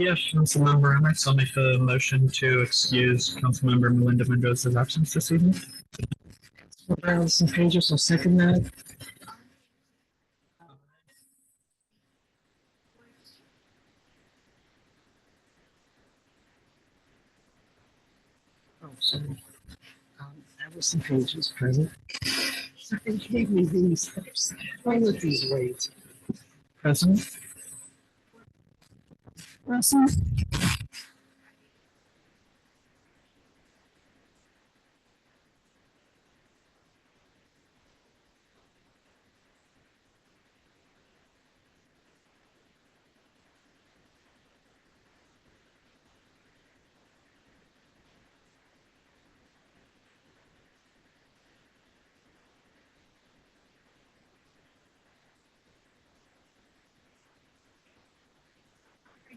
Yes, Councilmember Emmett, I'll make a motion to excuse Councilmember Melinda Mendoza's absence this evening. Allison Pages will second that. Oh, sorry. Allison Pages present. I gave me these. Why look these ways? Present. Russell?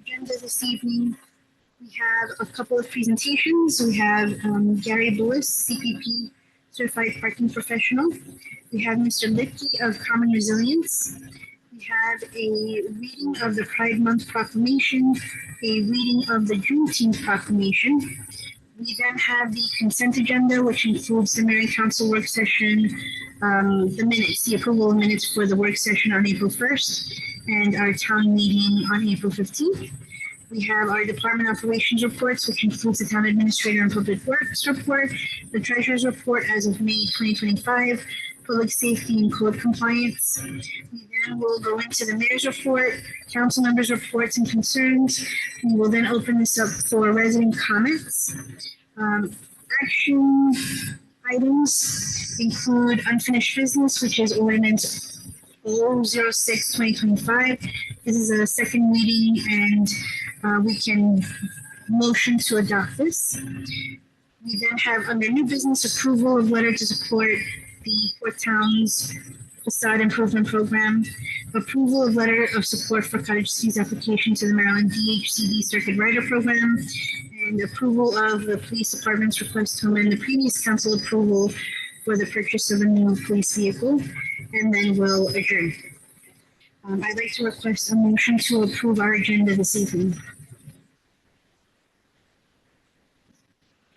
Agenda this evening, we have a couple of presentations. We have Gary Bullis, CPP Certified Parking Professional. We have Mr. Lipke of Common Resilience. We have a reading of the Pride Month Proclamation, a reading of the Juneteenth Proclamation. We then have the consent agenda, which includes the Mayor and Council work session, the minutes, the approval of minutes for the work session on April 1st, and our town meeting on April 15th. We have our department operations reports, which includes the town administrator and public works report, the treasurer's report as of May 2025, public safety and code compliance. We then will go into the mayor's report, council members' reports and concerns. We will then open this up for resident comments. Action items include unfinished business, which is ordinance 006-2025. This is a second reading, and we can motion to adopt this. We then have under new business approval of letter to support the Port Towns facade improvement program, approval of letter of support for Cottage Cheese application to the Maryland DHCD Circuit Rider Program, and approval of the police department's request to amend the previous council approval for the purchase of a new police vehicle, and then we'll adjourn. I'd like to request a motion to approve our agenda this evening.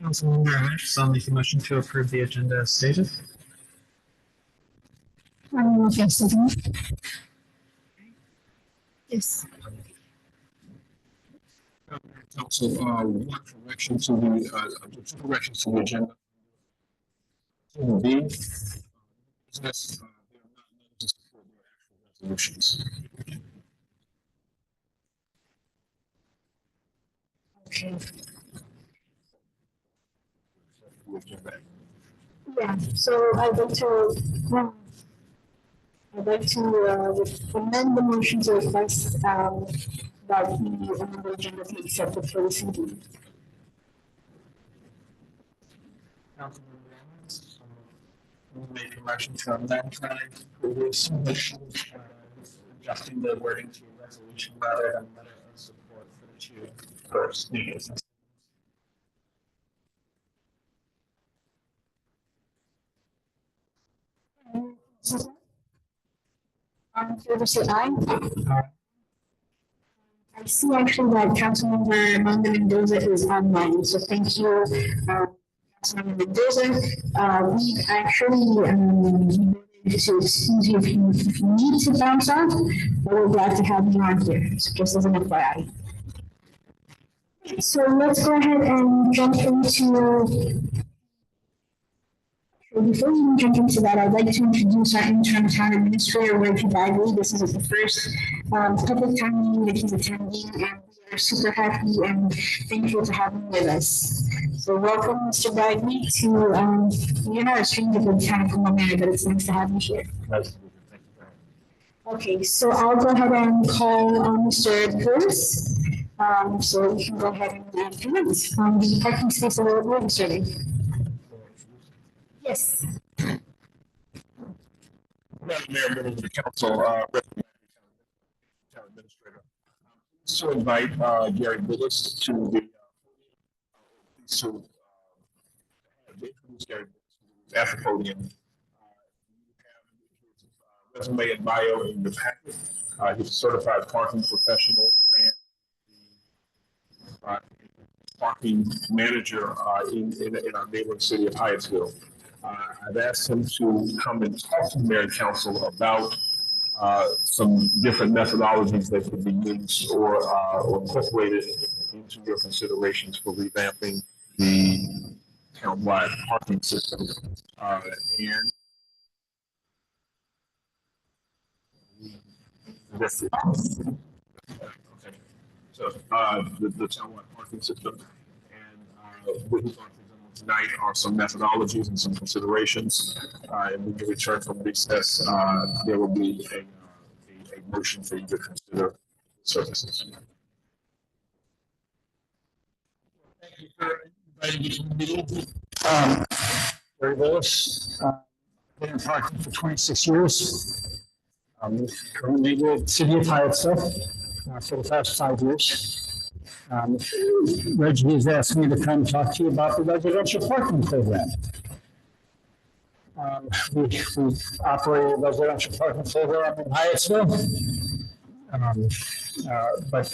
Councilmember Emmett, I'll make a motion to approve the agenda as stated. Yes. Council, one correction to the two corrections to the agenda. B, business, they are not known to support their actual resolutions. Okay. Yeah, so I'd like to amend the motion to request that the amended agenda be accepted for this evening. Councilmember Emmett, we'll make a motion to amend my previous motion, adjusting the wording to resolution rather than letter of support for the two first new business. Favor say aye. I see actually that Councilmember Amanda Mendoza is online, so thank you, Councilmember Mendoza. We've actually so excuse you if you need to bounce off, but we're glad to have you on here, so just as an FYI. So let's go ahead and jump into. Before we even jump into that, I'd like to introduce our interim town administrator, Reggie Bagley. This is the first public town meeting that he's attending, and we are super happy and thankful to have him with us. So welcome, Mr. Bagley, to, you're not a stranger to the town of Colmar Manor, but it's nice to have you here. Nice to meet you. Thank you very much. Okay, so I'll go ahead and call Mr. Bruce. So we can go ahead and commence on the parking space availability survey. Yes. Madam Mayor, members of the council, Representative Town Administrator, so invite Gary Bullis to the introduce Gary Bullis at the podium. You have his resume and bio in the packet. He's a certified parking professional and parking manager in our neighboring city of Hyattsville. I've asked him to come and talk to the mayor and council about some different methodologies that could be used or incorporated into your considerations for revamping the townwide parking system. And this, okay. So the townwide parking system, and what we're going to present tonight are some methodologies and some considerations. And when you return from recess, there will be a motion for you to consider services. Thank you for inviting me to the meeting. Barry Willis, been in parking for 26 years. Currently with the city of Hyattsville for the past 5 years. Reggie has asked me to come talk to you about the residential parking program. We operate a residential parking program in Hyattsville. But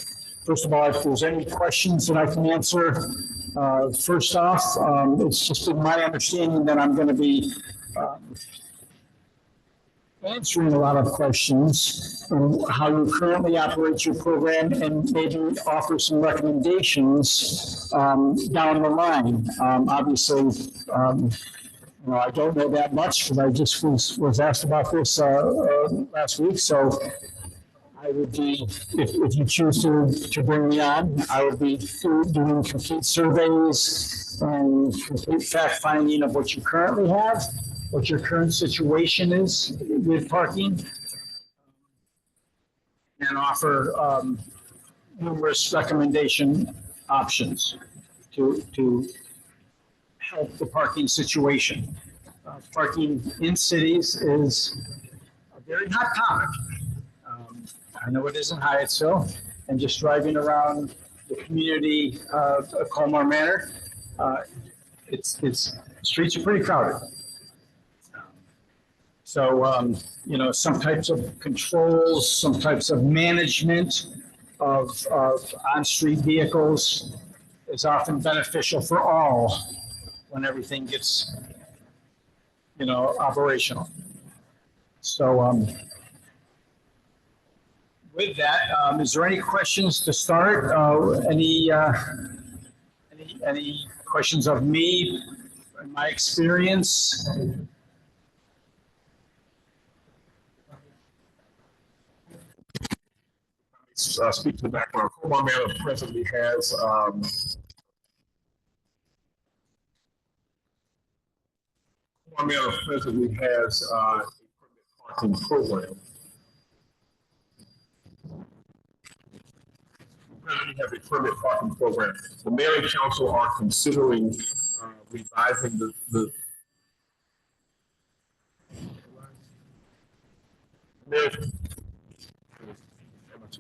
first of all, if there's any questions that I can answer, first off, it's just been my understanding that I'm going to be answering a lot of questions on how you currently operate your program and maybe offer some recommendations down the line. Obviously, I don't know that much because I just was asked about this last week. So I would be, if you choose to bring me on, I would be doing complete surveys and complete fact finding of what you currently have, what your current situation is with parking, and offer numerous recommendation options to help the parking situation. Parking in cities is a very hot topic. I know it is in Hyattsville, and just driving around the community of Colmar Manor, it's streets are pretty crowded. So, some types of controls, some types of management of on-street vehicles is often beneficial for all when everything gets, operational. So, with that, is there any questions to start? Any questions of me and my experience? Speak to the background. Colmar Manor presently has a permit parking program. We have a permit parking program. The mayor and council are considering revising the mayor.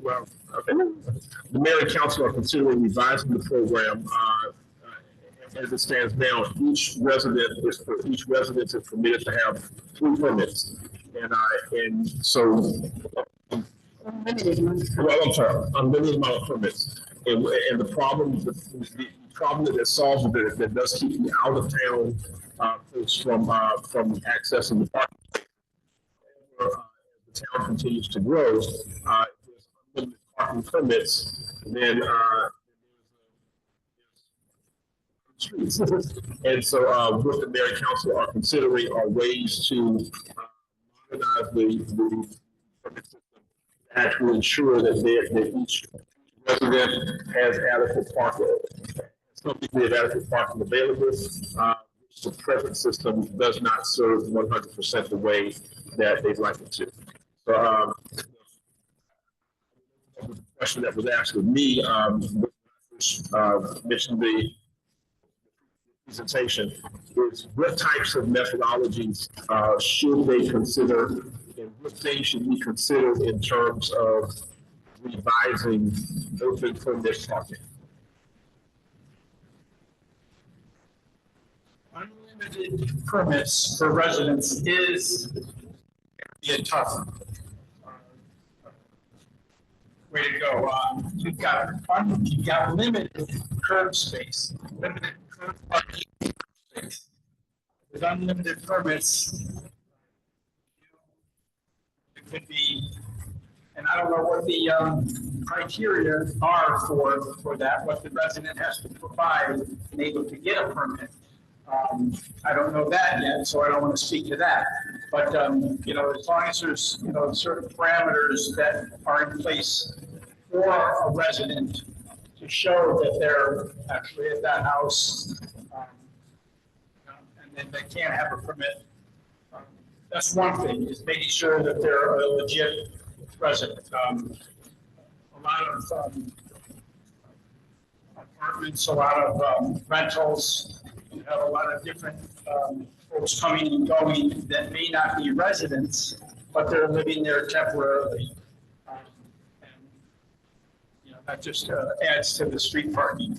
Okay. The mayor and council are considering revising the program. As it stands now, each resident is permitted to have 3 permits, and so. Well, I'm sorry, unlimited amount of permits, and the problem that solves it that does keep me out of town folks from accessing the parking. The town continues to grow. Unlimited parking permits, then streets. And so what the mayor and council are considering are ways to modernize the permit system to actually ensure that each resident has adequate parking. Some people have adequate parking available. The present system does not serve 100% the way that they'd like it to. So, the question that was asked of me mentioned the presentation is what types of methodologies should they consider, and what things should be considered in terms of revising open permit parking. Unlimited permits for residents is a tough way to go. you've got limited curb space, limited curb parking space. With unlimited permits, it could be, and I don't know what the criteria are for that, what the resident has to provide in able to get a permit. I don't know that yet, so I don't want to speak to that. But, you know, as long as there's, you know, certain parameters that are in place for a resident to show that they're actually at that house, and then they can't have a permit. That's one thing, is making sure that they're a legit resident. A lot of apartments, a lot of rentals, you have a lot of different folks coming and going that may not be residents, but they're living there temporarily. And, you know, that just adds to the street parking.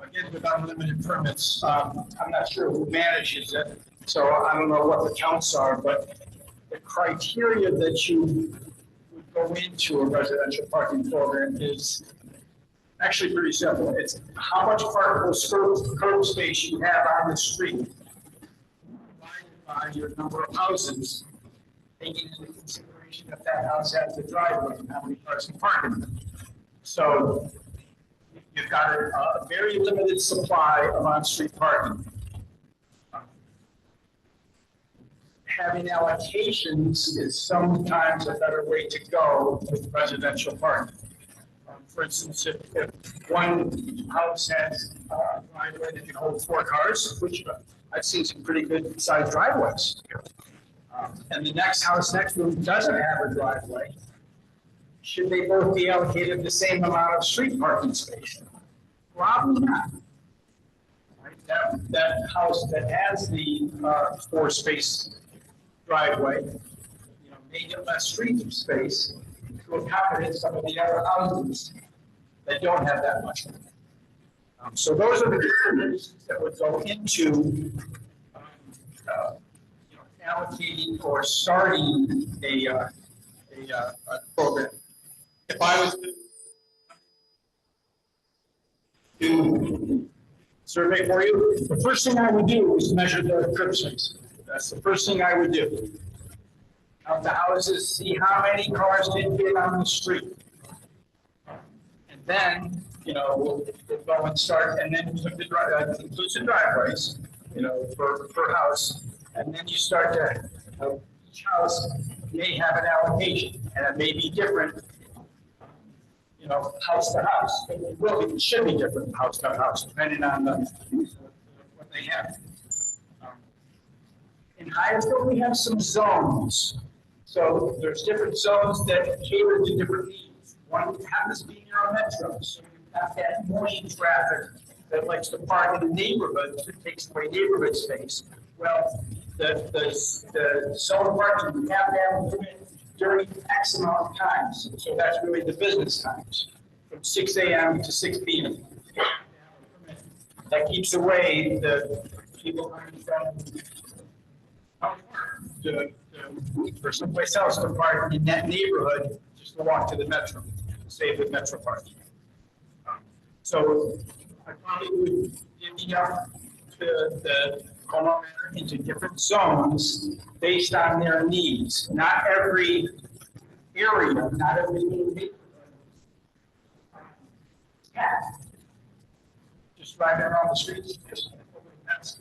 Again, with unlimited permits, I'm not sure who manages it, so I don't know what the counts are, but the criteria that you would go into a residential parking program is actually pretty simple. It's how much parkable curb space you have on the street divided by your number of houses, taking into consideration if that house has a driveway and how many cars can park in it. So you've got a very limited supply of on-street parking. Having allocations is sometimes a better way to go with residential parking. For instance, if one house has a driveway that can hold 4 cars, which I've seen some pretty good sized driveways, and the next house next to them doesn't have a driveway, should they both be allocated the same amount of street parking space? Probably not. Right? That house that has the 4-space driveway, you know, may get less street space to accommodate some of the other houses that don't have that much. So those are the considerations that would go into you know, allocating or starting a program. If I was to do survey for you, the first thing I would do is measure the curb space. That's the first thing I would do. Count the houses, see how many cars can get on the street. And then, you know, we'll go and start, and then includes the driveways, you know, per house. And then you start to, each house may have an allocation, and it may be different, you know, house to house. It should be different house to house, depending on what they have. In Hyattsville, we have some zones. So there's different zones that cater to different needs. One happens to be near a metro, so you've got that morning traffic that likes to park in the neighborhood that takes away neighborhood space. Well, the zone parking, we have that during X amount of times. So that's really the business times, from 6 a.m. to 6 p.m. That keeps away the people coming from for someplace else to park in that neighborhood, just to walk to the metro, save the metro parking. So I probably would divvy up the Colmar Manor into different zones based on their needs. Not every area, not every neighborhood. Just driving around the streets, just over the past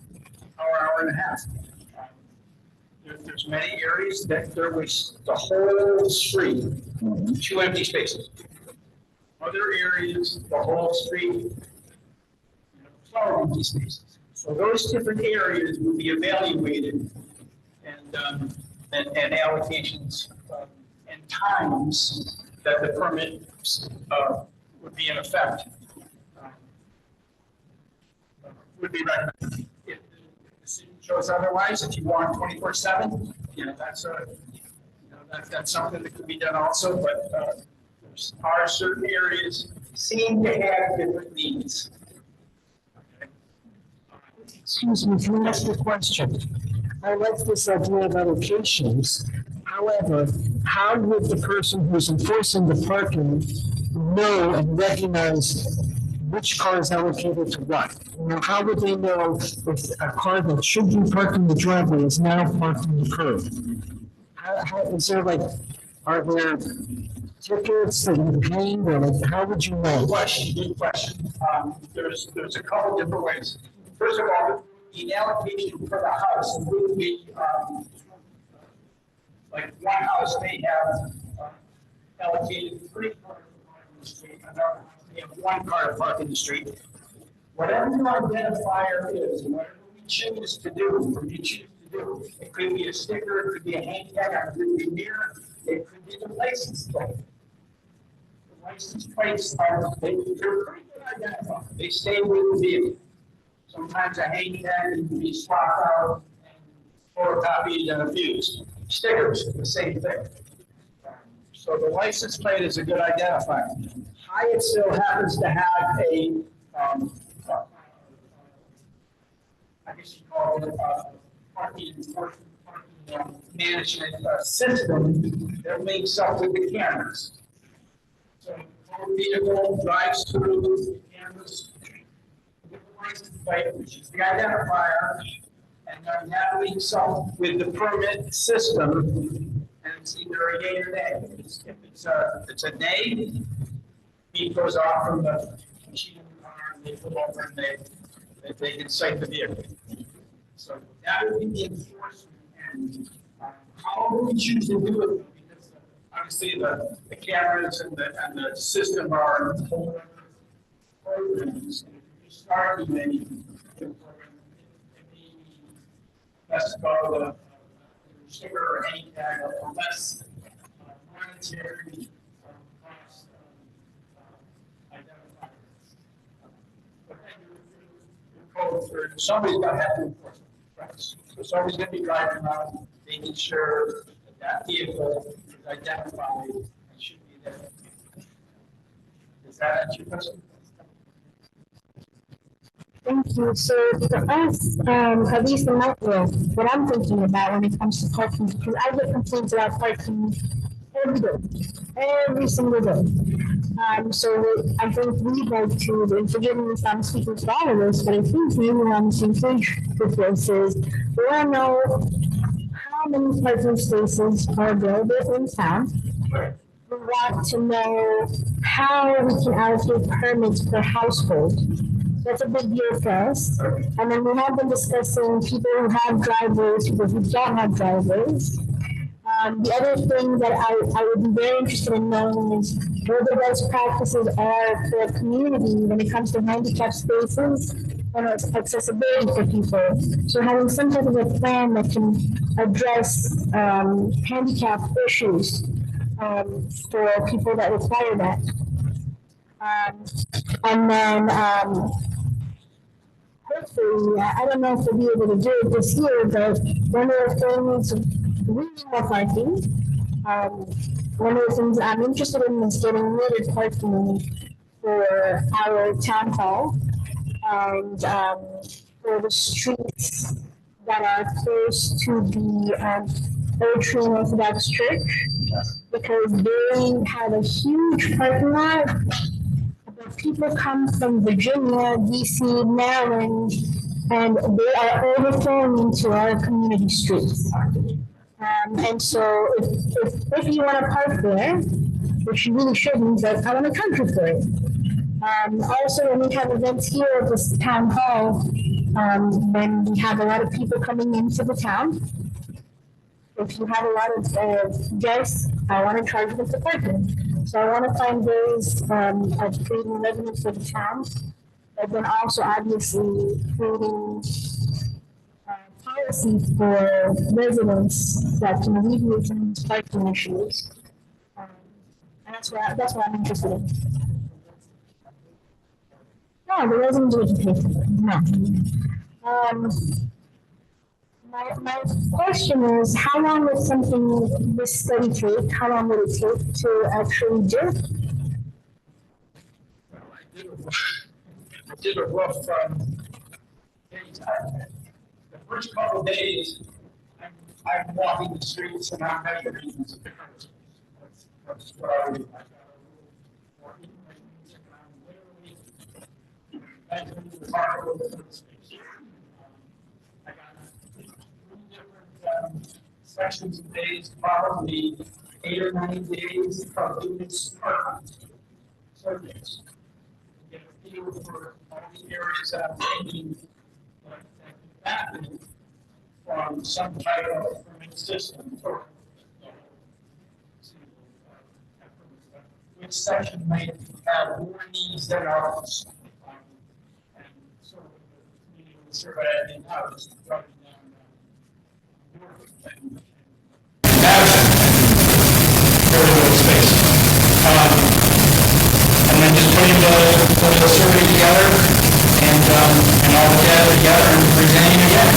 hour and a half. There's many areas that there was the whole street, 2 empty spaces. Other areas, the whole street, 12 empty spaces. So those different areas will be evaluated and allocations and times that the permit would be in effect would be recommended. If the city shows otherwise, if you want 24/7, you know, that's something that could be done also, but there are certain areas seem to have different needs. Excuse me, can I ask a question? I like this idea of allocations. However, how would the person who's enforcing the parking know and recognize which car is allocated to what? You know, how would they know if a car that should be parked in the driveway is now parked on the curb? How is there like, are there tickets that you hang or like, how would you know? Good question. There's a couple different ways. First of all, the allocation for the house would be, like one house may have allocated 3 cars to park in the street, another house may have 1 car to park in the street. Whatever your identifier is, whatever we choose to do, or you choose to do, it could be a sticker, it could be a hang tag on the rearview mirror, it could be the license plate. The license plates are, they're pretty good identifier. They stay with the vehicle. Sometimes a hang tag can be swapped out and photocopied and used. Stickers, the same thing. So the license plate is a good identifier. Hyatt still happens to have a, I guess you call it parking enforcement, parking management system that links up with the cameras. So motor vehicle drives through the cameras with the license plate, which is the identifier, and then that links up with the permit system, and it's either a yay or nay. If it's a nay, it goes off from the machine in the car, and they pull over and they can cite the vehicle. So that would be the enforcement. And how we choose to do it, because obviously the cameras and the system are whole programs. And if you start with any program, it may be best to go the sticker or any tag or less monetary cost identifiers. But then somebody's got to have to enforce it. Right. So somebody's going to be driving around making sure that that vehicle is identified and should be there. Does that answer your question? Thank you. So for us, at least in my world, what I'm thinking about when it comes to parking, because I get complaints about parking every day, every single day. So I think we'd like to, and forgive me if I'm speaking to all of us, but I think maybe we're on the same page with this is, we want to know how many parking spaces are available in town. We want to know how we can allocate permits per household. That's a big deal for us. And then we have been discussing people who have driveways, people who don't have driveways. The other thing that I would be very interested in knowing is what the best practices are for a community when it comes to handicap spaces and accessibility for people. So having some type of a plan that can address handicap issues for people that require that. And then hopefully, I don't know if we'll be able to do it this year, but one of the things, we need more parking. One of the things I'm interested in is getting metered parking for our town hall and for the streets that are close to the Old Tree Orthodox Church, because they have a huge parking lot. But people come from Virginia, DC, Maryland, and they are overflowing into our community streets. And so if you want to park there, which you really shouldn't, but I want to country for it. Also, when we have events here at this town hall, when we have a lot of people coming into the town, if you have a lot of guests, I want to charge them for parking. So I want to find ways of creating revenue for the town, but then also obviously creating policy for residents that can alleviate some of these parking issues. And that's what I'm interested in. No, the residents would pay for it. No. My question is, how long would something this study take? How long would it take to actually do? I did a rough the first couple of days, I'm walking the streets and I'm measuring these different. That's what I would. Measuring the car over the space. I got 3 different sections of days, probably 8 or 9 days of doing this surveys. Get a feel for all the areas that I'm thinking that from some type of permit system for which section may have more needs than others. And so the community will survey and how it's broken down. Space. And then just putting the survey together and all the data together and presenting it again.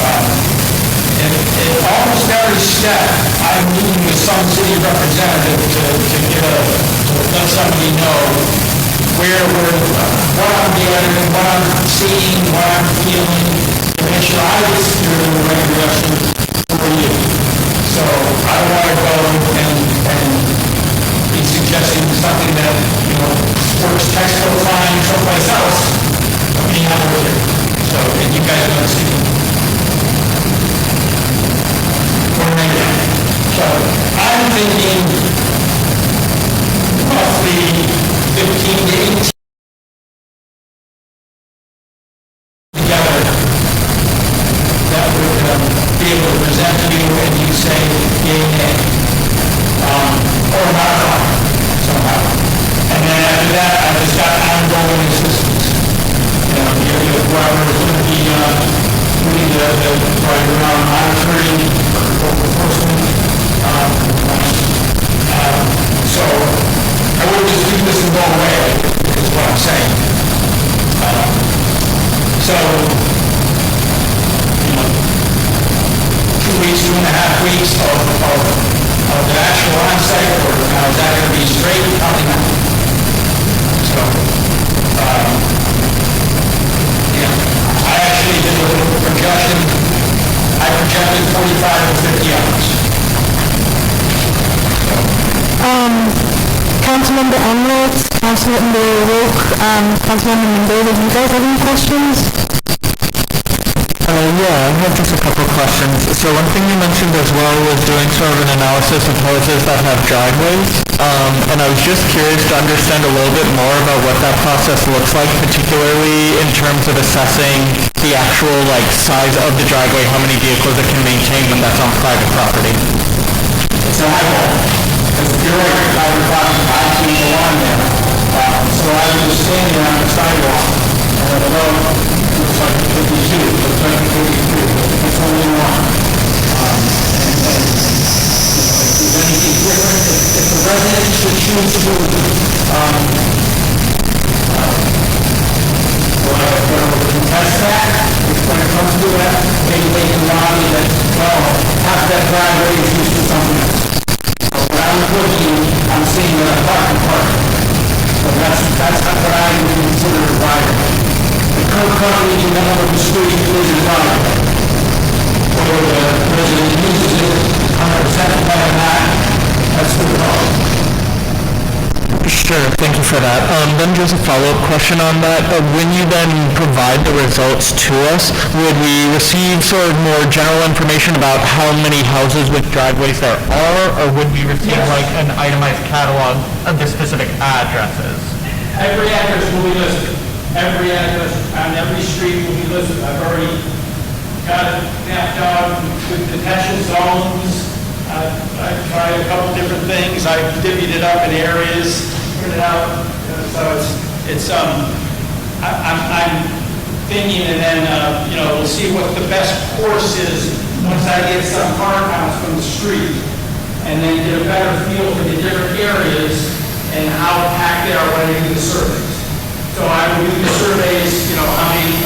In almost every step, I'm meeting with some city representative to let somebody know what I'm gathering, what I'm seeing, what I'm feeling, to make sure I was steering in the right direction for you. So I want to go and be suggesting something that, works textbook fine someplace else, but me not over here. So, and you guys know the city. So I'm thinking roughly 15 days together that would be able to present to you and you say yay, nay, or not somehow. And then after that, I just got ongoing assistance. Whoever is going to be doing the right around monitoring or enforcement. So I wouldn't just do this and go away, is what I'm saying. So, 2 weeks, 2.5 weeks of the actual on-site work. Now, is that going to be straight? Probably not. So, I actually did a little projection. I projected 45 to 50 hours. Councilmember Emirates, Councilmember Roque, Councilmember Mendoza, do you guys have any questions? Yeah, I have just a couple questions. So one thing you mentioned as well was doing sort of an analysis of houses that have driveways. And I was just curious to understand a little bit more about what that process looks like, particularly in terms of assessing the actual size of the driveway, how many vehicles it can maintain when that's on private property. It's an eyeball. Because if you're right, private property, I can't go on there. So I was just standing on the sidewalk, and the road looks like 52, looks like 43, it's only one. If there's anything different, if the residents should choose to do contest that, when it comes to that, maybe they can lobby that, well, half that driveway is used for something else. When I'm looking, I'm seeing that I'm parking. So that's what I would consider a driveway. The curb coverage in the middle of the street is a driveway. Or the resident uses it 100% by that, that's the problem. Sure, thank you for that. Then just a follow-up question on that. When you then provide the results to us, would we receive sort of more general information about how many houses with driveways there are, or would we receive an itemized catalog of the specific addresses? Every address will be listed. Every address on every street will be listed. I've already got it mapped out with detention zones. I've tried a couple different things. I've divvied it up in areas, printed out. So I'm thinking, and then we'll see what the best course is once I get some car counts from the street, and then get a better feel for the different areas and how packed they are when I do the surveys. So I will do the surveys. How many?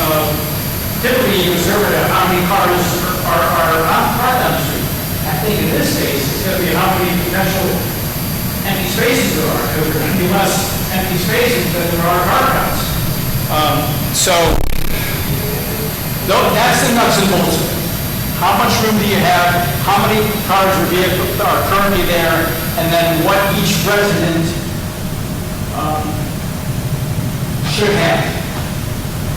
Typically, you survey how many cars are parked on the street. I think in this case, it's going to be how many potential empty spaces there are. Because there are going to be less empty spaces than there are car counts. So that's the nuts and bolts. how much room do you have, how many cars or vehicles are currently there, and then what each resident should have.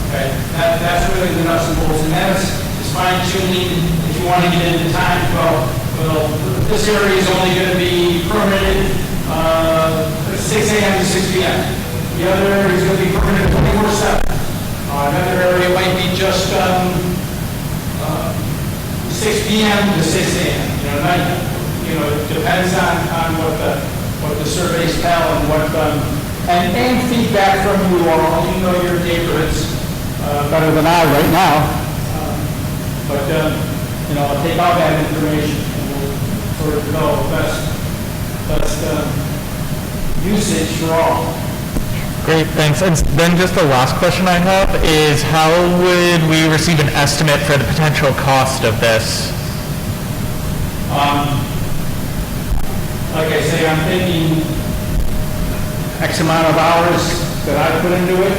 Okay, that's really the nuts and bolts, and that's fine tuning. If you want to get into time, well, this area is only going to be permitted 6 a.m. to 6 p.m. The other area is going to be permitted 24/7. Another area might be just 6 p.m. to 6 a.m. It depends on what the surveys tell and what and feedback from you all. You know your neighborhoods better than I right now. But I'll take all that information and we'll sort of develop best usage for all. Great, thanks. And then just the last question I have is, how would we receive an estimate for the potential cost of this? Like I say, I'm thinking X amount of hours that I put into it.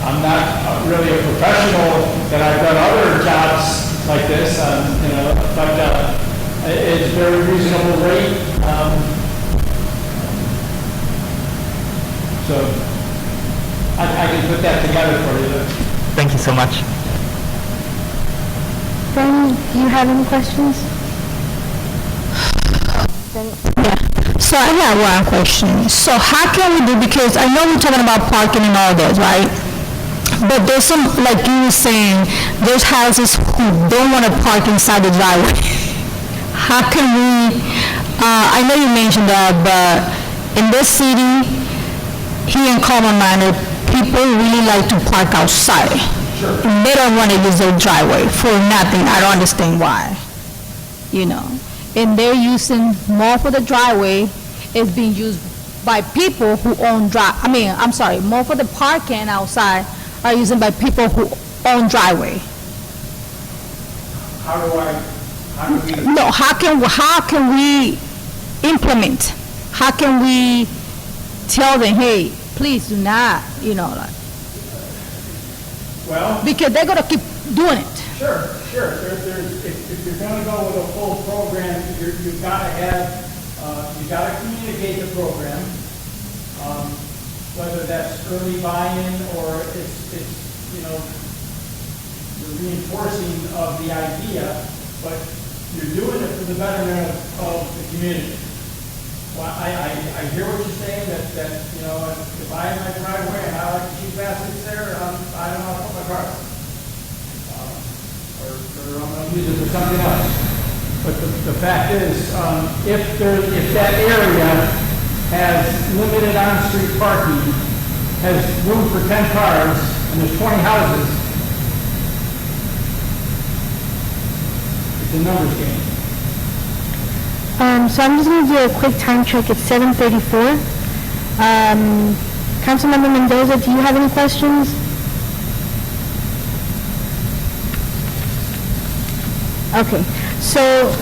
I'm not really a professional that I've done other jobs like this, but it's a very reasonable rate. So I can put that together for you. Thank you so much. Ben, do you have any questions? Yeah. So I have one question. So how can we do, because I know we're talking about parking and all this, right? But there's some, like you were saying, there's houses who don't want to park inside the driveway. How can we, I know you mentioned that, but in this city, here in Colmar Manor, people really like to park outside. Sure. They don't want to use their driveway for nothing. I don't understand why. And they're using more for the driveway is being used by people who own more for the parking outside are used by people who own driveway. How do we? No, how can we implement? How can we tell them, hey, please do not, Well, because they're gonna keep doing it. Sure. If you're going to go with a full program, you've got to have, you've got to communicate the program, whether that's early buy-in or it's the reinforcing of the idea, but you're doing it for the betterment of the community. Well, I hear what you're saying, that if I have my driveway and I like to keep baskets there, I don't know how to put my car. Or I'm going to use it for something else. But the fact is, if that area has limited on-street parking, has room for 10 cars, and there's 20 houses, it's a numbers game. So I'm just going to do a quick time check. It's 7:34. Councilmember Mendoza, do you have any questions? Okay, so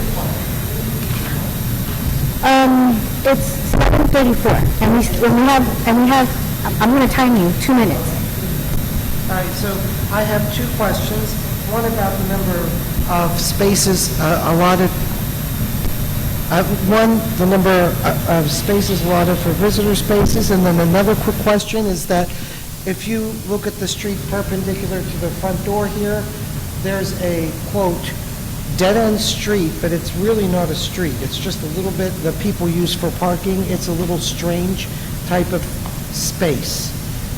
it's 7:34, and we have. I'm going to time you 2 minutes. All right, so I have two questions. One about the number of spaces allotted. The number of spaces allotted for visitor spaces, and then another quick question is that if you look at the street perpendicular to the front door here, there's a, quote, dead-end street, but it's really not a street. It's just a little bit that people use for parking. It's a little strange type of space.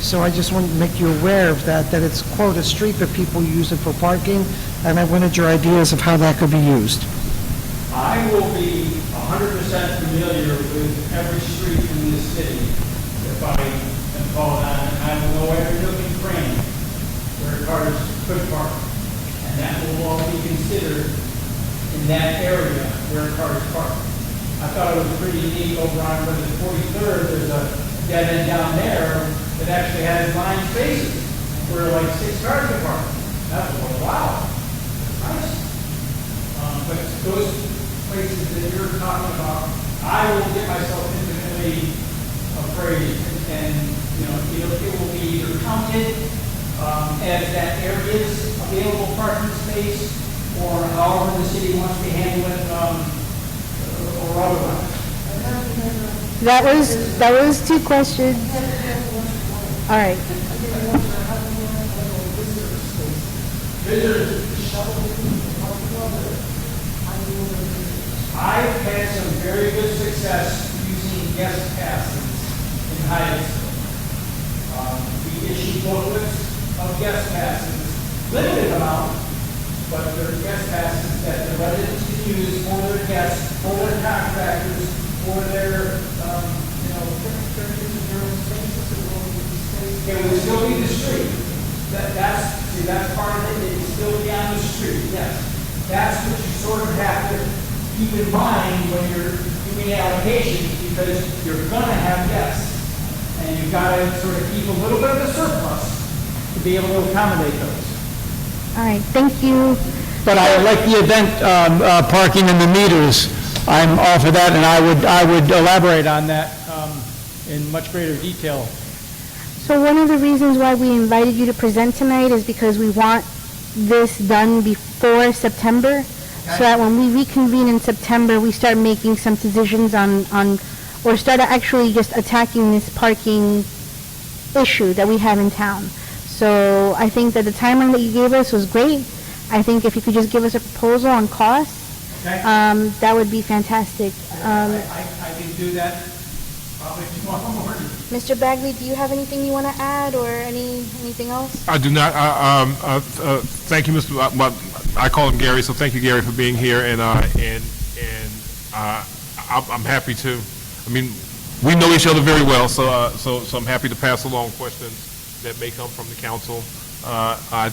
So I just wanted to make you aware of that it's, quote, a street, but people use it for parking, and I wanted your ideas of how that could be used. I will be 100% familiar with every street in this city if I am called on, and I will know every nook and cranny where cars could park. And that will all be considered in that area where cars park. I thought it was pretty neat over on the 43rd, there's a dead end down there that actually has line spaces where like 6 cars can park. That was wow. Nice. But those places that you're talking about, I will get myself infinitely afraid, and it will be either counted as that area is a available parking space, or however the city wants to handle it, or otherwise. That was two questions. All right. I've had some very good success using guest passes in Hyattsville. We issue booklets of guest passes, limited amount, but they're guest passes that the residents can use for their guests, for their contractors, for their, it would still be the street. That's part of it. It would still be on the street. Yes, that's what you sort of have to keep in mind when you're doing allocations, because you're going to have guests, and you've got to sort of keep a little bit of a surplus to be able to accommodate those. All right. Thank you. But I like the event parking and the meters. I'm all for that, and I would elaborate on that in much greater detail. So one of the reasons why we invited you to present tonight is because we want this done before September, so that when we reconvene in September, we start making some decisions on or start actually just attacking this parking issue that we have in town. So I think that the timeline that you gave us was great. I think if you could just give us a proposal on costs, that would be fantastic. I can do that probably tomorrow morning. Mr. Bagley, do you have anything you want to add or anything else? I do not. Thank you, Mr. I call him Gary, so thank you, Gary, for being here, and I'm happy to. I mean, we know each other very well, so I'm happy to pass along questions that may come from the council. I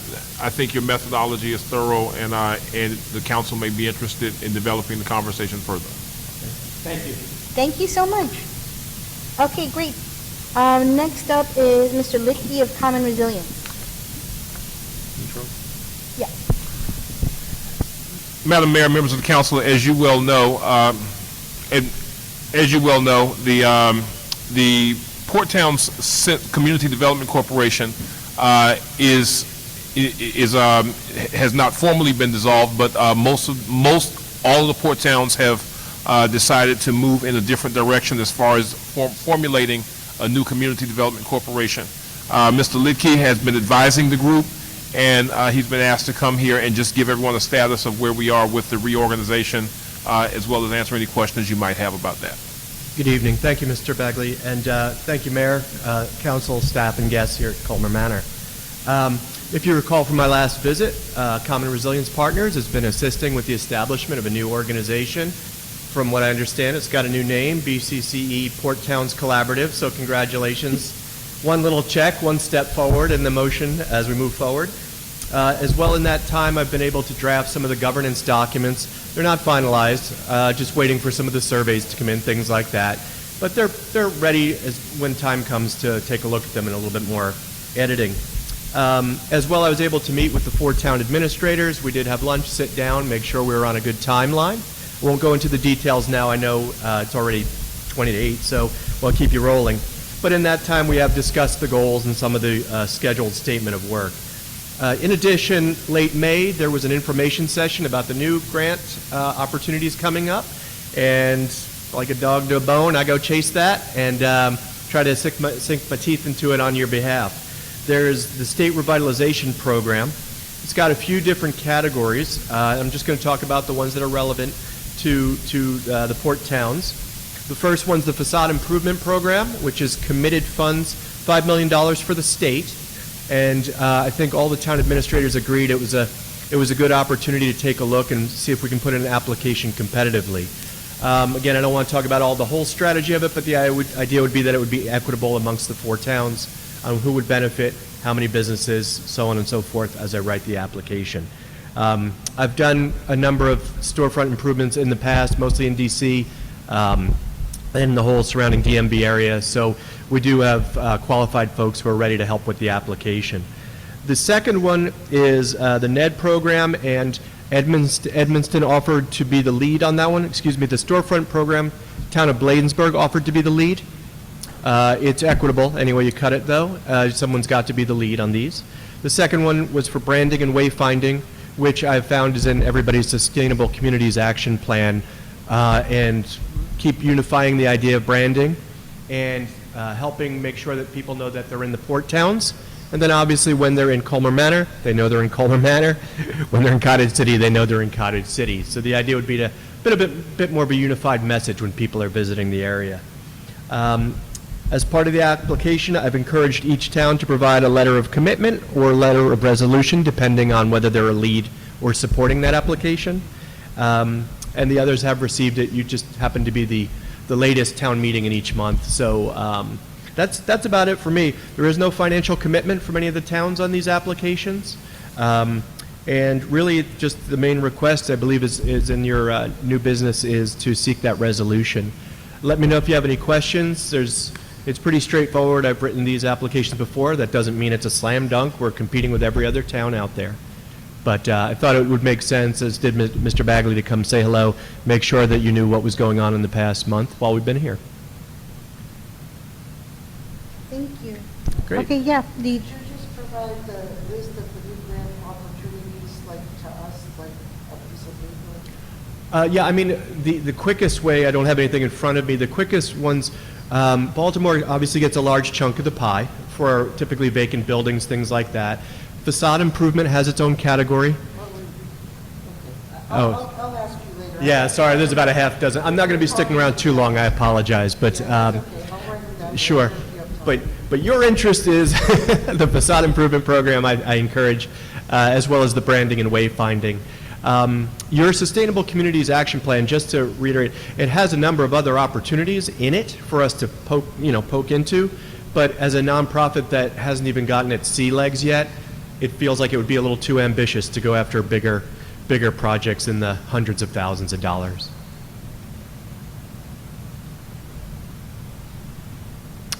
think your methodology is thorough, and the council may be interested in developing the conversation further. Thank you. Thank you so much. Okay, great. Next up is Mr. Lichty of Common Resilience. Yeah. Madam Mayor, members of the council, as you well know, the Port Towns Community Development Corporation has not formally been dissolved, but all of the Port Towns have decided to move in a different direction as far as formulating a new community development corporation. Mr. Lidke has been advising the group, and he's been asked to come here and just give everyone a status of where we are with the reorganization, as well as answer any questions you might have about that. Good evening. Thank you, Mr. Begley, and thank you, Mayor, Council, staff, and guests here at Colmar Manor. If you recall from my last visit, Common Resilience Partners has been assisting with the establishment of a new organization. From what I understand, it's got a new name, BCCE Port Towns Collaborative, so congratulations. One little check, one step forward in the motion as we move forward. As well, in that time, I've been able to draft some of the governance documents. They're not finalized, just waiting for some of the surveys to come in, things like that. But they're ready when time comes to take a look at them and a little bit more editing. As well, I was able to meet with the 4 town administrators. We did have lunch, sit down, make sure we were on a good timeline. Won't go into the details now. I know it's already 20 to 8, so we'll keep you rolling. But in that time, we have discussed the goals and some of the scheduled statement of work. In addition, late May, there was an information session about the new grant opportunities coming up. And like a dog to a bone, I go chase that and try to sink my teeth into it on your behalf. There's the State Revitalization Program. It's got a few different categories. I'm just going to talk about the ones that are relevant to the port towns. The first one's the Facade Improvement Program, which is committed funds, $5 million for the state. And I think all the town administrators agreed it was a good opportunity to take a look and see if we can put in an application competitively. Again, I don't want to talk about the whole strategy of it, but the idea would be that it would be equitable amongst the 4 towns on who would benefit, how many businesses, so on and so forth, as I write the application. I've done a number of storefront improvements in the past, mostly in DC, and the whole surrounding DMV area, so we do have qualified folks who are ready to help with the application. The second one is the NED program, and Edmonston offered to be the lead on that one. Excuse me, the storefront program, town of Bladensburg offered to be the lead. It's equitable any way you cut it, though. Someone's got to be the lead on these. The second one was for branding and wayfinding, which I've found is in everybody's Sustainable Communities Action Plan, and keep unifying the idea of branding and helping make sure that people know that they're in the port towns. And then obviously when they're in Colmar Manor, they know they're in Colmar Manor. When they're in Cottage City, they know they're in Cottage City. So the idea would be to bit more of a unified message when people are visiting the area. As part of the application, I've encouraged each town to provide a letter of commitment or letter of resolution, depending on whether they're a lead or supporting that application. And the others have received it. You just happen to be the latest town meeting in each month. So that's about it for me. There is no financial commitment from any of the towns on these applications. And really, just the main request, I believe, is in your new business is to seek that resolution. Let me know if you have any questions. It's pretty straightforward. I've written these applications before. That doesn't mean it's a slam dunk. We're competing with every other town out there. But I thought it would make sense, as did Mr. Bagley, to come say hello, make sure that you knew what was going on in the past month while we've been here. Thank you. Great. Okay, yeah, the, Could you just provide the list of the new grant opportunities, like to us, like a piece of paper? Yeah, I mean, the quickest way, I don't have anything in front of me, the quickest ones, Baltimore obviously gets a large chunk of the pie for typically vacant buildings, things like that. Facade improvement has its own category. I'll ask you later. Yeah, sorry, there's about a half dozen. I'm not going to be sticking around too long, I apologize, but sure. But your interest is the facade improvement program I encourage, as well as the branding and wayfinding. Your Sustainable Communities Action Plan, just to reiterate, it has a number of other opportunities in it for us to poke into, but as a nonprofit that hasn't even gotten its sea legs yet, it feels like it would be a little too ambitious to go after bigger projects in the hundreds of thousands of dollars.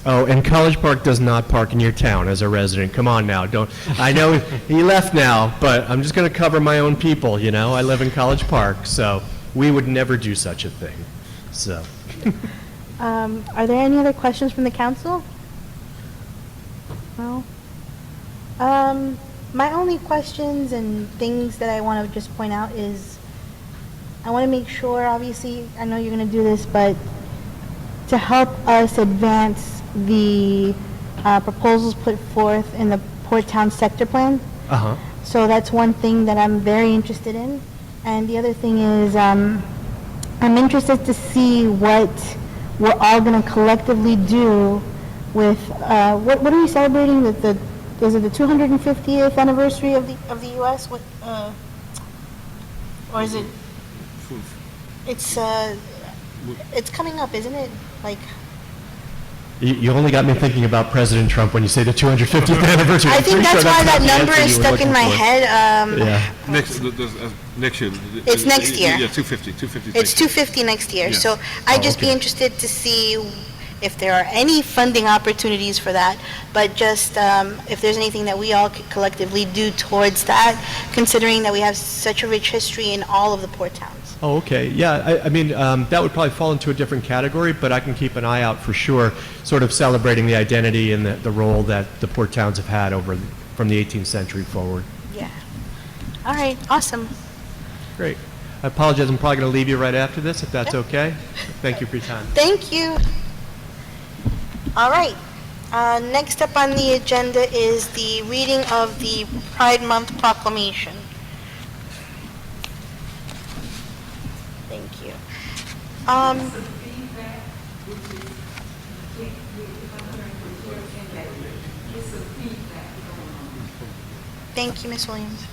Oh, and College Park does not park in your town as a resident. Come on now, don't. I know he left now, but I'm just going to cover my own people, you know. I live in College Park, so we would never do such a thing. So. are there any other questions from the council? No? My only questions and things that I want to just point out is, I want to make sure, obviously, I know you're going to do this, but to help us advance the proposals put forth in the Port Town Sector Plan. So that's one thing that I'm very interested in. And the other thing is, I'm interested to see what we're all going to collectively do with, what are we celebrating? Is it the 250th anniversary of the U.S.? What, or is it? It's coming up, isn't it? Like. You only got me thinking about President Trump when you say the 250th anniversary. I think that's why that number is stuck in my head. Yeah. Next year. It's next year. Yeah, 250. It's 250 next year. Yes. So I'd just be interested to see if there are any funding opportunities for that, but just if there's anything that we all could collectively do towards that, considering that we have such a rich history in all of the port towns. Oh, okay. Yeah, I mean, that would probably fall into a different category, but I can keep an eye out for sure, sort of celebrating the identity and the role that the port towns have had from the 18th century forward. Yeah. All right. Awesome. Great. I apologize. I'm probably going to leave you right after this, if that's okay. Thank you for your time. Thank you. All right. Next up on the agenda is the reading of the Pride Month proclamation. Thank you. Thank you, Ms. Williams.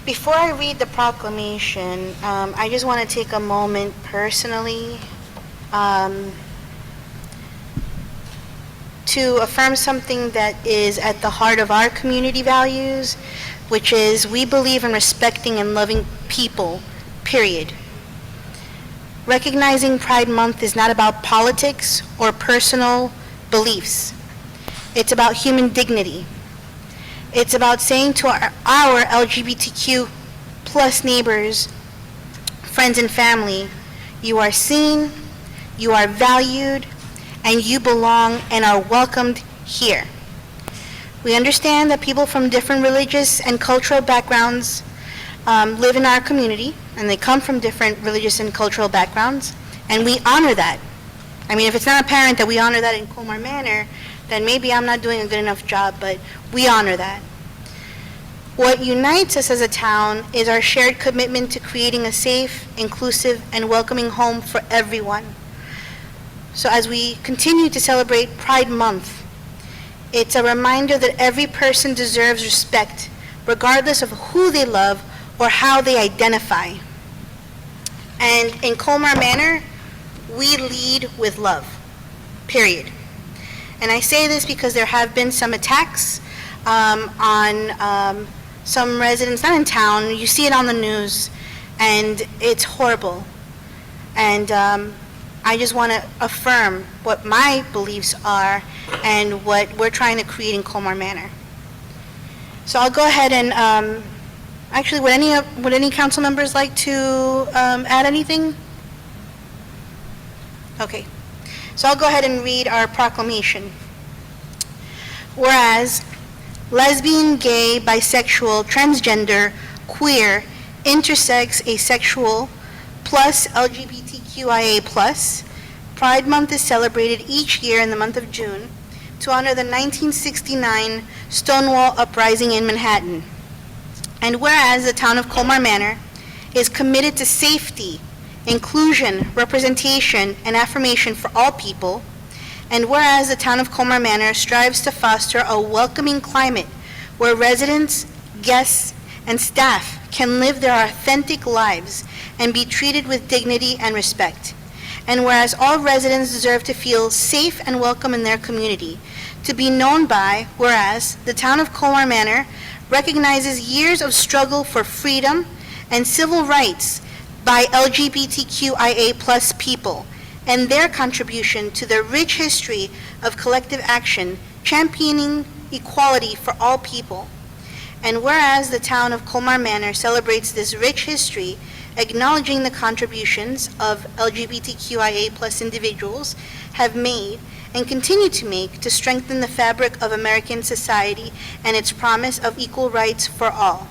Before I read the proclamation, I just want to take a moment personally to affirm something that is at the heart of our community values, which is we believe in respecting and loving people, period. Recognizing Pride Month is not about politics or personal beliefs. It's about human dignity. It's about saying to our LGBTQ plus neighbors, friends and family, you are seen, you are valued, and you belong and are welcomed here. We understand that people from different religious and cultural backgrounds live in our community, and they come from different religious and cultural backgrounds, and we honor that. I mean, if it's not apparent that we honor that in Colmar Manor, then maybe I'm not doing a good enough job, but we honor that. What unites us as a town is our shared commitment to creating a safe, inclusive, and welcoming home for everyone. So as we continue to celebrate Pride Month, it's a reminder that every person deserves respect, regardless of who they love or how they identify. And in Colmar Manor, we lead with love, period. And I say this because there have been some attacks on some residents, not in town, you see it on the news, and it's horrible. And I just want to affirm what my beliefs are and what we're trying to create in Colmar Manor. So I'll go ahead and, actually, would any council members like to add anything? Okay. So I'll go ahead and read our proclamation. Whereas, lesbian, gay, bisexual, transgender, queer, intersex, asexual, plus LGBTQIA+, Pride Month is celebrated each year in the month of June to honor the 1969 Stonewall Uprising in Manhattan. And whereas the town of Colmar Manor is committed to safety, inclusion, representation, and affirmation for all people, and whereas the town of Colmar Manor strives to foster a welcoming climate where residents, guests, and staff can live their authentic lives and be treated with dignity and respect, and whereas all residents deserve to feel safe and welcome in their community, to be known by, whereas the town of Colmar Manor recognizes years of struggle for freedom and civil rights by LGBTQIA+ people and their contribution to the rich history of collective action championing equality for all people. And whereas the town of Colmar Manor celebrates this rich history, acknowledging the contributions of LGBTQIA+ individuals have made and continue to make to strengthen the fabric of American society and its promise of equal rights for all.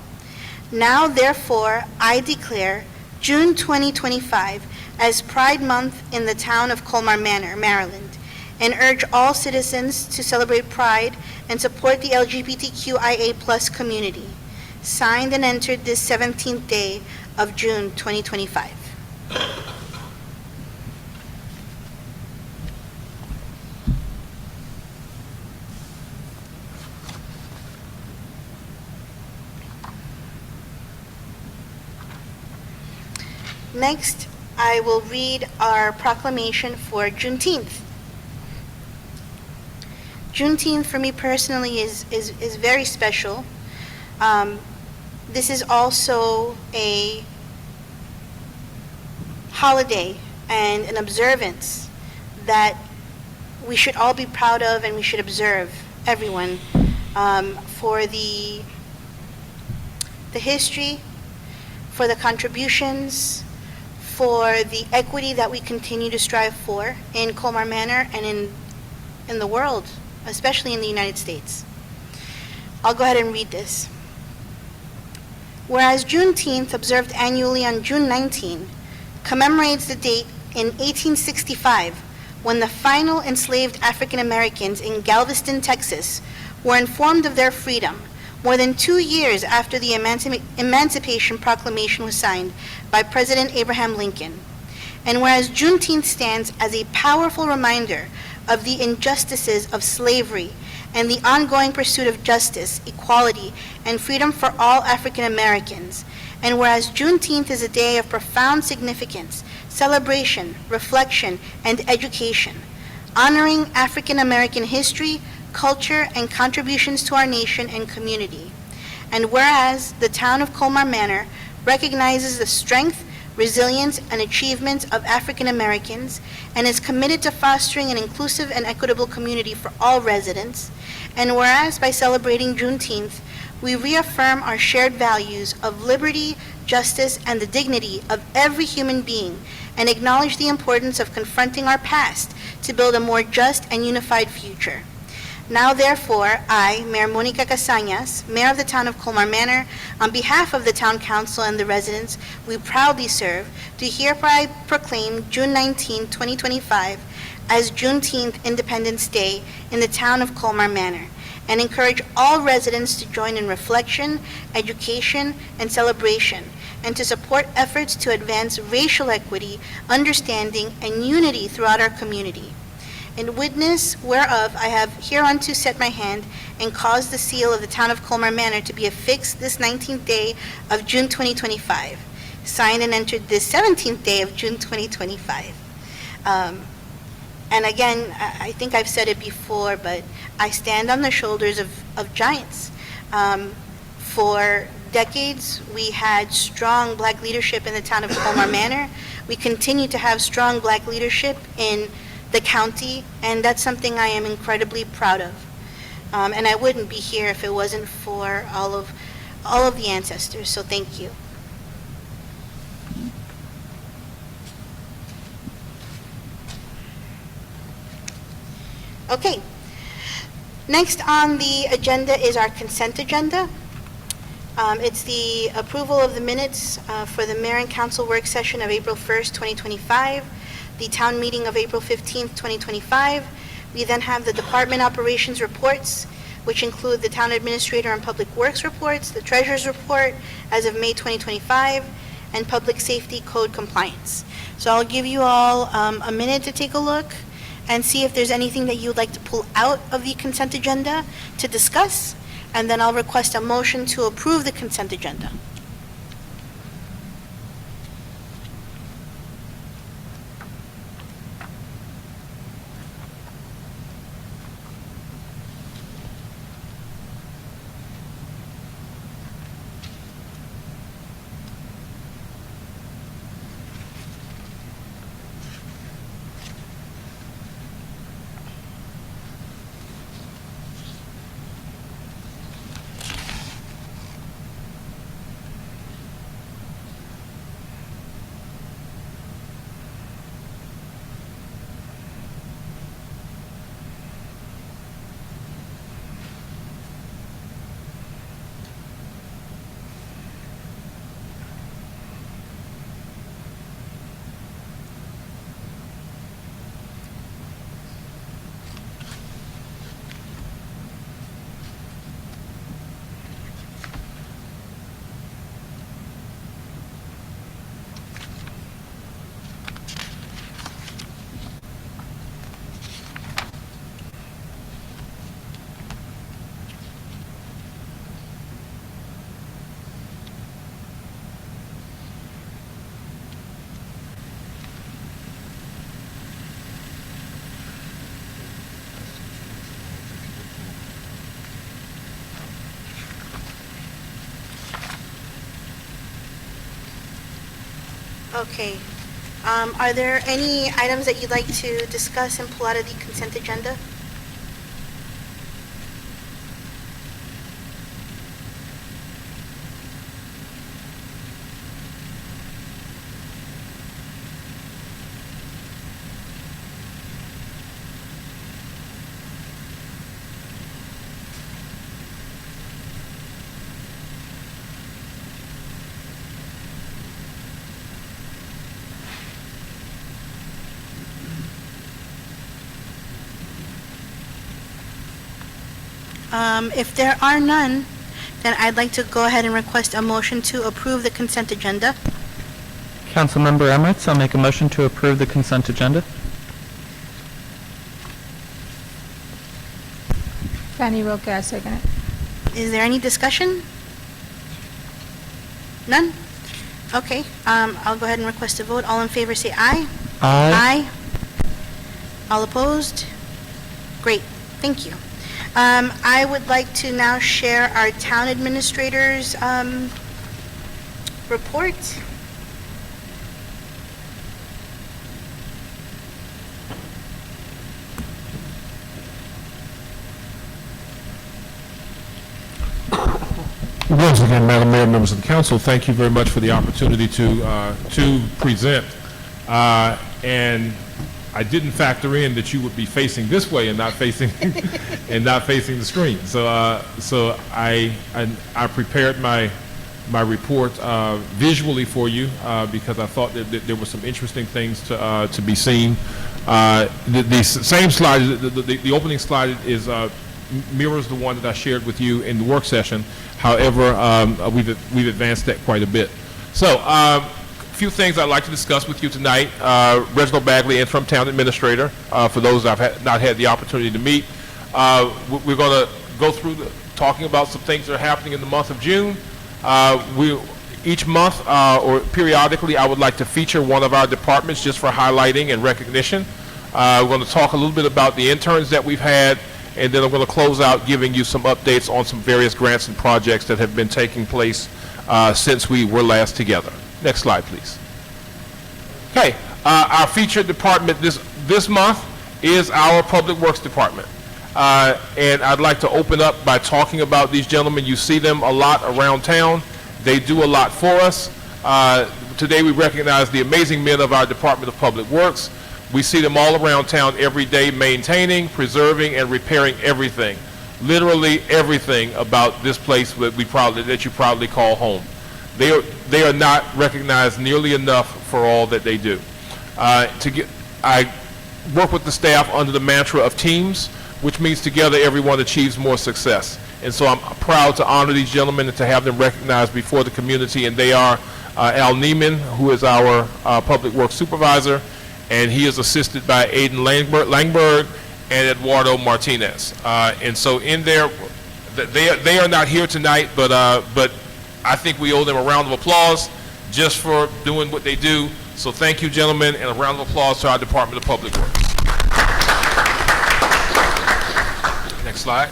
Now, therefore, I declare June 2025 as Pride Month in the town of Colmar Manor, Maryland, and urge all citizens to celebrate Pride and support the LGBTQIA+ community. Signed and entered this 17th day of June 2025. Next, I will read our proclamation for Juneteenth. Juneteenth for me personally is very special. This is also a holiday and an observance that we should all be proud of, and we should observe, everyone, for the history, for the contributions, for the equity that we continue to strive for in Colmar Manor and in the world, especially in the United States. I'll go ahead and read this. Whereas Juneteenth, observed annually on June 19, commemorates the date in 1865 when the final enslaved African Americans in Galveston, Texas were informed of their freedom, more than 2 years after the Emancipation Proclamation was signed by President Abraham Lincoln. And whereas Juneteenth stands as a powerful reminder of the injustices of slavery and the ongoing pursuit of justice, equality, and freedom for all African Americans, and whereas Juneteenth is a day of profound significance, celebration, reflection, and education, honoring African American history, culture, and contributions to our nation and community. And whereas the town of Colmar Manor recognizes the strength, resilience, and achievements of African Americans and is committed to fostering an inclusive and equitable community for all residents. And whereas by celebrating Juneteenth, we reaffirm our shared values of liberty, justice, and the dignity of every human being, and acknowledge the importance of confronting our past to build a more just and unified future. Now therefore, I, Mayor Monica Casañas, Mayor of the Town of Colmar Manor, on behalf of the Town Council and the residents we proudly serve, do hereby proclaim June 19, 2025 as Juneteenth Independence Day in the Town of Colmar Manor, and encourage all residents to join in reflection, education, and celebration, and to support efforts to advance racial equity, understanding, and unity throughout our community. In witness whereof I have hereunto set my hand and caused the seal of the Town of Colmar Manor to be affixed this 19th day of June 2025, signed and entered this 17th day of June 2025. And again, I think I've said it before, but I stand on the shoulders of giants. For decades, we had strong Black leadership in the Town of Colmar Manor. We continue to have strong Black leadership in the county, and that's something I am incredibly proud of. And I wouldn't be here if it wasn't for all of the ancestors, so thank you. Okay, next on the agenda is our consent agenda. It's the approval of the minutes for the Mayor and Council work session of April 1st, 2025, the town meeting of April 15th, 2025. We then have the department operations reports, which include the town administrator and public works reports, the treasurer's report as of May 2025, and public safety code compliance. So I'll give you all a minute to take a look and see if there's anything that you'd like to pull out of the consent agenda to discuss, and then I'll request a motion to approve the consent agenda. Okay. Are there any items that you'd like to discuss and pull out of the consent agenda? If there are none, then I'd like to go ahead and request a motion to approve the consent agenda. Councilmember Emirates, I'll make a motion to approve the consent agenda. Fanny Roque, I second it. Is there any discussion? None? Okay, I'll go ahead and request a vote. All in favor say aye. Aye. Aye. All opposed? Great, thank you. I would like to now share our town administrator's report. Once again, Madam Mayor, members of the council, thank you very much for the opportunity to present. And I didn't factor in that you would be facing this way and not facing and not facing the screen. So I prepared my report visually for you because I thought that there were some interesting things to be seen. The same slide, the opening slide is mirrors the one that I shared with you in the work session. However, we've advanced that quite a bit. So, a few things I'd like to discuss with you tonight. Reginald Bagley, Interim Town Administrator, for those I've not had the opportunity to meet. We're going to go through talking about some things that are happening in the month of June. Each month or periodically, I would like to feature one of our departments just for highlighting and recognition. We're going to talk a little bit about the interns that we've had, and then I'm going to close out giving you some updates on some various grants and projects that have been taking place since we were last together. Next slide, please. Okay, our featured department this month is our Public Works Department. And I'd like to open up by talking about these gentlemen. You see them a lot around town. They do a lot for us. Today we recognize the amazing men of our Department of Public Works. We see them all around town every day, maintaining, preserving, and repairing everything. Literally everything about this place that you proudly call home. They are not recognized nearly enough for all that they do. I work with the staff under the mantra of teams, which means together everyone achieves more success. And so I'm proud to honor these gentlemen and to have them recognized before the community. And they are Al Neiman, who is our Public Works Supervisor, and he is assisted by Aiden Langberg and Eduardo Martinez. And so in there, they are not here tonight, but I think we owe them a round of applause just for doing what they do. So thank you, gentlemen, and a round of applause to our Department of Public Works. Next slide.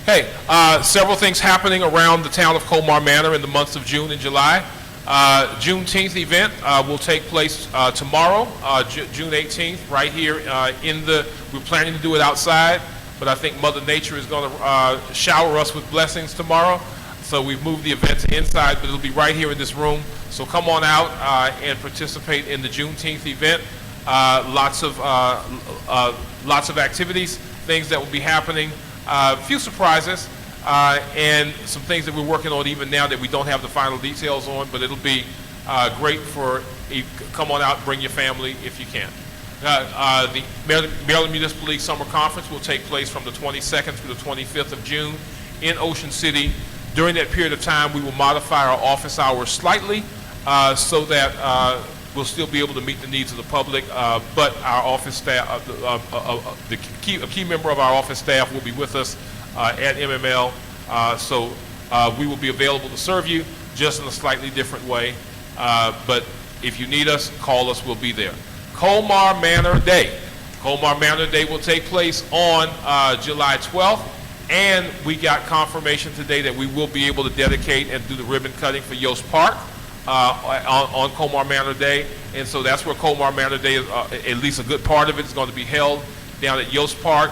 Hey, several things happening around the town of Colmar Manor in the months of June and July. Juneteenth event will take place tomorrow, June 18th, right here we're planning to do it outside, but I think Mother Nature is going to shower us with blessings tomorrow. So we've moved the event to inside, but it'll be right here in this room. So come on out and participate in the Juneteenth event. Lots of activities, things that will be happening. A few surprises and some things that we're working on even now that we don't have the final details on, but it'll be great for you. Come on out and bring your family if you can. The Maryland Municipal League Summer Conference will take place from the 22nd through the 25th of June in Ocean City. During that period of time, we will modify our office hours slightly so that we'll still be able to meet the needs of the public, but our office staff, a key member of our office staff will be with us at MML, so we will be available to serve you just in a slightly different way, but if you need us, call us, we'll be there. Colmar Manor Day. Colmar Manor Day will take place on July 12th, and we got confirmation today that we will be able to dedicate and do the ribbon cutting for Yost Park on Colmar Manor Day, and so that's where Colmar Manor Day is, at least a good part of it is going to be held down at Yost Park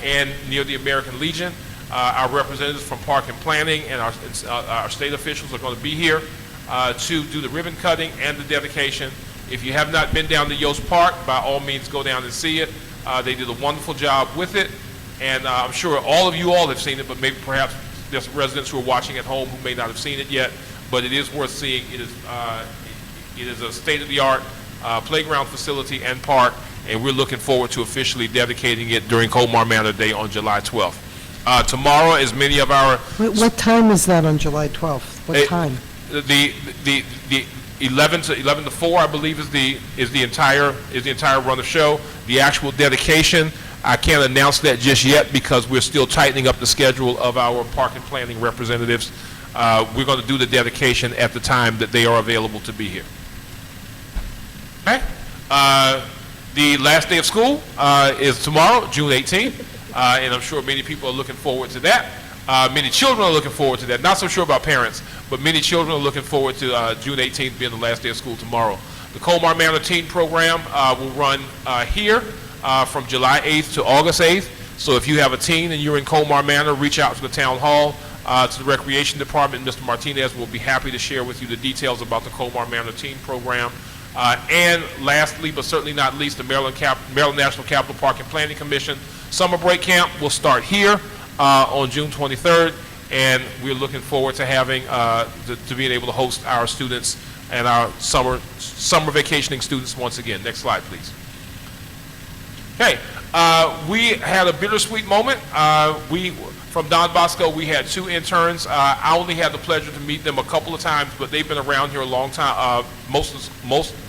and near the American Legion. Our representatives from Park and Planning and our state officials are going to be here to do the ribbon cutting and the dedication. If you have not been down to Yost Park, by all means go down and see it. They did a wonderful job with it, and I'm sure all of you have seen it, but maybe perhaps there's residents who are watching at home who may not have seen it yet. But it is worth seeing. It is a state-of-the-art playground facility and park, and we're looking forward to officially dedicating it during Colmar Manor Day on July 12th. Tomorrow, as many of our... What time is that on July 12th? What time? The 11 to 4, I believe, is the entire run of show. The actual dedication, I can't announce that just yet because we're still tightening up the schedule of our park and planning representatives. We're going to do the dedication at the time that they are available to be here. Okay. The last day of school is tomorrow, June 18th, and I'm sure many people are looking forward to that. Many children are looking forward to that. Not so sure about parents, but many children are looking forward to June 18th being the last day of school tomorrow. The Colmar Manor Teen Program will run here from July 8th to August 8th. So if you have a teen and you're in Colmar Manor, reach out to the town hall. To the Recreation Department, Mr. Martinez will be happy to share with you the details about the Colmar Manor Teen Program. And lastly, but certainly not least, the Maryland National Capital Park and Planning Commission Summer Break Camp will start here on June 23rd, and we're looking forward to having to being able to host our students and our summer vacationing students once again. Next slide, please. Okay, we had a bittersweet moment. From Don Bosco, we had 2 interns. I only had the pleasure to meet them a couple of times, but they've been around here a long time, most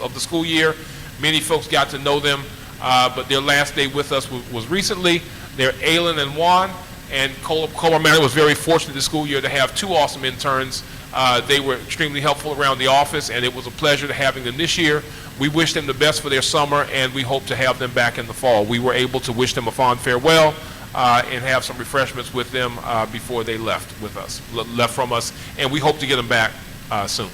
of the school year. Many folks got to know them, but their last day with us was recently. They're Aylin and Juan, and Colmar Manor was very fortunate this school year to have 2 awesome interns. They were extremely helpful around the office, and it was a pleasure to having them this year. We wish them the best for their summer, and we hope to have them back in the fall. We were able to wish them a fond farewell and have some refreshments with them before they left from us, and we hope to get them back soon.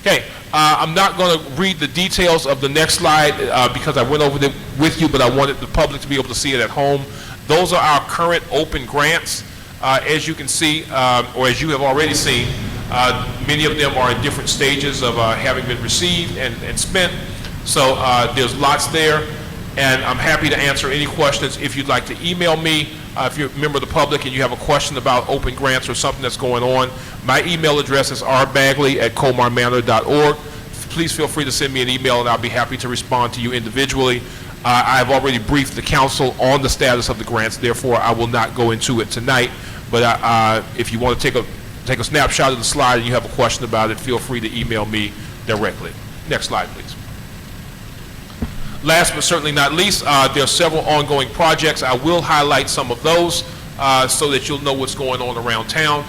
Okay, I'm not going to read the details of the next slide because I went over it with you, but I wanted the public to be able to see it at home. Those are our current open grants. As you can see, or as you have already seen, many of them are in different stages of having been received and spent. So there's lots there, and I'm happy to answer any questions. If you'd like to email me, if you're a member of the public and you have a question about open grants or something that's going on, my email address is rbagley@colmarmanor.org. Please feel free to send me an email, and I'll be happy to respond to you individually. I've already briefed the council on the status of the grants, therefore I will not go into it tonight. But if you want to take a snapshot of the slide and you have a question about it, feel free to email me directly. Next slide, please. Last but certainly not least, there are several ongoing projects. I will highlight some of those so that you'll know what's going on around town.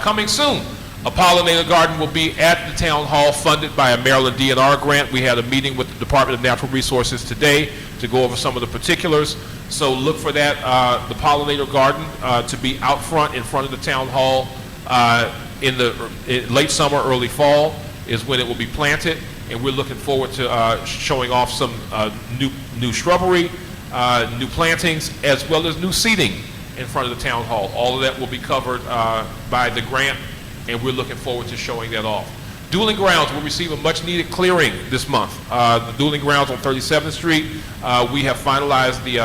Coming soon, a pollinator garden will be at the town hall, funded by a Maryland DNR grant. We had a meeting with the Department of Natural Resources today to go over some of the particulars. So look for that, the pollinator garden to be out front in front of the town hall in late summer, early fall is when it will be planted. And we're looking forward to showing off some new shrubbery, new plantings, as well as new seating in front of the town hall. All of that will be covered by the grant, and we're looking forward to showing that off. Dueling Grounds will receive a much-needed clearing this month. The Dueling Grounds on 37th Street, we have finalized the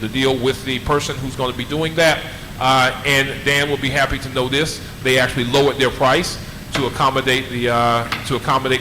deal with the person who's going to be doing that, and Dan will be happy to know this. They actually lowered their price to accommodate the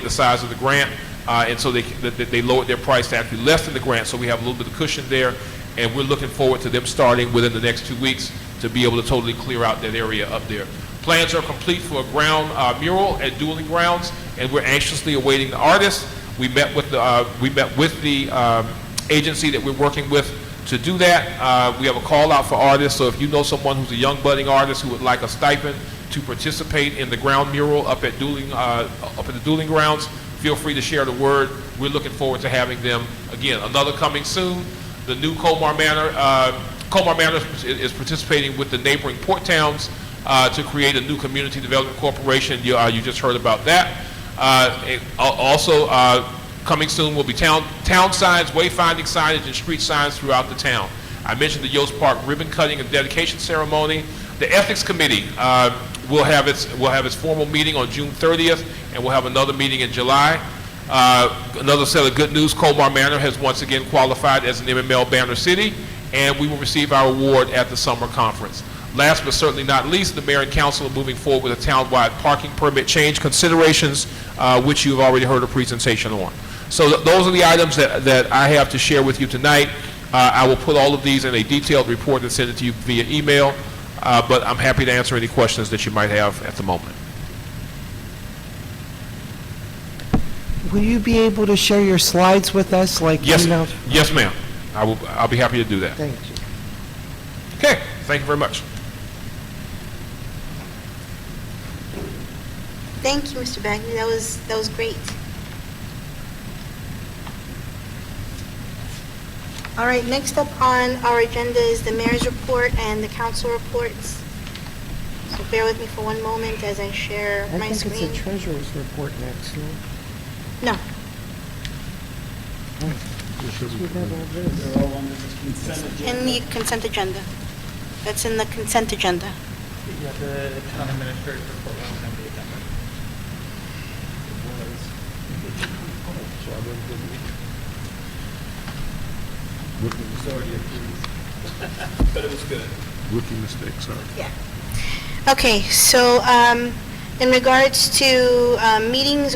size of the grant, and so they lowered their price to actually less than the grant, so we have a little bit of cushion there, and we're looking forward to them starting within the next 2 weeks to be able to totally clear out that area up there. Plans are complete for a ground mural at Dueling Grounds, and we're anxiously awaiting the artist. We met with the agency that we're working with to do that. We have a call out for artists, so if you know someone who's a young budding artist who would like a stipend to participate in the ground mural up at the Dueling Grounds, feel free to share the word. We're looking forward to having them. Again, another coming soon. The new Colmar Manor. Colmar Manor is participating with the neighboring port towns to create a new community development corporation. You just heard about that. Also, coming soon will be town signs, wayfinding signage, and street signs throughout the town. I mentioned the Yost Park ribbon cutting and dedication ceremony. The Ethics Committee will have its formal meeting on June 30th, and we'll have another meeting in July. Another set of good news: Colmar Manor has once again qualified as an MML Banner City, and we will receive our award at the summer conference. Last but certainly not least, the Mayor and Council are moving forward with a town-wide parking permit change considerations, which you've already heard a presentation on. So those are the items that I have to share with you tonight. I will put all of these in a detailed report and send it to you via email, but I'm happy to answer any questions that you might have at the moment. Will you be able to share your slides with us? Yes, yes, ma'am. I'll be happy to do that. Thank you. Okay, thank you very much. Thank you, Mr. Bagley. That was great. All right, next up on our agenda is the mayor's report and the council reports. So bear with me for one moment as I share my screen. I think it's the treasurer's report next, no? No. They're all under the consent agenda. In the consent agenda. That's in the consent agenda. Yeah, the town administrator's report was on the agenda. But it was good. Rookie mistake, sorry. Yeah. Okay, so in regards to meetings,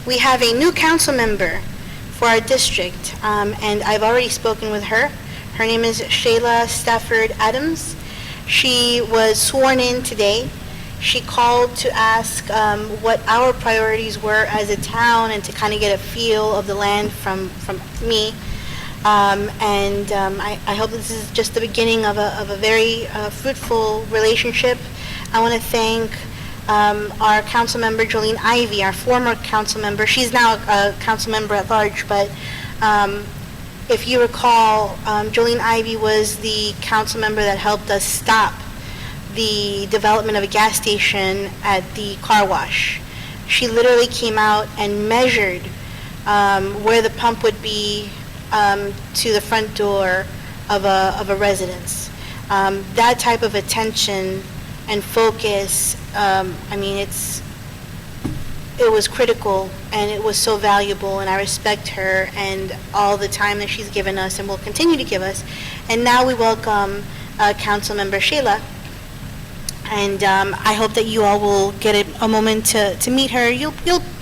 we have a new council member for our district, and I've already spoken with her. Her name is Shayla Stafford Adams. She was sworn in today. She called to ask what our priorities were as a town and to kind of get a feel of the land from me. I hope this is just the beginning of a very fruitful relationship. I want to thank our council member, Jolene Ivy, our former council member. She's now a council member at large, but if you recall, Jolene Ivy was the council member that helped us stop the development of a gas station at the car wash. She literally came out and measured where the pump would be to the front door of a residence. That type of attention and focus, it was critical and it was so valuable, and I respect her and all the time that she's given us and will continue to give us. And now we welcome Council Member Shayla, and I hope that you all will get a moment to meet her. You'll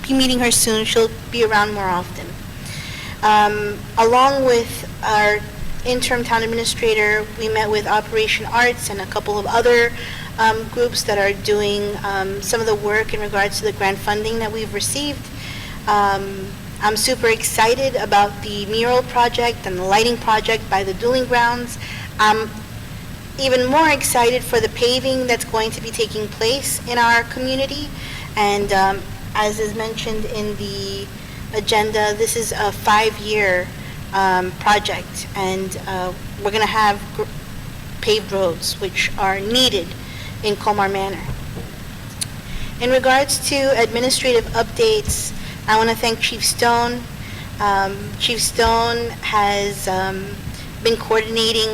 be meeting her soon. She'll be around more often. Along with our interim town administrator, we met with Operation Arts and a couple of other groups that are doing some of the work in regards to the grant funding that we've received. I'm super excited about the mural project and the lighting project by the dueling grounds. I'm even more excited for the paving that's going to be taking place in our community. And as is mentioned in the agenda, this is a 5-year project, and we're going to have paved roads, which are needed in Colmar Manor. In regards to administrative updates, I want to thank Chief Stone. Chief Stone has been coordinating,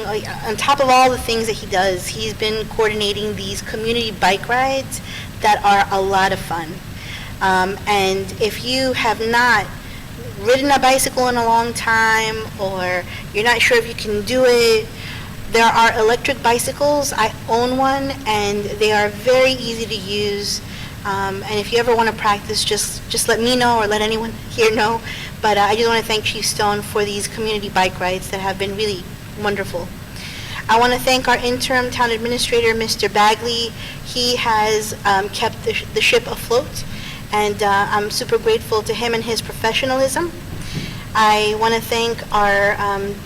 on top of all the things that he does, he's been coordinating these community bike rides that are a lot of fun. And if you have not ridden a bicycle in a long time, or you're not sure if you can do it, there are electric bicycles. I own one, and they are very easy to use. And if you ever want to practice, just let me know or let anyone here know. But I just want to thank Chief Stone for these community bike rides that have been really wonderful. I want to thank our interim town administrator, Mr. Bagley. He has kept the ship afloat, and I'm super grateful to him and his professionalism. I want to thank our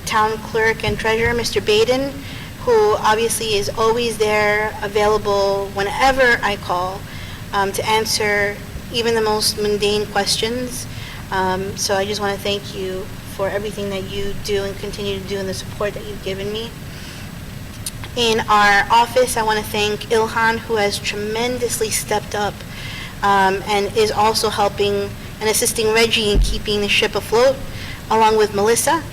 town clerk and treasurer, Mr. Baden, who obviously is always there, available whenever I call, to answer even the most mundane questions. So I just want to thank you for everything that you do and continue to do, and the support that you've given me. In our office, I want to thank Ilhan, who has tremendously stepped up and is also helping and assisting Reggie in keeping the ship afloat, along with Melissa.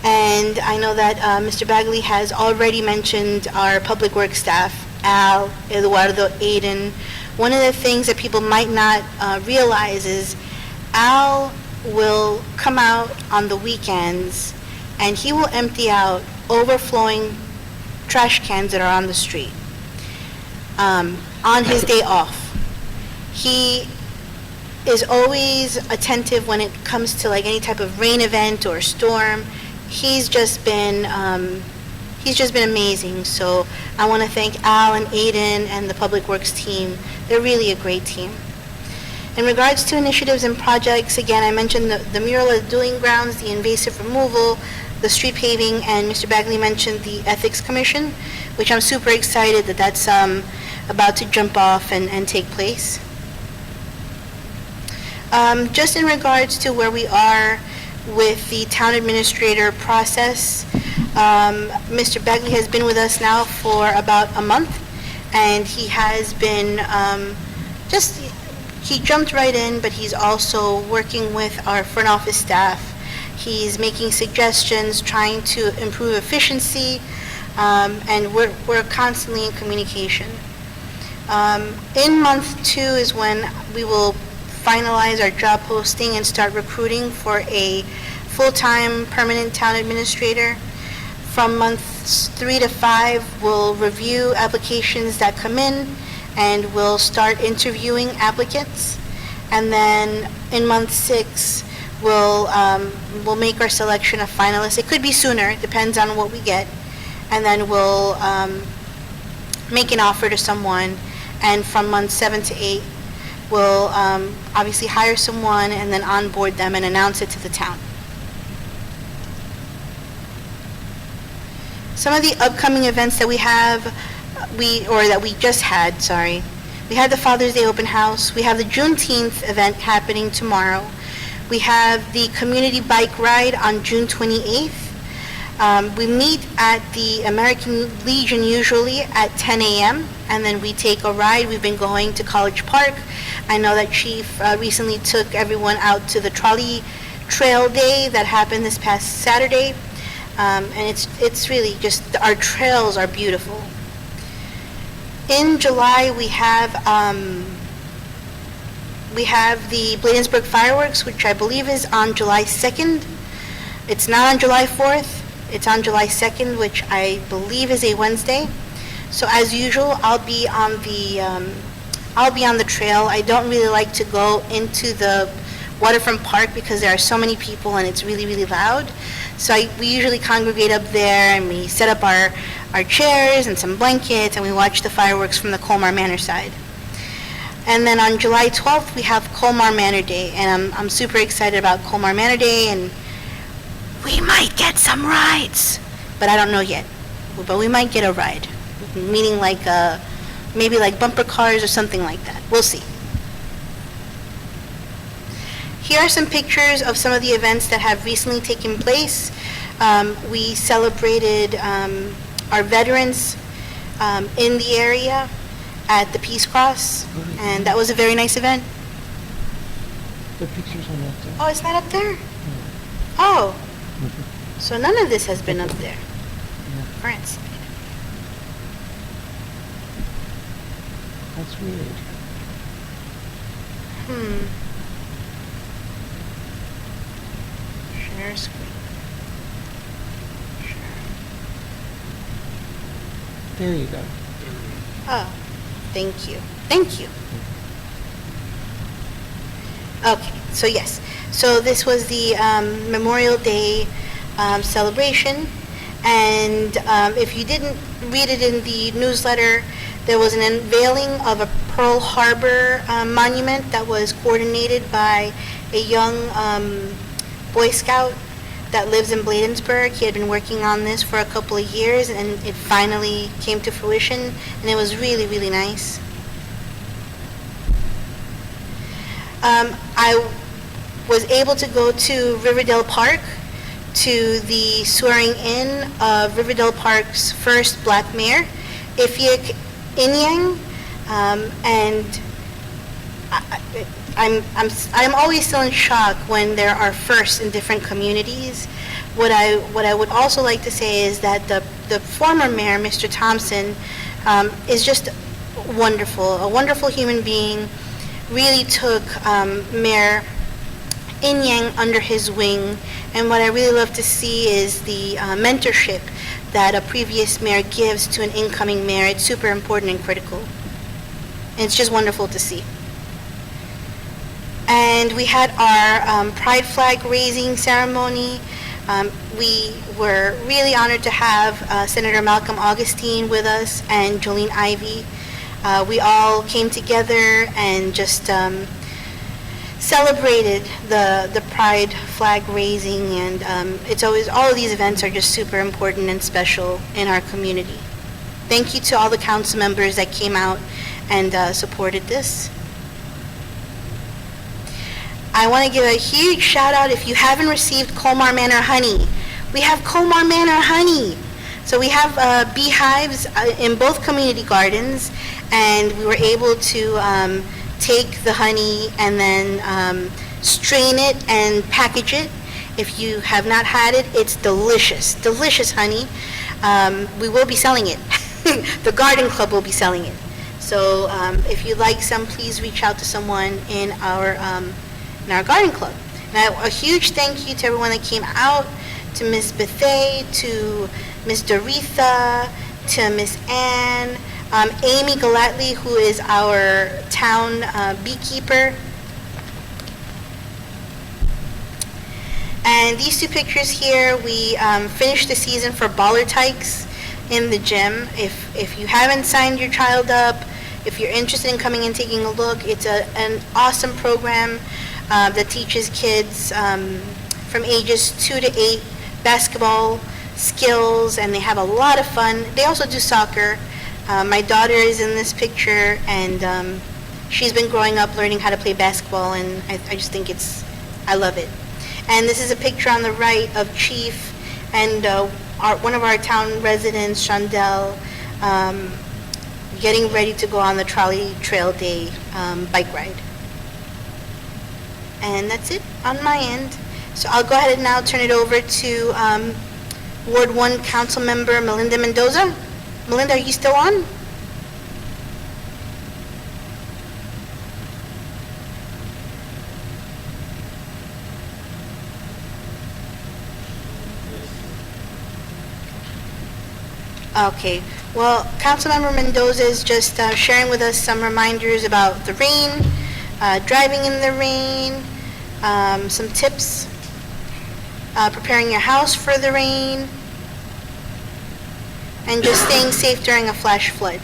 And I know that Mr. Bagley has already mentioned our public works staff, Al, Eduardo, Aiden. One of the things that people might not realize is Al will come out on the weekends and he will empty out overflowing trash cans that are on the street on his day off. He is always attentive when it comes to like any type of rain event or storm. He's just been amazing. So I want to thank Al and Aiden and the Public Works team. They're really a great team. In regards to initiatives and projects, again, I mentioned the mural at Dueling Grounds, the invasive removal, the street paving, and Mr. Bagley mentioned the Ethics Commission, which I'm super excited that that's about to jump off and take place. Just in regards to where we are with the town administrator process, Mr. Bagley has been with us now for about a month, and he has been he jumped right in, but he's also working with our front office staff. He's making suggestions, trying to improve efficiency, and we're constantly in communication. In month 2 is when we will finalize our job posting and start recruiting for a full-time permanent town administrator. From months 3 to 5, we'll review applications that come in, and we'll start interviewing applicants. And then in month 6, we'll make our selection of finalists. It could be sooner, it depends on what we get. And then we'll make an offer to someone. And from month 7 to 8, we'll obviously hire someone and then onboard them and announce it to the town. Some of the upcoming events that we have, that we just had, sorry. We had the Father's Day open house. We have the Juneteenth event happening tomorrow. We have the community bike ride on June 28th. We meet at the American Legion usually at 10 a.m. and then we take a ride. We've been going to College Park. I know that Chief recently took everyone out to the trolley trail day that happened this past Saturday. And it's really just, our trails are beautiful. In July, we have the Bladensburg fireworks, which I believe is on July 2nd. It's not on July 4th. It's on July 2nd, which I believe is a Wednesday. So as usual, I'll be on the trail. I don't really like to go into the waterfront park because there are so many people and it's really, really loud. So we usually congregate up there and we set up our chairs and some blankets and we watch the fireworks from the Colmar Manor side. And then on July 12th, we have Colmar Manor Day, and I'm super excited about Colmar Manor Day, and we might get some rides, but I don't know yet. But we might get a ride, meaning like maybe like bumper cars or something like that. We'll see. Here are some pictures of some of the events that have recently taken place. We celebrated our veterans in the area at the Peace Cross, and that was a very nice event. The pictures are not there. Oh, it's not up there? Oh, so none of this has been up there. France. That's weird. Share screen. There you go. Oh, thank you. Thank you. Okay, so yes. So this was the Memorial Day celebration. And if you didn't read it in the newsletter, there was an unveiling of a Pearl Harbor monument that was coordinated by a young Boy Scout that lives in Bladensburg. He had been working on this for a couple of years, and it finally came to fruition, and it was really, really nice. I was able to go to Riverdale Park to the swearing in of Riverdale Park's first Black Mayor, Ifyik Inyang, and I'm always still in shock when there are firsts in different communities. What I would also like to say is that the former mayor, Mr. Thompson, is just wonderful, a wonderful human being. Really took Mayor Inyang under his wing, and what I really love to see is the mentorship that a previous mayor gives to an incoming mayor. It's super important and critical, and it's just wonderful to see. And we had our pride flag raising ceremony. We were really honored to have Senator Malcolm Augustine with us and Jolene Ivey. We all came together and just celebrated the pride flag raising, and it's always, all of these events are just super important and special in our community. Thank you to all the council members that came out and supported this. I want to give a huge shout out if you haven't received Colmar Manor honey. We have Colmar Manor honey. So we have beehives in both community gardens, and we were able to take the honey and then strain it and package it. If you have not had it, it's delicious, delicious honey. We will be selling it. The garden club will be selling it. So if you'd like some, please reach out to someone in our garden club. Now, a huge thank you to everyone that came out, to Miss Bethay, to Miss Doretha, to Miss Ann, Amy Galatly, who is our town beekeeper. And these two pictures here, we finished the season for baller tykes in the gym. If you haven't signed your child up, if you're interested in coming and taking a look, it's an awesome program that teaches kids from ages 2 to 8 basketball skills, and they have a lot of fun. They also do soccer. My daughter is in this picture, and she's been growing up learning how to play basketball, and I just think I love it. And this is a picture on the right of Chief and one of our town residents, Shondell, getting ready to go on the Trolley Trail Day bike ride. And that's it on my end. So I'll go ahead and now turn it over to Ward 1 Council Member Melinda Mendoza. Melinda, are you still on? Okay, well, Councilmember Mendoza is just sharing with us some reminders about the rain, driving in the rain, some tips, preparing your house for the rain, and just staying safe during a flash flood.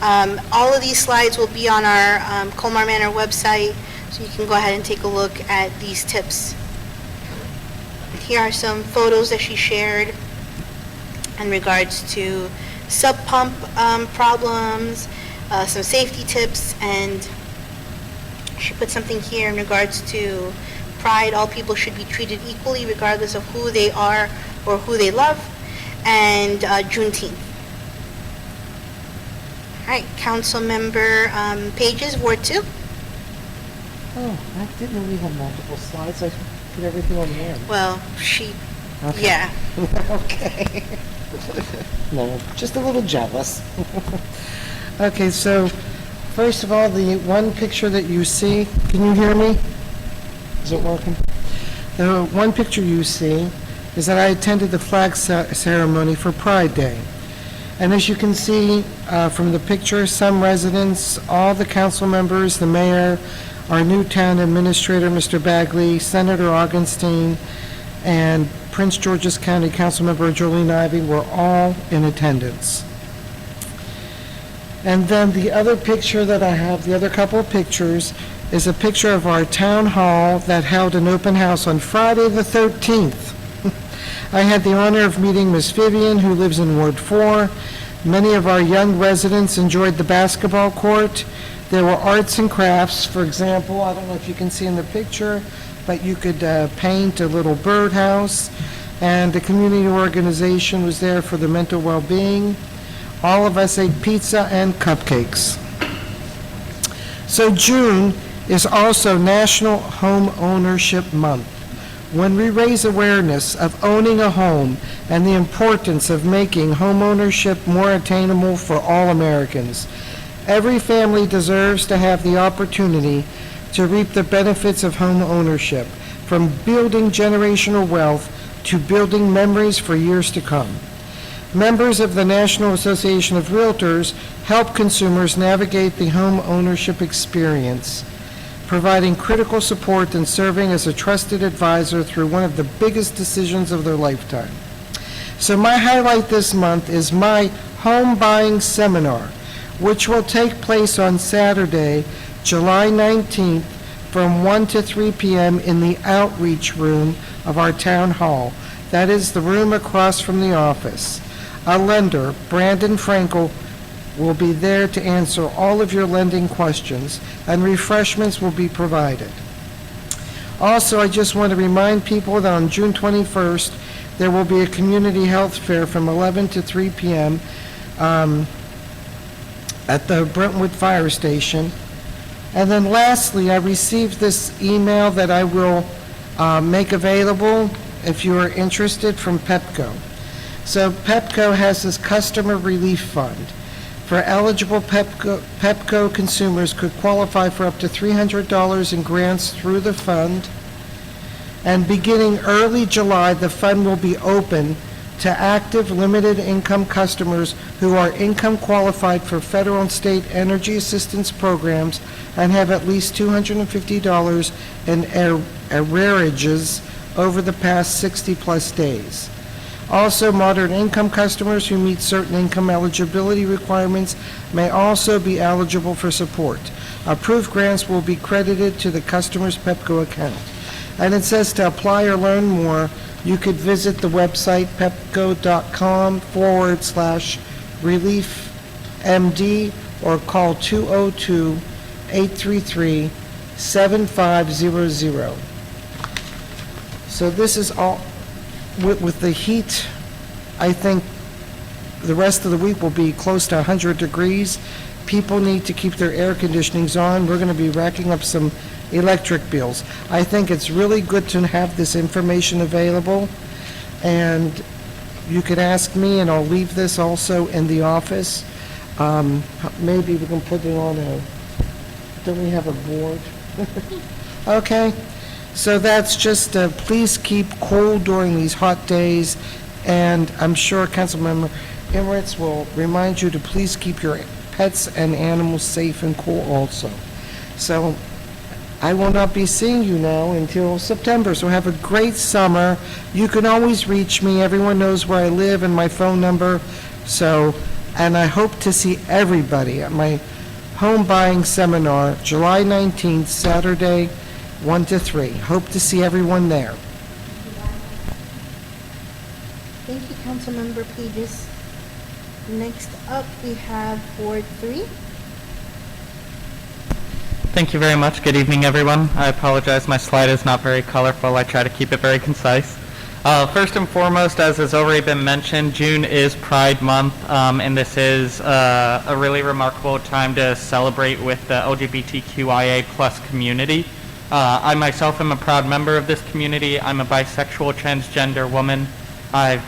All of these slides will be on our Colmar Manor website, so you can go ahead and take a look at these tips. Here are some photos that she shared in regards to sub pump problems, some safety tips, and she put something here in regards to pride. All people should be treated equally regardless of who they are or who they love, and Juneteenth. All right, Council Member Pages, Ward 2. Oh, I didn't know we had multiple slides. I put everything on one. Well, Okay. yeah. Okay. No, just a little jealous. Okay, so first of all, the one picture that you see, can you hear me? Is it working? The one picture you see is that I attended the flag ceremony for Pride Day. And as you can see from the picture, some residents, all the council members, the mayor, our new town administrator, Mr. Bagley, Senator Augustine, and Prince George's County Councilmember Jolene Ivey were all in attendance. And then the other picture that I have, the other couple of pictures, is a picture of our town hall that held an open house on Friday the 13th. I had the honor of meeting Miss Vivian, who lives in Ward 4. Many of our young residents enjoyed the basketball court. There were arts and crafts. For example, I don't know if you can see in the picture, but you could paint a little birdhouse, and the community organization was there for the mental well-being. All of us ate pizza and cupcakes. So June is also National Home Ownership Month, when we raise awareness of owning a home and the importance of making home ownership more attainable for all Americans. Every family deserves to have the opportunity to reap the benefits of home ownership, from building generational wealth to building memories for years to come. Members of the National Association of Realtors help consumers navigate the home ownership experience, providing critical support and serving as a trusted advisor through one of the biggest decisions of their lifetime. So my highlight this month is my home buying seminar, which will take place on Saturday, July 19th from 1 to 3 p.m. in the outreach room of our town hall. That is the room across from the office. A lender, Brandon Frankel, will be there to answer all of your lending questions, and refreshments will be provided. Also, I just want to remind people that on June 21st, there will be a community health fair from 11 to 3 p.m. At the Brentwood Fire Station. And then lastly, I received this email that I will make available if you are interested, from PEPCO. So PEPCO has this customer relief fund. for eligible Pepco consumers could qualify for up to $300 in grants through the fund. And beginning early July, the fund will be open to active limited income customers who are income qualified for federal and state energy assistance programs and have at least $250 in arrearages over the past 60-plus days. Also, moderate income customers who meet certain income eligibility requirements may also be eligible for support. Approved grants will be credited to the customer's Pepco account. And it says to apply or learn more, you could visit the website pepco.com/reliefmd or call 202-833-7500. So this is all, with the heat, I think the rest of the week will be close to 100 degrees. People need to keep their air conditionings on. We're going to be racking up some electric bills. I think it's really good to have this information available, and you can ask me, and I'll leave this also in the office. Maybe we can put it on don't we have a board? Okay, so that's just, please keep cool during these hot days, and I'm sure Councilmember Emirates will remind you to please keep your pets and animals safe and cool also. So I will not be seeing you now until September, so have a great summer. You can always reach me. Everyone knows where I live and my phone number. So, and I hope to see everybody at my home buying seminar, July 19th, Saturday, 1 to 3. Hope to see everyone there. Thank you, Councilmember Pages. Next up, we have Ward 3. Thank you very much. Good evening, everyone. I apologize, my slide is not very colorful. I try to keep it very concise. First and foremost, as has already been mentioned, June is Pride Month, and this is a really remarkable time to celebrate with the LGBTQIA plus community. I myself am a proud member of this community. I'm a bisexual transgender woman. I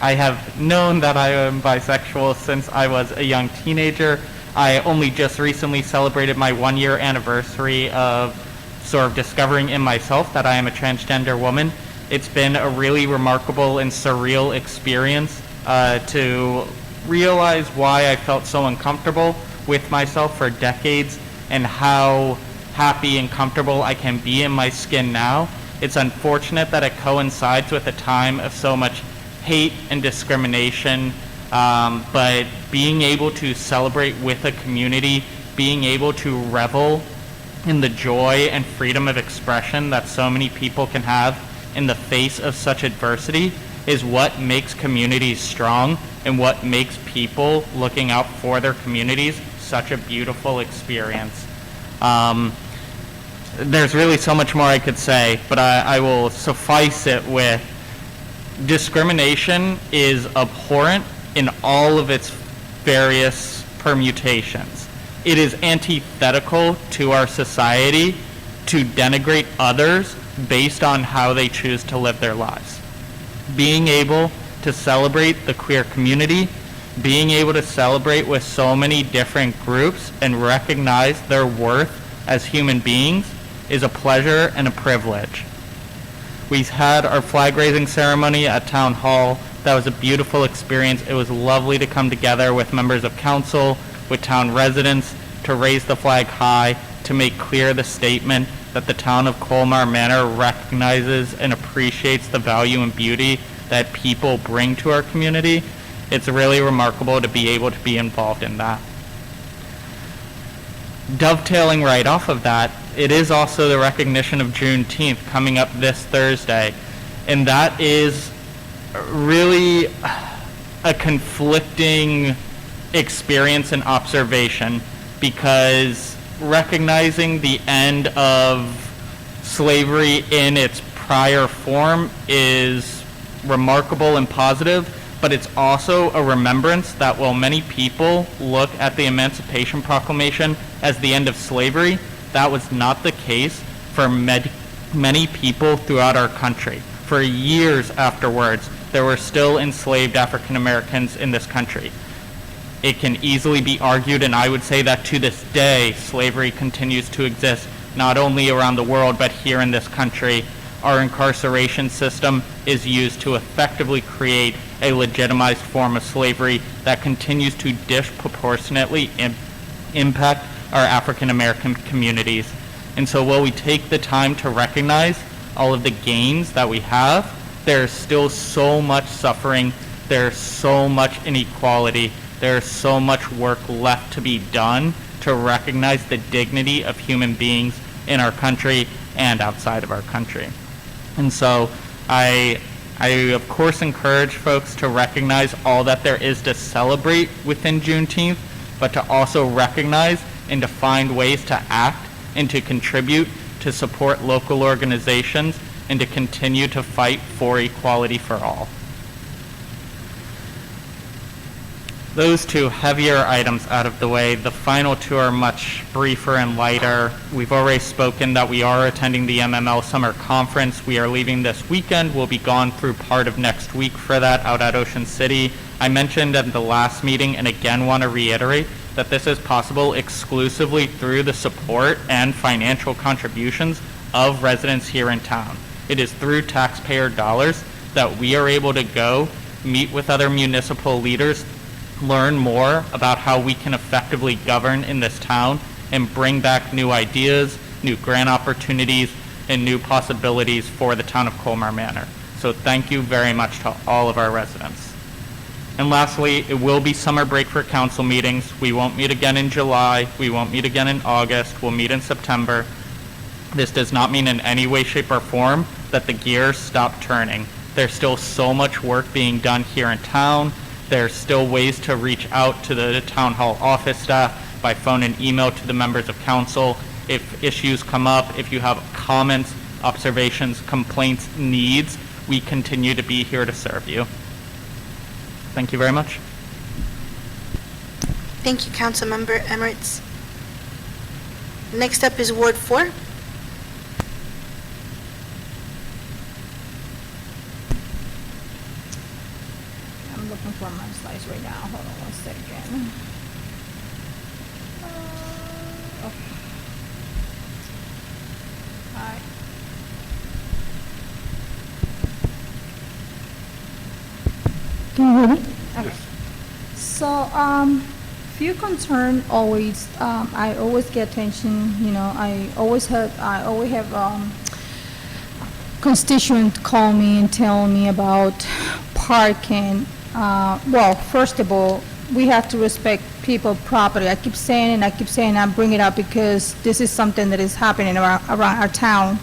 have known that I am bisexual since I was a young teenager. I only just recently celebrated my 1-year anniversary of sort of discovering in myself that I am a transgender woman. It's been a really remarkable and surreal experience to realize why I felt so uncomfortable with myself for decades and how happy and comfortable I can be in my skin now. It's unfortunate that it coincides with a time of so much hate and discrimination, but being able to celebrate with a community, being able to revel in the joy and freedom of expression that so many people can have in the face of such adversity is what makes communities strong and what makes people looking out for their communities such a beautiful experience. There's really so much more I could say, but I will suffice it with discrimination is abhorrent in all of its various permutations. It is antithetical to our society to denigrate others based on how they choose to live their lives. Being able to celebrate the queer community, being able to celebrate with so many different groups and recognize their worth as human beings is a pleasure and a privilege. We had our flag raising ceremony at Town Hall. That was a beautiful experience. It was lovely to come together with members of council, with town residents, to raise the flag high, to make clear the statement that the town of Colmar Manor recognizes and appreciates the value and beauty that people bring to our community. It's really remarkable to be able to be involved in that. Dovetailing right off of that, it is also the recognition of Juneteenth coming up this Thursday, and that is really a conflicting experience and observation, because recognizing the end of slavery in its prior form is remarkable and positive, but it's also a remembrance that while many people look at the Emancipation Proclamation as the end of slavery, that was not the case for many people throughout our country. For years afterwards, there were still enslaved African Americans in this country. it can easily be argued, and I would say that to this day, slavery continues to exist not only around the world, but here in this country. Our incarceration system is used to effectively create a legitimized form of slavery that continues to disproportionately impact our African American communities. And so while we take the time to recognize all of the gains that we have, there's still so much suffering, there's so much inequality, there's so much work left to be done to recognize the dignity of human beings in our country and outside of our country. And so I of course encourage folks to recognize all that there is to celebrate within Juneteenth, but to also recognize and to find ways to act and to contribute to support local organizations and to continue to fight for equality for all. Those two heavier items out of the way, the final two are much briefer and lighter. We've already spoken that we are attending the MML Summer Conference. We are leaving this weekend. We'll be gone through part of next week for that out at Ocean City. I mentioned at the last meeting, and again want to reiterate, that this is possible exclusively through the support and financial contributions of residents here in town. It is through taxpayer dollars that we are able to go meet with other municipal leaders, learn more about how we can effectively govern in this town, and bring back new ideas, new grant opportunities, and new possibilities for the town of Colmar Manor. So thank you very much to all of our residents. And lastly, it will be summer break for council meetings. We won't meet again in July. We won't meet again in August. We'll meet in September. This does not mean in any way, shape, or form that the gears stop turning. There's still so much work being done here in town. There's still ways to reach out to the town hall office staff by phone and email to the members of council. If issues come up, if you have comments, observations, complaints, needs, we continue to be here to serve you. Thank you very much. Thank you, Councilmember Emirates. Next up is Ward 4. I'm looking for my slides right now. Hold on one second. Okay. All right. Can you hear me? Okay. So, few concern always, I always get attention, you know, I always have constituents call me and tell me about parking. Well, first of all, we have to respect people's property. I keep saying I bring it up because this is something that is happening around our town.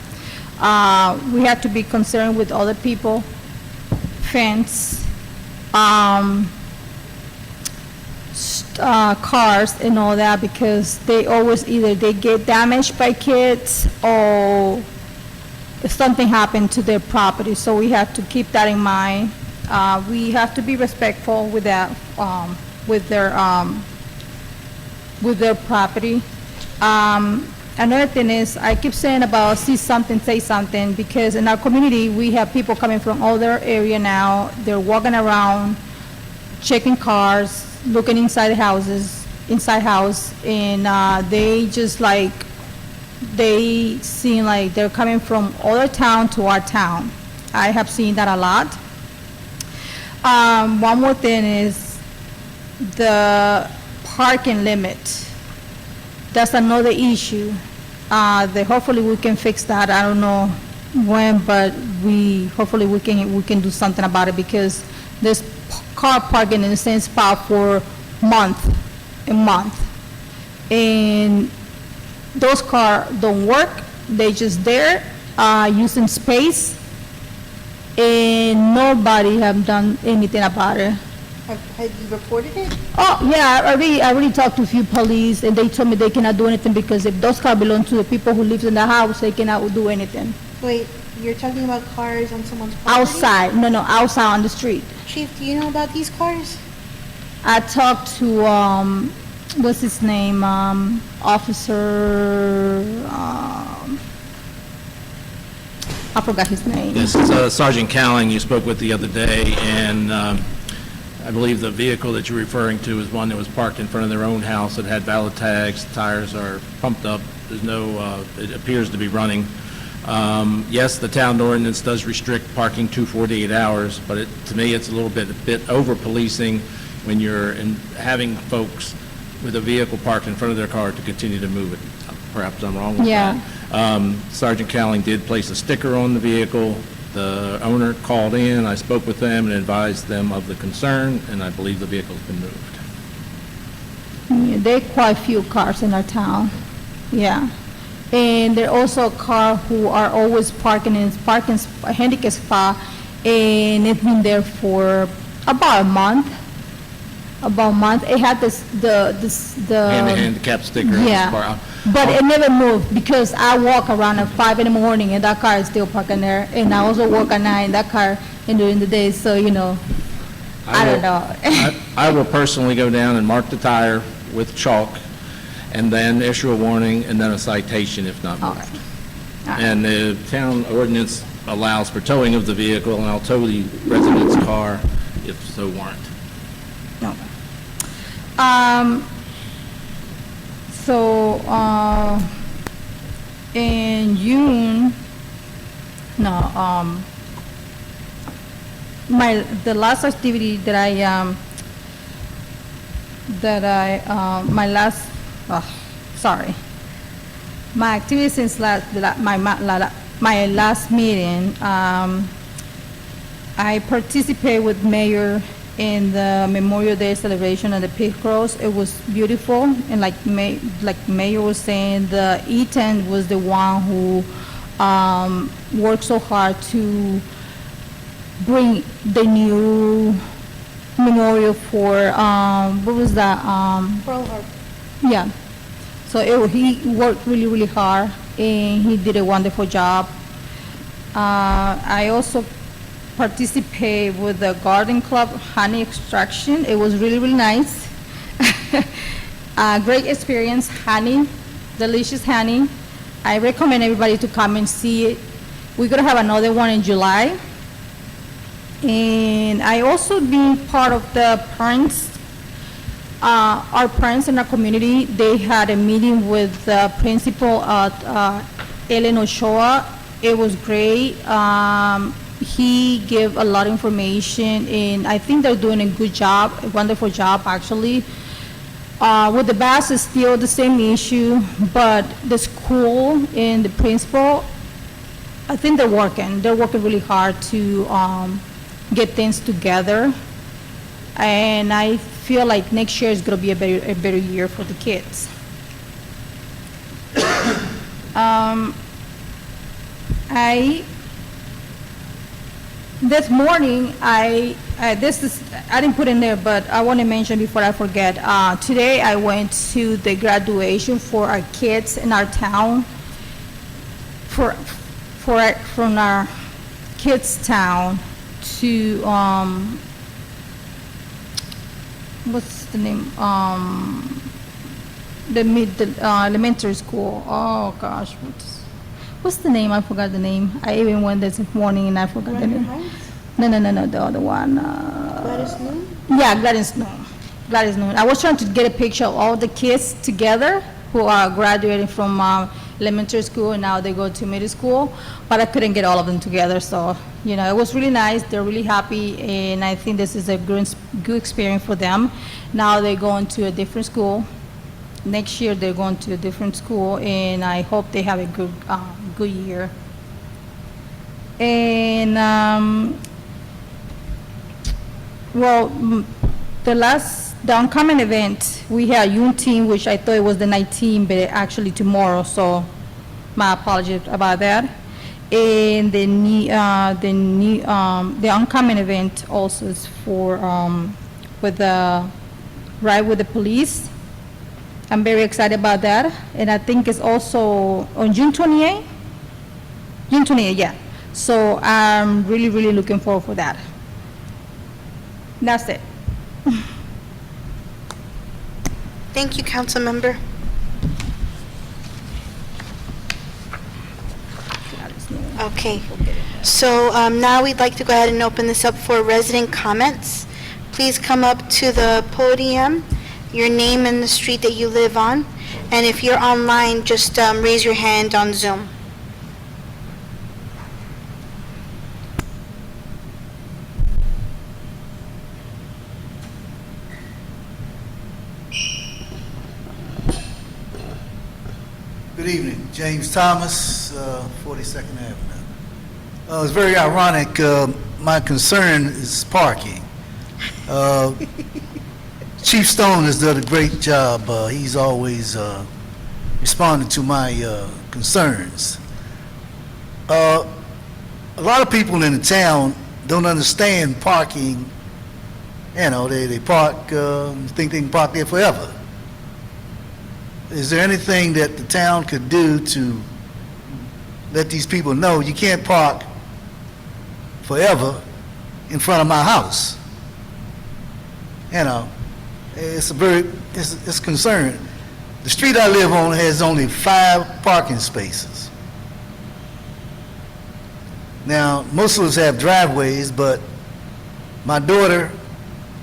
We have to be concerned with other people, fence, cars and all that, because they always either they get damaged by kids or something happened to their property. So we have to keep that in mind. We have to be respectful with that, with their property. Another thing is, I keep saying about see something, say something, because in our community, we have people coming from other area now. They're walking around, checking cars, looking inside houses, and they just like, they seem like they're coming from other town to our town. I have seen that a lot. One more thing is the parking limit. That's another issue. Hopefully we can fix that. I don't know when, but hopefully we can do something about it, because this car parking in the same spot for month, and those cars don't work. They just there using space, and nobody have done anything about it. Have you reported it? Oh, yeah, I already talked to a few police, and they told me they cannot do anything, because if those cars belong to the people who live in the house, they cannot do anything. Wait, you're talking about cars on someone's property? Outside, no, outside on the street. Chief, do you know about these cars? I talked to, what's his name, Officer, I forgot his name. This is Sergeant Cowling you spoke with the other day, and I believe the vehicle that you're referring to is one that was parked in front of their own house. It had valid tags, tires are pumped up, there's no, it appears to be running. Yes, the town ordinance does restrict parking to 48 hours, but to me, it's a little bit over-policing when you're having folks with a vehicle parked in front of their car to continue to move it. Perhaps I'm wrong with that. Sergeant Cowling did place a sticker on the vehicle. The owner called in, I spoke with them and advised them of the concern, and I believe the vehicle's been moved. Yeah, there are quite a few cars in our town, yeah. And there are also cars who are always parking in a handicap spot, and it's been there for about a month. It had the handicap sticker. Yeah, but it never moved because I walk around at 5 in the morning and that car is still parking there, and I also walk at night in that car and during the day. So I don't know. I will personally go down and mark the tire with chalk, and then issue a warning, and then a citation if not moved. All right. And the town ordinance allows for towing of the vehicle, and I'll tow the resident's car if so warranted. No. So, in June, the last activity that my activity since my last meeting, I participate with Mayor in the Memorial Day celebration at the Pig Cross. It was beautiful, and like Mayor was saying, the Eaton was the one who worked so hard to bring the new memorial for what was that? Pearl Harbor. Yeah. So he worked really, really hard, and he did a wonderful job. I also participate with the Garden Club honey extraction. It was really, really nice. Great experience, honey, delicious honey. I recommend everybody to come and see it. We're gonna have another one in July. And I also been part of the parents, our parents in our community. They had a meeting with the principal at Ellen Ochoa. It was great. He gave a lot of information, and I think they're doing a good job, a wonderful job actually. With the bus, it's still the same issue, but the school and the principal, I think they're working really hard to get things together. And I feel like next year is going to be a better year for the kids. This morning, I didn't put in there, but I want to mention before I forget. Today, I went to the graduation for our kids in our town, from our kids' town to what's the name? The elementary school. Oh gosh, what's the name? I forgot the name. I even went this morning and I forgot the name. No, the other one. Gladys Noon? Yeah, Gladys Noon. I was trying to get a picture of all the kids together who are graduating from elementary school and now they go to middle school, but I couldn't get all of them together. So, it was really nice. They're really happy, and I think this is a good experience for them. Now they're going to a different school. Next year they're going to a different school, and I hope they have a good year. And the oncoming event, we had Juneteenth, which I thought it was the 19th, but actually tomorrow, so my apologies about that. And the oncoming event also is for with the ride with the police. I'm very excited about that, and I think it's also on June 28th. June 28th, yeah. So I'm really, really looking forward for that. That's it. Thank you, council member. Okay, so now we'd like to go ahead and open this up for resident comments. Please please come up to the podium, your name and the street that you live on. And if you're online, just raise your hand on Zoom. Good evening, James Thomas, 42nd Avenue. It's very ironic, my concern is parking. Chief Stone has done a great job. He's always responded to my concerns. A lot of people in the town don't understand parking. You know, they park, think they can park there forever. Is there anything that the town could do to let these people know you can't park forever in front of my house? You know, it's concerned. The street I live on has only 5 parking spaces. Now, most of us have driveways, but my daughter,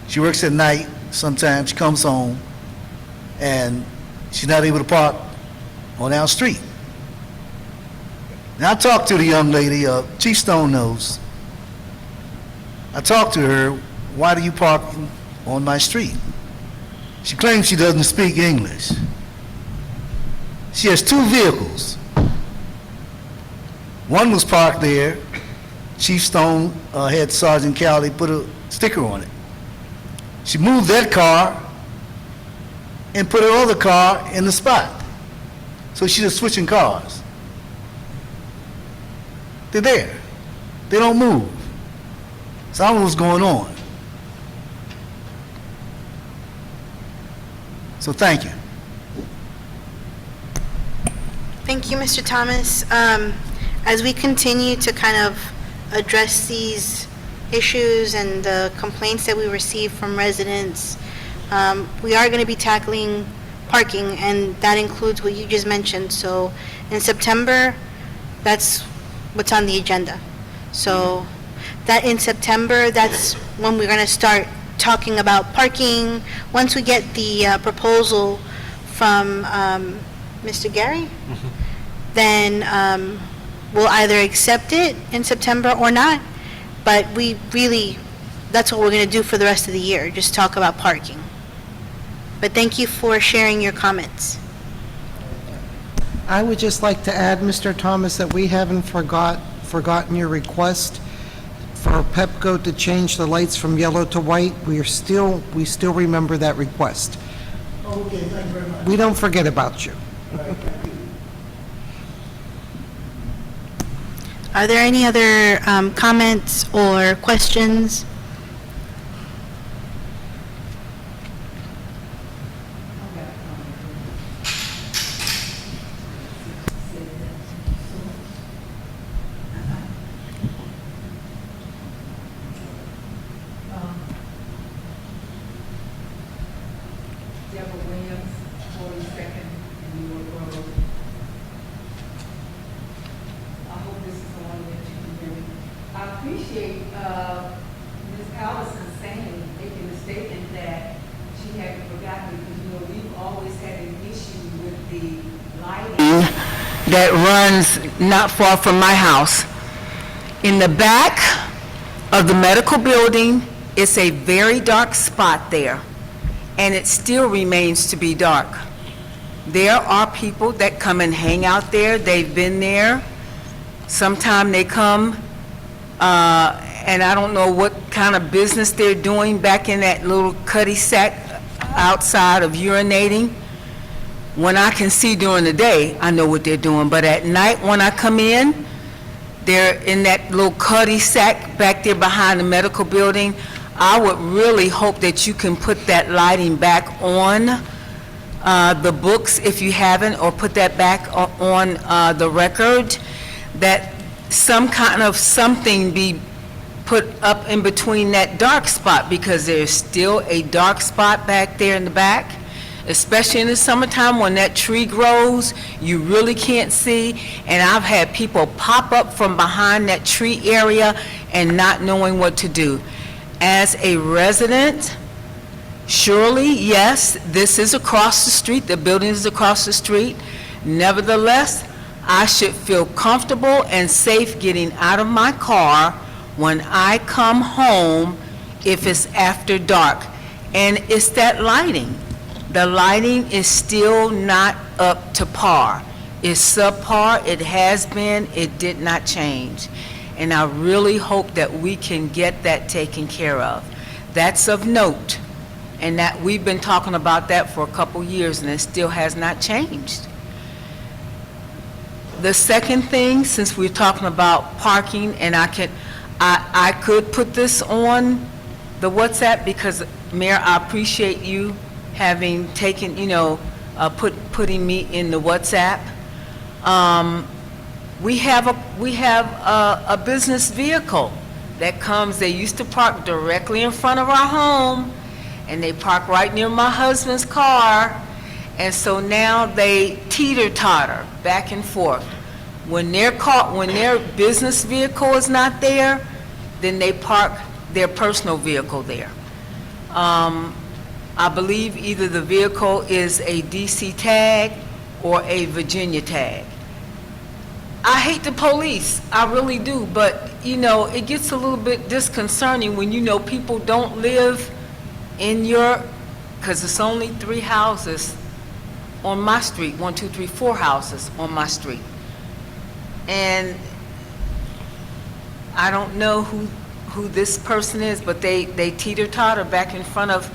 she works at night, sometimes she comes home, and she's not able to park on our street. Now, I talked to the young lady, Chief Stone knows. I talked to her, why do you park on my street? She claims she doesn't speak English. She has 2 vehicles. One was parked there. Chief Stone had Sergeant Cowley put a sticker on it. She moved that car and put her other car in the spot. So she's just switching cars. They're there. They don't move. So I don't know what's going on. So thank you. Thank you, Mr. Thomas. As we continue to kind of address these issues and the complaints that we receive from residents, we are going to be tackling parking, and that includes what you just mentioned. So in September, that's what's on the agenda. So that in September, that's when we're going to start talking about parking. Once we get the proposal from Mr. Gary, then we'll either accept it in September or not. But we really, that's what we're going to do for the rest of the year, just talk about parking. But thank you for sharing your comments. I would just like to add, Mr. Thomas, that we haven't forgotten your request for Pepco to change the lights from yellow to white. We still remember that request. Okay, thank you very much. We don't forget about you. Are there any other comments or questions? That runs not far from my house. In the back of the medical building, it's a very dark spot there, and it still remains to be dark. There are people that come and hang out there. They've been there. Sometime they come, and I don't know what kind of business they're doing back in that little cutty sack outside of urinating. When I can see during the day, I know what they're doing, but at night when I come in, they're in that little cutty sack back there behind the medical building. I would really hope that you can put that lighting back on the books if you haven't, or put that back on the record, that some kind of something be put up in between that dark spot, because there's still a dark spot back there in the back. Especially in the summertime when that tree grows, you really can't see. And I've had people pop up from behind that tree area and not knowing what to do. As a resident, surely, yes, this is across the street, the building is across the street. Nevertheless, I should feel comfortable and safe getting out of my car when I come home if it's after dark. And it's that lighting. The lighting is still not up to par. It's subpar, it has been, it did not change. And I really hope that we can get that taken care of. That's of note, and that we've been talking about that for a couple years, and it still has not changed. The second thing, since we're talking about parking, and I could put this on the WhatsApp, because Mayor, I appreciate you having taken, putting me in the WhatsApp. We have a business vehicle that comes. They used to park directly in front of our home, and they park right near my husband's car, and so now they teeter-totter back and forth. When their business vehicle is not there, then they park their personal vehicle there. I believe either the vehicle is a DC tag or a Virginia tag. I hate the police, I really do, but, it gets a little bit disconcerting when people don't live in because it's only 3 houses on my street, 1, 2, 3, 4 houses on my street. And I don't know who this person is, but they teeter-totter back in front of,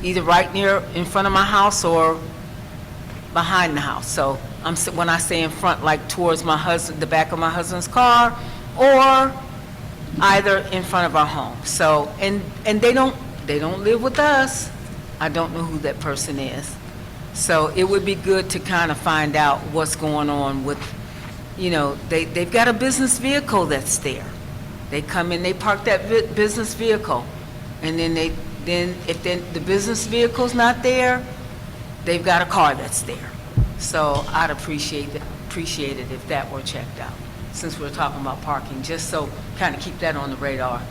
either right near in front of my house or behind the house. So when I say in front, like towards the back of my husband's car, or either in front of our home. So, and they don't live with us. I don't know who that person is. So it would be good to kind of find out what's going on with, they've got a business vehicle that's there. They come in, they park that business vehicle, and then if the business vehicle's not there, they've got a car that's there. So I'd appreciate it if that were checked out, since we're talking about parking, just so kind of keep that on the radar.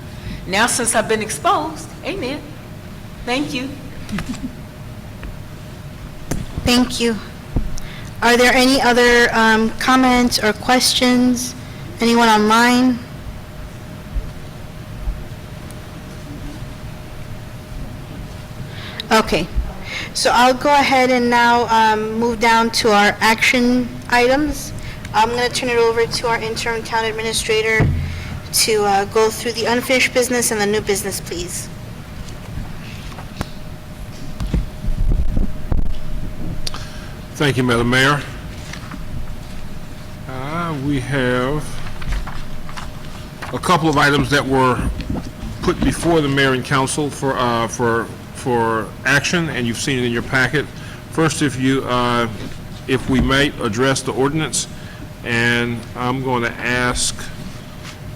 Now, since I've been exposed, amen. Thank you. Thank you. Are there any other comments or questions? Anyone online? Okay, so I'll go ahead and now move down to our action items. I'm going to turn it over to our interim town administrator to go through the unfinished business and the new business, please. Thank you, Madam Mayor. We have a couple of items that were put before the mayor and council for action, and you've seen it in your packet. First, if we may address the ordinance, and I'm going to ask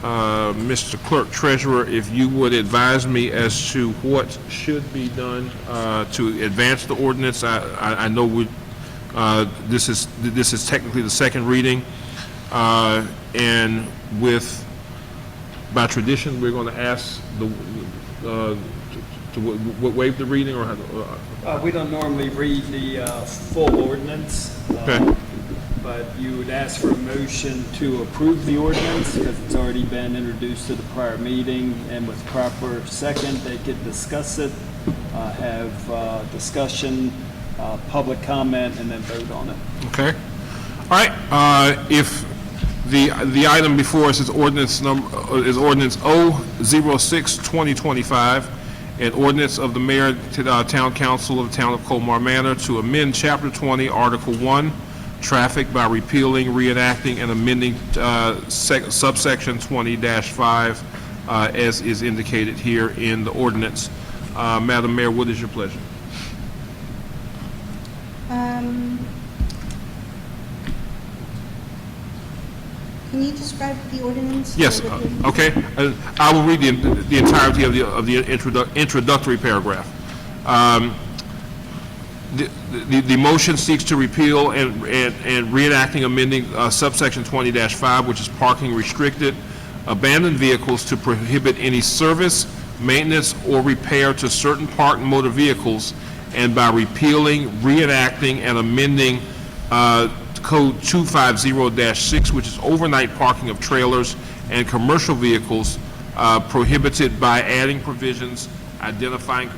Mr. Clerk Treasurer if you would advise me as to what should be done to advance the ordinance. I know this is technically the second reading, and by tradition, we're going to ask to waive the reading, or we don't normally read the full ordinance. Okay. But you would ask for a motion to approve the ordinance because it's already been introduced to the prior meeting, and with proper second, they could discuss it, have discussion, public comment, and then vote on it. Okay. All right. If the item before us is ordinance 006-2025, an ordinance of the mayor to the town council of the town of Colmar Manor to amend Chapter 20, Article 1, traffic, by repealing, reenacting, and amending subsection 20-5 as is indicated here in the ordinance. Madam Mayor, what is your pleasure? Can you describe the ordinance? Yes. Okay. I will read the entirety of the introductory paragraph. The motion seeks to repeal and reenacting, amending subsection 20-5, which is parking restricted, abandoned vehicles, to prohibit any service, maintenance, or repair to certain parked motor vehicles, and by repealing, reenacting, and amending Code 250-6, which is overnight parking of trailers and commercial vehicles, prohibited by adding provisions identifying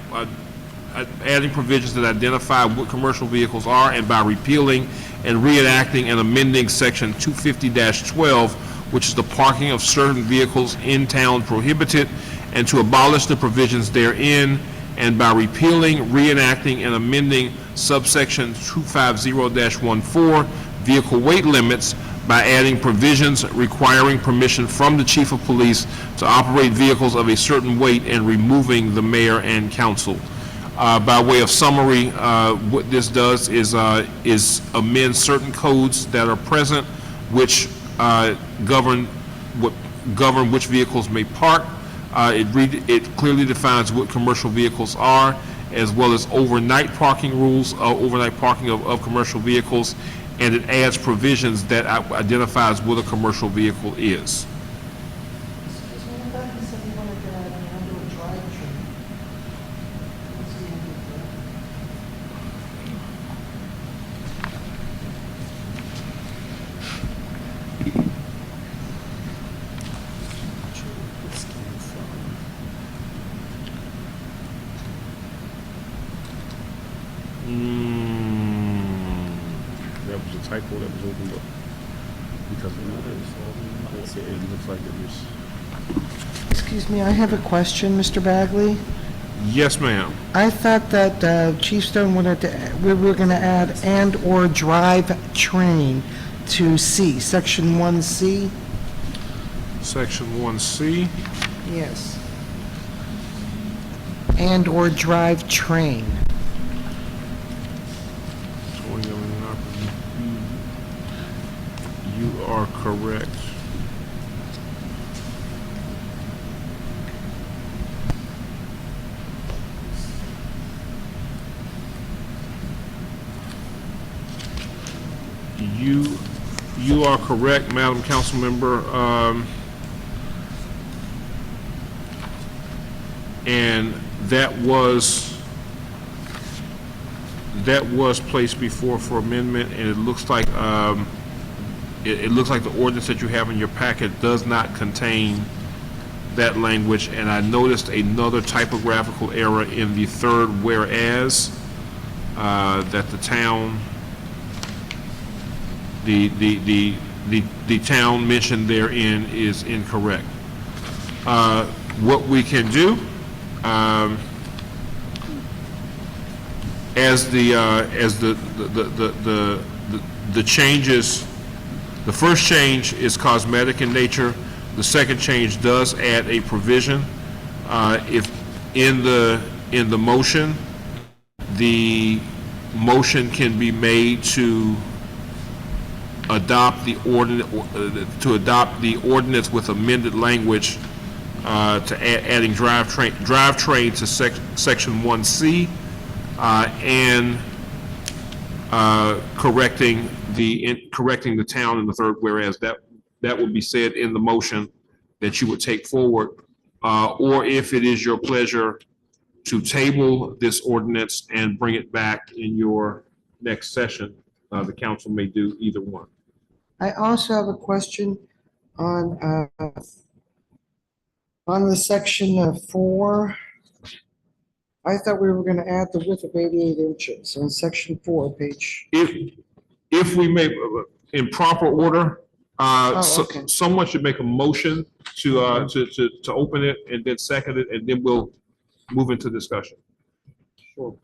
adding provisions that identify what commercial vehicles are, and by repealing and reenacting and amending Section 250-12, which is the parking of certain vehicles in town prohibited, and to abolish the provisions therein, and by repealing, reenacting, and amending subsection 250-14, vehicle weight limits, by adding provisions requiring permission from the chief of police to operate vehicles of a certain weight, and removing the mayor and council. By way of summary, what this does is amend certain codes that are present, which govern which vehicles may park. It clearly defines what commercial vehicles are, as well as overnight parking rules, overnight parking of commercial vehicles, and it adds provisions that identifies what a commercial vehicle is. That was a typo that was opened up because it looks like it was. Excuse me, I have a question, Mr. Bagley. Yes, ma'am. I thought that Chief Stone wanted to, we were going to add and/or drive train to C, Section 1C. Section 1C. Yes. And/or drive train. You are correct. You are correct, Madam Councilmember. And that was placed before for amendment, and it looks like it looks like the ordinance that you have in your packet does not contain that language. And I noticed another typographical error in the third whereas, that the town, the town mentioned therein is incorrect. What we can do, as the changes. The first change is cosmetic in nature. The second change does add a provision. If in the motion, the motion can be made to adopt the ordinance with amended language to adding drivetrain to section 1C, and correcting the town in the third whereas. That would be said in the motion that you would take forward, or if it is your pleasure to table this ordinance and bring it back in your next session, the council may do either one. I also have a question on the section of 4. I thought we were going to add the width of 88 inches on section 4, page. If we may, in proper order, okay. someone should make a motion to open it and then second it, and then we'll move into discussion. Sure.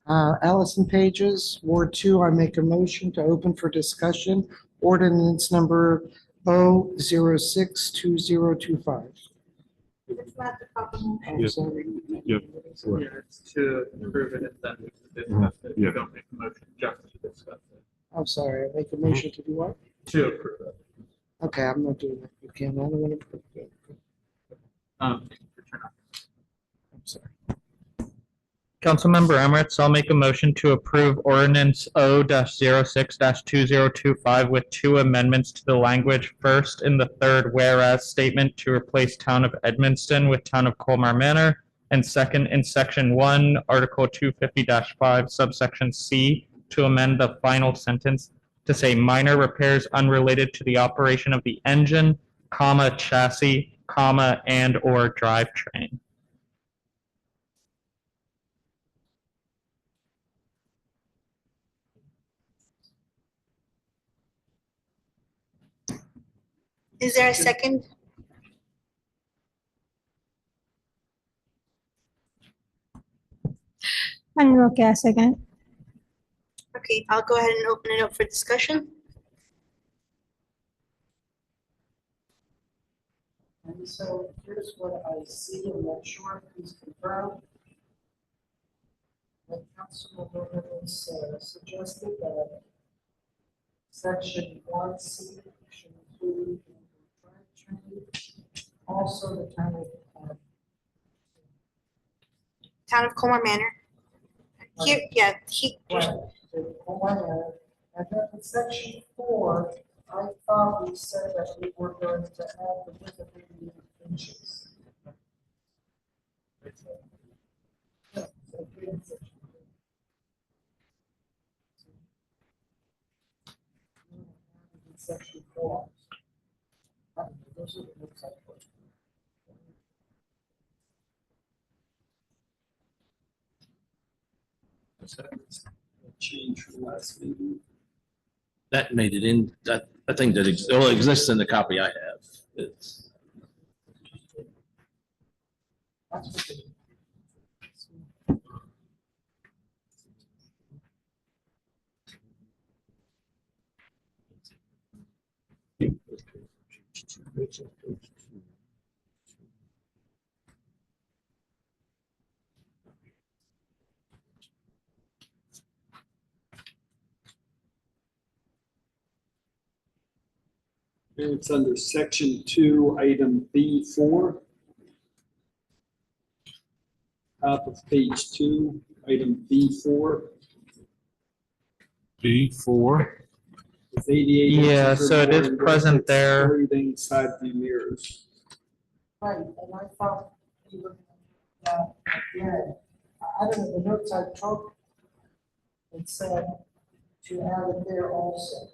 Allison Pages, Ward 2, I make a motion to open for discussion, ordinance number 0062025. It's not the proper I'm Yes. sorry. Yep. It's to approve it and then we can discuss it. Yeah. You don't make a motion just to discuss it. I'm sorry, I make a motion to do what? To approve it. Okay, I'm not doing that. You can't, I don't want to. For turn on. I'm sorry. Councilmember Emirates, I'll make a motion to approve ordinance O-06-2025 with 2 amendments to the language. First, in the third whereas statement to replace Town of Edmiston with Town of Colmar Manor. And second, in section 1, Article 250-5, subsection C, to amend the final sentence to say minor repairs unrelated to the operation of the engine, comma, chassis, comma, and/or drivetrain. Is there a second? I'm okay, a second. Okay, I'll go ahead and open it up for discussion. And so here's what I see, I'm not sure, please confirm. The Councilmember Evans suggested that section 1C should include also the town Town of Colmar Manor. Here, yeah, Right, the Colmar Manor. And then in section 4, I thought we said that we were going to add the width of 88 inches. Yeah, so in section 4. In section 4. Those are the notes I put. Change from last meeting. That made it in, that, I think that exists in the copy I have. It's. It's under section 2, item B4. Top of page 2, item B4. B4. It's 88 Yeah, inches or so it more is in present width, there. excluding side view mirrors. Right, and I thought we were that again. I don't know, the notes I took, it said to add it there also.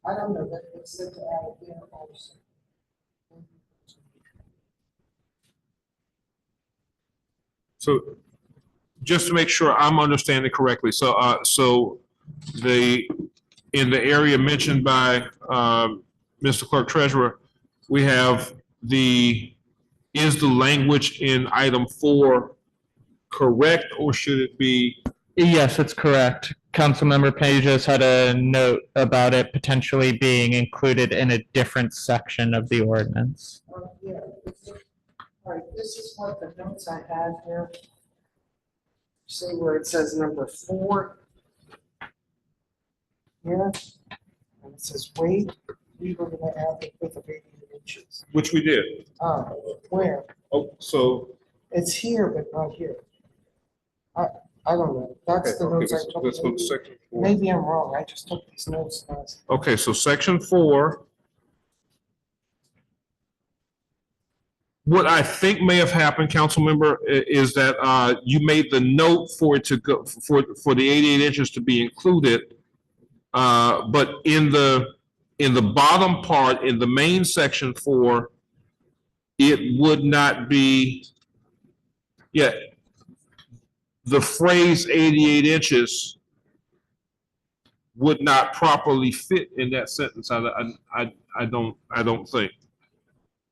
I don't know, that it said to add it there also. So just to make sure I'm understanding correctly, so in the area mentioned by Mr. Clerk Treasurer, we have is the language in item 4 correct, or should it be? Yes, that's correct. Councilmember Pages had a note about it potentially being included in a different section of the ordinance. Yeah, all right, this is what the notes I have here. See where it says number 4? Here, and it says wait, we were gonna add the width of 88 inches. Which we did. Where? Oh, so. It's here, but not here. I don't know, that's the notes I took. Let's go to section 4. Maybe I'm wrong, I just took these notes last. Okay, so section 4. What I think may have happened, council member, is that you made the note for it to go for the 88 inches to be included, but in the bottom part, in the main section 4, it would not be. Yeah, the phrase 88 inches would not properly fit in that sentence. I don't think.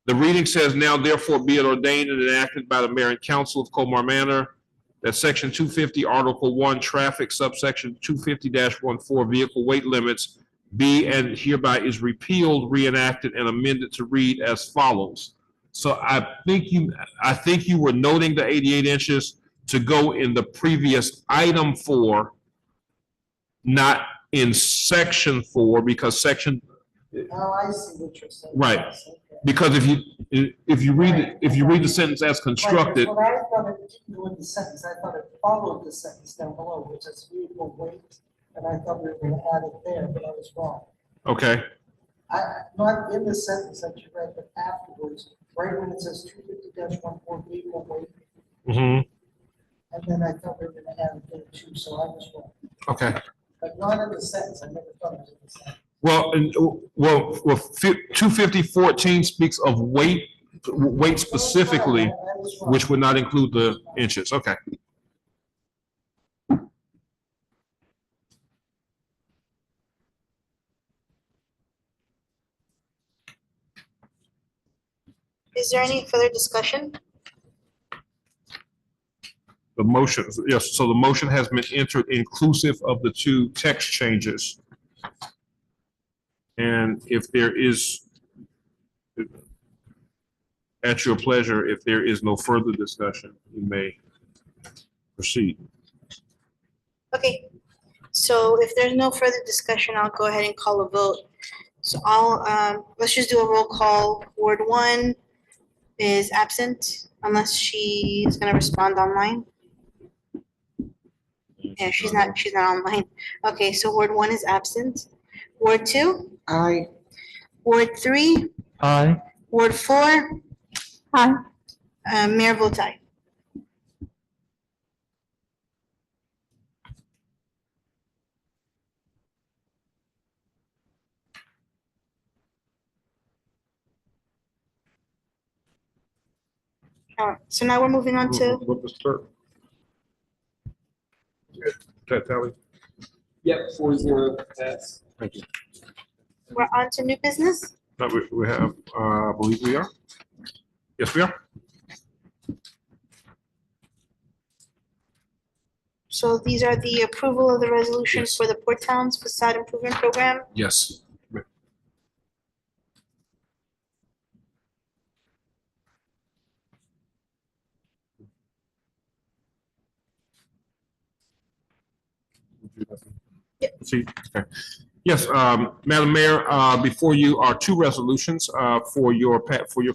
The reading says, now therefore be it ordained and enacted by the mayor and council of Colmar Manor that section 250, article 1, traffic, subsection 250-14, vehicle weight limits be and hereby is repealed, reenacted, and amended to read as follows. So I think you were noting the 88 inches to go in the previous item 4, not in section 4, because Oh, I see what you're saying. Right. Yes, okay. Because if you read the sentence as constructed, Right, but I thought it didn't go in the sentence, I thought it followed the sentence down below, which is vehicle weight, and I thought we were gonna add it there, but I was wrong. okay, Not in the sentence that you read, but afterwards, right when it says 250-14 vehicle weight, mm-hmm, and then I thought we were gonna add it there too, so I was wrong. okay. But not in the sentence, I never thought it was in the sentence. Well, 250-14 speaks of weight specifically, which would not include the inches. Okay. Is there any further discussion? The motion, yes, so the motion has been entered inclusive of the two text changes. And if there is, at your pleasure, if there is no further discussion, you may proceed. Okay, so if there's no further discussion, I'll go ahead and call a vote. So let's just do a roll call. Ward 1 is absent unless she's gonna respond online. Yeah, she's not online. Okay, so Ward 1 is absent. Ward 2? Aye. Ward 3? Aye. Ward 4? Aye. Mayor votes aye. All right, so now we're moving on to, What was third? Tally? Yep, 4-0 pass. Thank you. we're on to new business. No, we have, I believe we are. Yes, we are. So these are the approval of the resolutions for the Port Towns Facade Improvement Program. Yes. See, okay. Yes, Madam Mayor, before you are two resolutions for your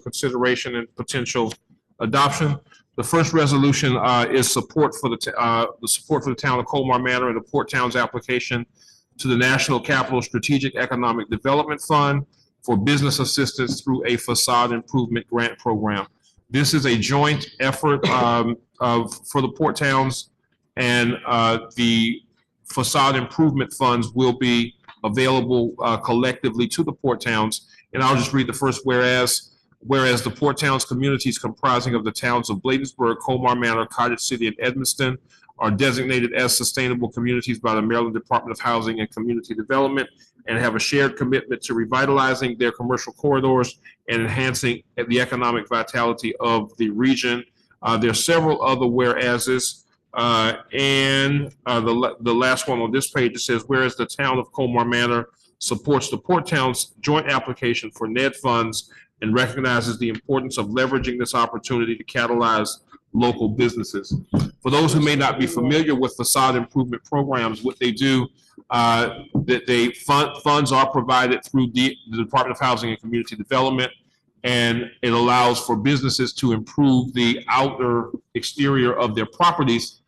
consideration and potential adoption. The first resolution is support for the town of Colmar Manor and the Port Towns application to the National Capital Strategic Economic Development Fund for business assistance through a facade improvement grant program. This is a joint effort for the Port Towns, and the facade improvement funds will be available collectively to the Port Towns. And I'll just read the first whereas. Whereas the Port Towns communities comprising of the towns of Bladensburg, Colmar Manor, Cottage City, and Edmiston are designated as sustainable communities by the Maryland Department of Housing and Community Development and have a shared commitment to revitalizing their commercial corridors and enhancing the economic vitality of the region. There are several other whereases. The last one on this page, it says, whereas the town of Colmar Manor supports the Port Towns joint application for NED funds and recognizes the importance of leveraging this opportunity to catalyze local businesses. For those who may not be familiar with facade improvement programs, what they do, funds are provided through the Department of Housing and Community Development, and it allows for businesses to improve the outer exterior of their properties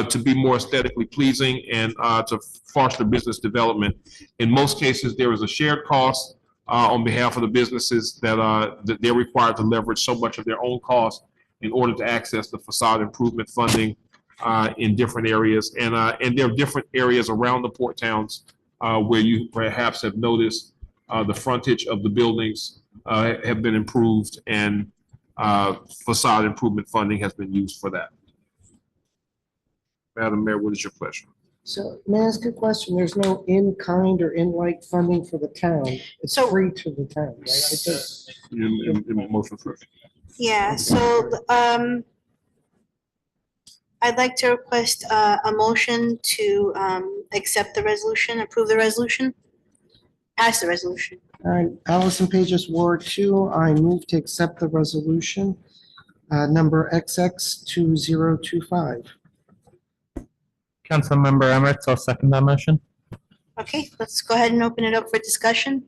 to be more aesthetically pleasing and to foster business development. In most cases, there is a shared cost on behalf of the businesses that they're required to leverage so much of their own costs in order to access the facade improvement funding in different areas. And there are different areas around the Port Towns where you perhaps have noticed the frontage of the buildings have been improved, and facade improvement funding has been used for that. Madam Mayor, what is your pleasure? So may I ask a question? There's no in-kind or in-like funding for the town. It's free to the town, right? It just- In motion first. Yeah, so I'd like to request a motion to accept the resolution, approve the resolution, pass the resolution. All right, Allison Pages, Ward 2, I move to accept the resolution, number XX 2025. Councilmember Emirates, I'll second that motion. Okay, let's go ahead and open it up for discussion.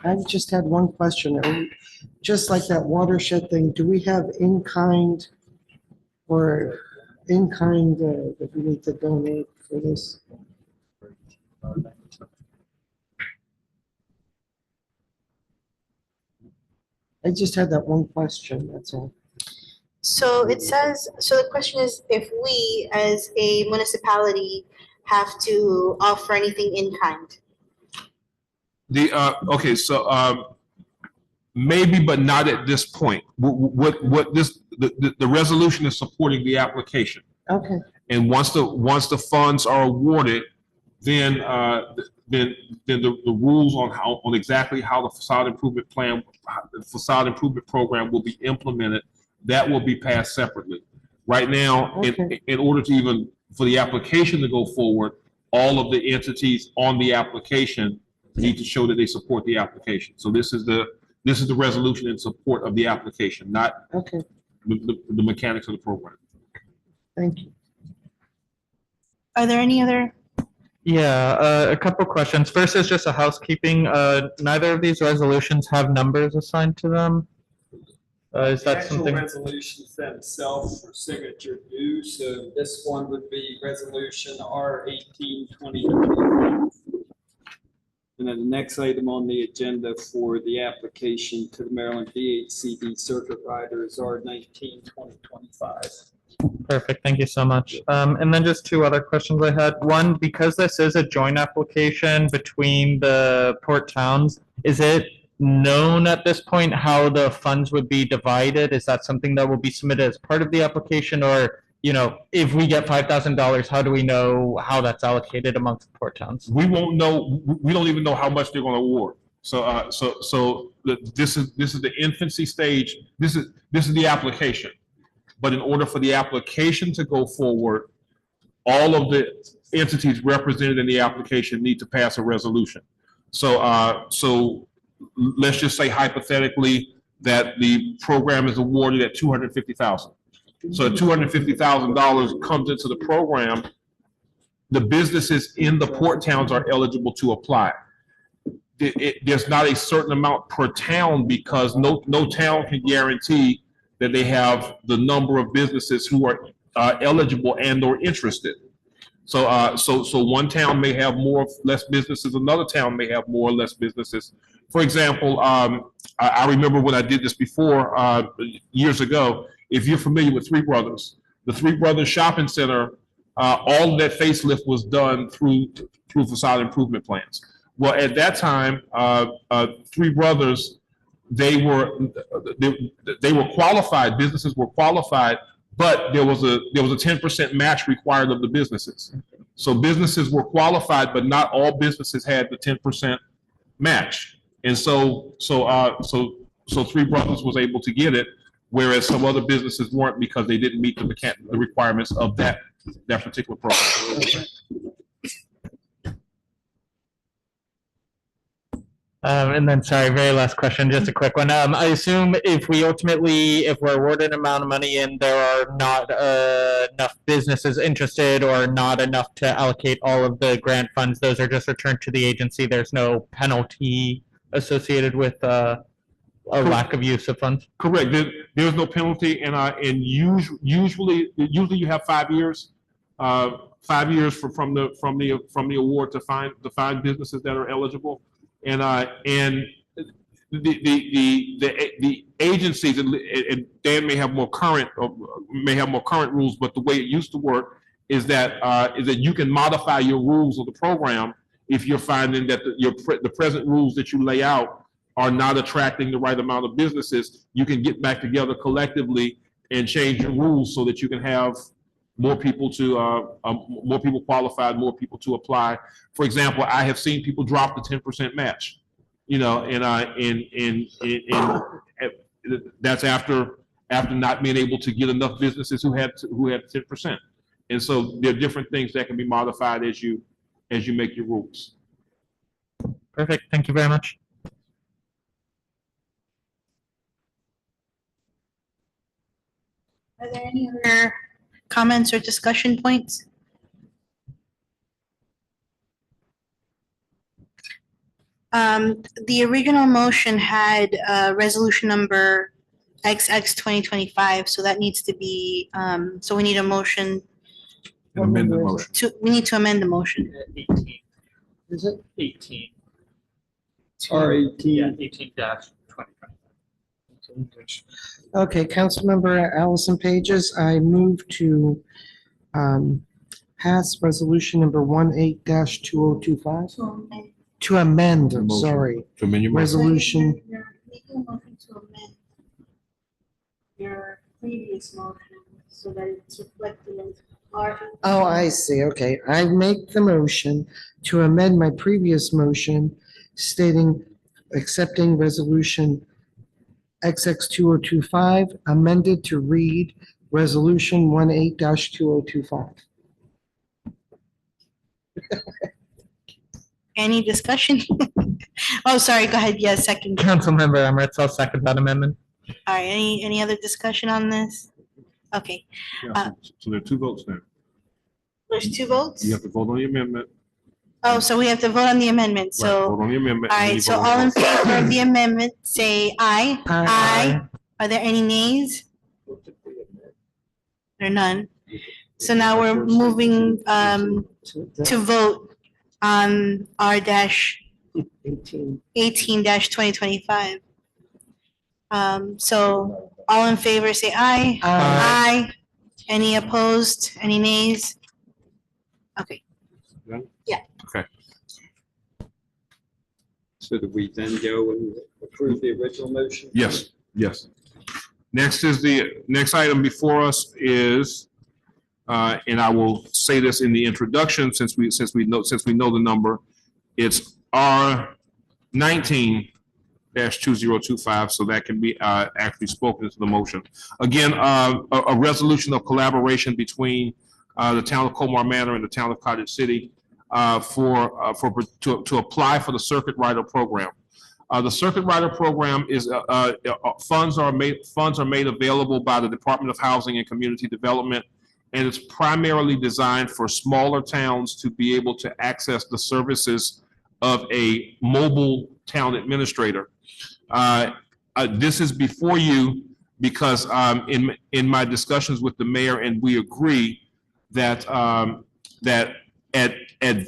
I just had one question. Just like that watershed thing, do we have in-kind or in-kind that we need to donate for this? I just had that one question, that's all. So it says, so the question is if we as a municipality have to offer anything in kind. Okay, so maybe, but not at this point. What this, the resolution is supporting the application. Okay. And once the funds are awarded, then the rules on exactly how the facade improvement plan, the facade improvement program will be implemented, that will be passed separately. Right now, in order to even for the application to go forward, all of the entities on the application need to show that they support the application. So this is the resolution in support of the application, not the mechanics of the program. Thank you. Are there any other? Yeah, a couple questions. First is just a housekeeping. Neither of these resolutions have numbers assigned to them. Is that something? The actual resolutions themselves for signature due, so this one would be resolution R18/2025. And then the next item on the agenda for the application to the Maryland DHCD Circuit Rider is R19/2025. Perfect, thank you so much. And then just two other questions I had. One, because this is a joint application between the port towns, is it known at this point how the funds would be divided? Is that something that will be submitted as part of the application? Or, you know, if we get $5,000, how do we know how that's allocated amongst the port towns? We won't know. We don't even know how much they're going to award. So, this is the infancy stage. This is the application. But in order for the application to go forward, all of the entities represented in the application need to pass a resolution. So let's just say hypothetically that the program is awarded at $250,000. So $250,000 comes into the program. The businesses in the port towns are eligible to apply. There's not a certain amount per town because no town can guarantee that they have the number of businesses who are eligible and or interested. So one town may have more or less businesses, another town may have more or less businesses. For example, I remember when I did this before years ago. If you're familiar with Three Brothers, the Three Brothers Shopping Center, all of that facelift was done through facade improvement plans. Well, at that time, Three Brothers, they were qualified. Businesses were qualified, but there was a 10% match required of the businesses. So businesses were qualified, but not all businesses had the 10% match. And so Three Brothers was able to get it, whereas some other businesses weren't because they didn't meet the requirements of that particular program. And then, sorry, very last question, just a quick one. I assume if we're awarded an amount of money and there are not enough businesses interested or not enough to allocate all of the grant funds, those are just returned to the agency. There's no penalty associated with a lack of use of funds? Correct. There's no penalty, and usually you have 5 years. 5 years from the award to find businesses that are eligible. And the agencies, and Dan may have more current rules, but the way it used to work is that you can modify your rules of the program if you're finding that the present rules that you lay out are not attracting the right amount of businesses. You can get back together collectively and change your rules so that you can have more people qualified, more people to apply. For example, I have seen people drop the 10% match, and that's after not being able to get enough businesses who had 10%. And so there are different things that can be modified as you make your rules. Perfect. Thank you very much. Are there any other comments or discussion points? The original motion had resolution number XX 2025, so that needs to be, so we need a motion An amended motion. we need to amend the motion. 18. Is it? 18. R 18. Yeah, 18-2025. Okay, Councilmember Allison Pages, I move to pass resolution number 18-2025. To amend, I'm Motion. sorry. To amend your motion. Resolution, You're making a motion to amend your previous motion so that it's reflected in our. oh, I see, okay. I make the motion to amend my previous motion stating accepting resolution XX 2025 amended to read resolution 18-2025. Any discussion? Oh, sorry, go ahead. Yeah, second. Councilmember Emirates, I'll second that amendment. All right, any other discussion on this? Okay, Yeah, so there are 2 votes now. there's 2 votes? You have to vote on the amendment. Oh, so we have to vote on the amendment, Right, so. vote on the amendment. All and then right, you so vote on all in the motion. favor of the amendment, say aye. Aye. Are there any nays? There are none. So now we're moving to vote on R-18-2025. So all in favor, say aye. Aye. Any opposed? Any nays? Okay. Done? Yeah. Okay. So do we then go and approve the original motion? Yes, yes. Next item before us is, and I will say this in the introduction since we know the number, it's R-19-2025, so that can be actually spoken into the motion. Again, a resolution of collaboration between the town of Colmar Manor and the town of Cottage City to apply for the Circuit Rider program. The Circuit Rider program is funds are made available by the Department of Housing and Community Development, and it's primarily designed for smaller towns to be able to access the services of a mobile town administrator. This is before you because in my discussions with the mayor, and we agree that that at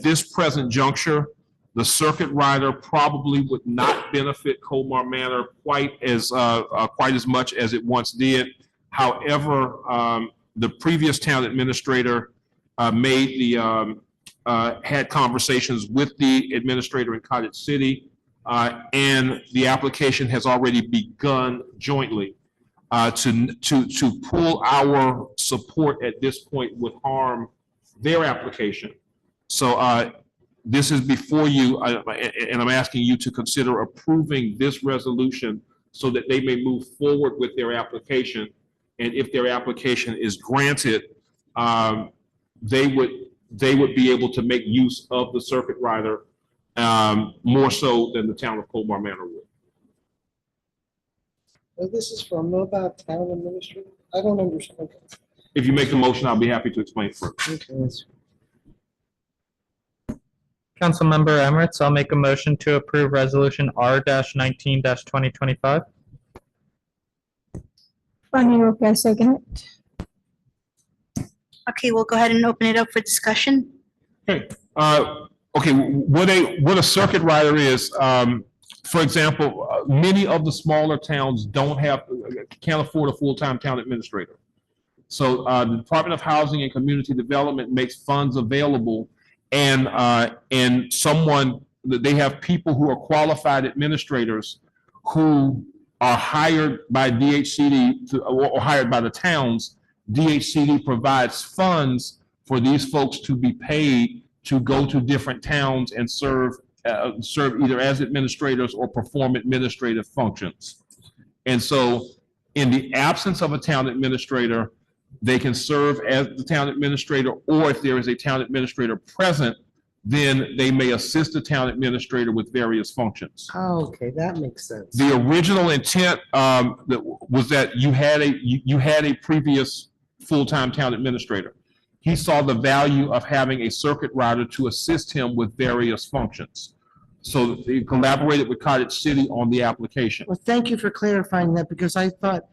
this present juncture, the Circuit Rider probably would not benefit Colmar Manor quite as much as it once did. However, the previous town administrator had conversations with the administrator in Cottage City, and the application has already begun jointly. To pull our support at this point would harm their application. So this is before you, and I'm asking you to consider approving this resolution so that they may move forward with their application. And if their application is granted, they would be able to make use of the Circuit Rider more so than the town of Colmar Manor would. Well, this is for a mobile town administrator? I don't understand. If you make the motion, I'll be happy to explain further. Okay. Councilmember Emirates, I'll make a motion to approve resolution R-19-2025. Second. Okay, we'll go ahead and open it up for discussion. Okay. What a Circuit Rider is, for example, many of the smaller towns can't afford a full-time town administrator. So the Department of Housing and Community Development makes funds available, and they have people who are qualified administrators who are hired by DHCD or hired by the towns. DHCD provides funds for these folks to be paid to go to different towns and serve either as administrators or perform administrative functions. And so in the absence of a town administrator, they can serve as the town administrator, or if there is a town administrator present, then they may assist the town administrator with various functions. Oh, okay, that makes sense. The original intent was that you had a previous full-time town administrator. He saw the value of having a Circuit Rider to assist him with various functions. So they collaborated with Cottage City on the application. Well, thank you for clarifying that, because I thought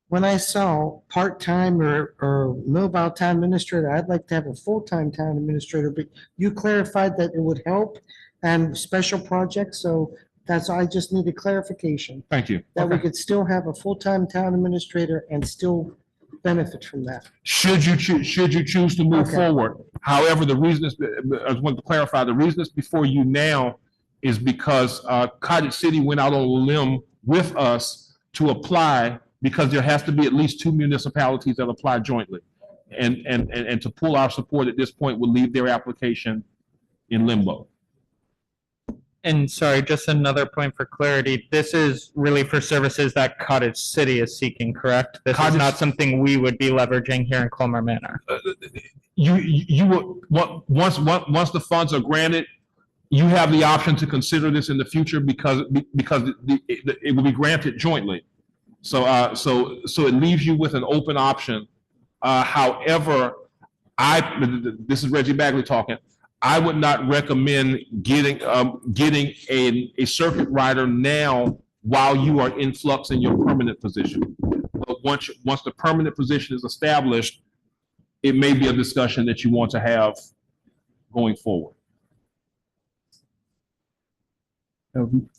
when I saw part-time or mobile town administrator, I'd like to have a full-time town administrator, but you clarified that it would help and special projects, so I just needed clarification. Thank you. That we Okay. could still have a full-time town administrator and still benefit from that. Should you choose to move Okay. forward. However, the reason is, I just want to clarify, the reason it's before you now is because Cottage City went out on a limb with us to apply, because there has to be at least 2 municipalities that apply jointly. And to pull our support at this point would leave their application in limbo. And sorry, just another point for clarity. This is really for services that Cottage City is seeking, correct? This is not something we would be leveraging here in Colmar Manor. You would, once the funds are granted, you have the option to consider this in the future because it will be granted jointly. So it leaves you with an open option. However, this is Reggie Bagley talking. I would not recommend getting a circuit rider now while you are in flux in your permanent position. But once the permanent position is established, it may be a discussion that you want to have going forward.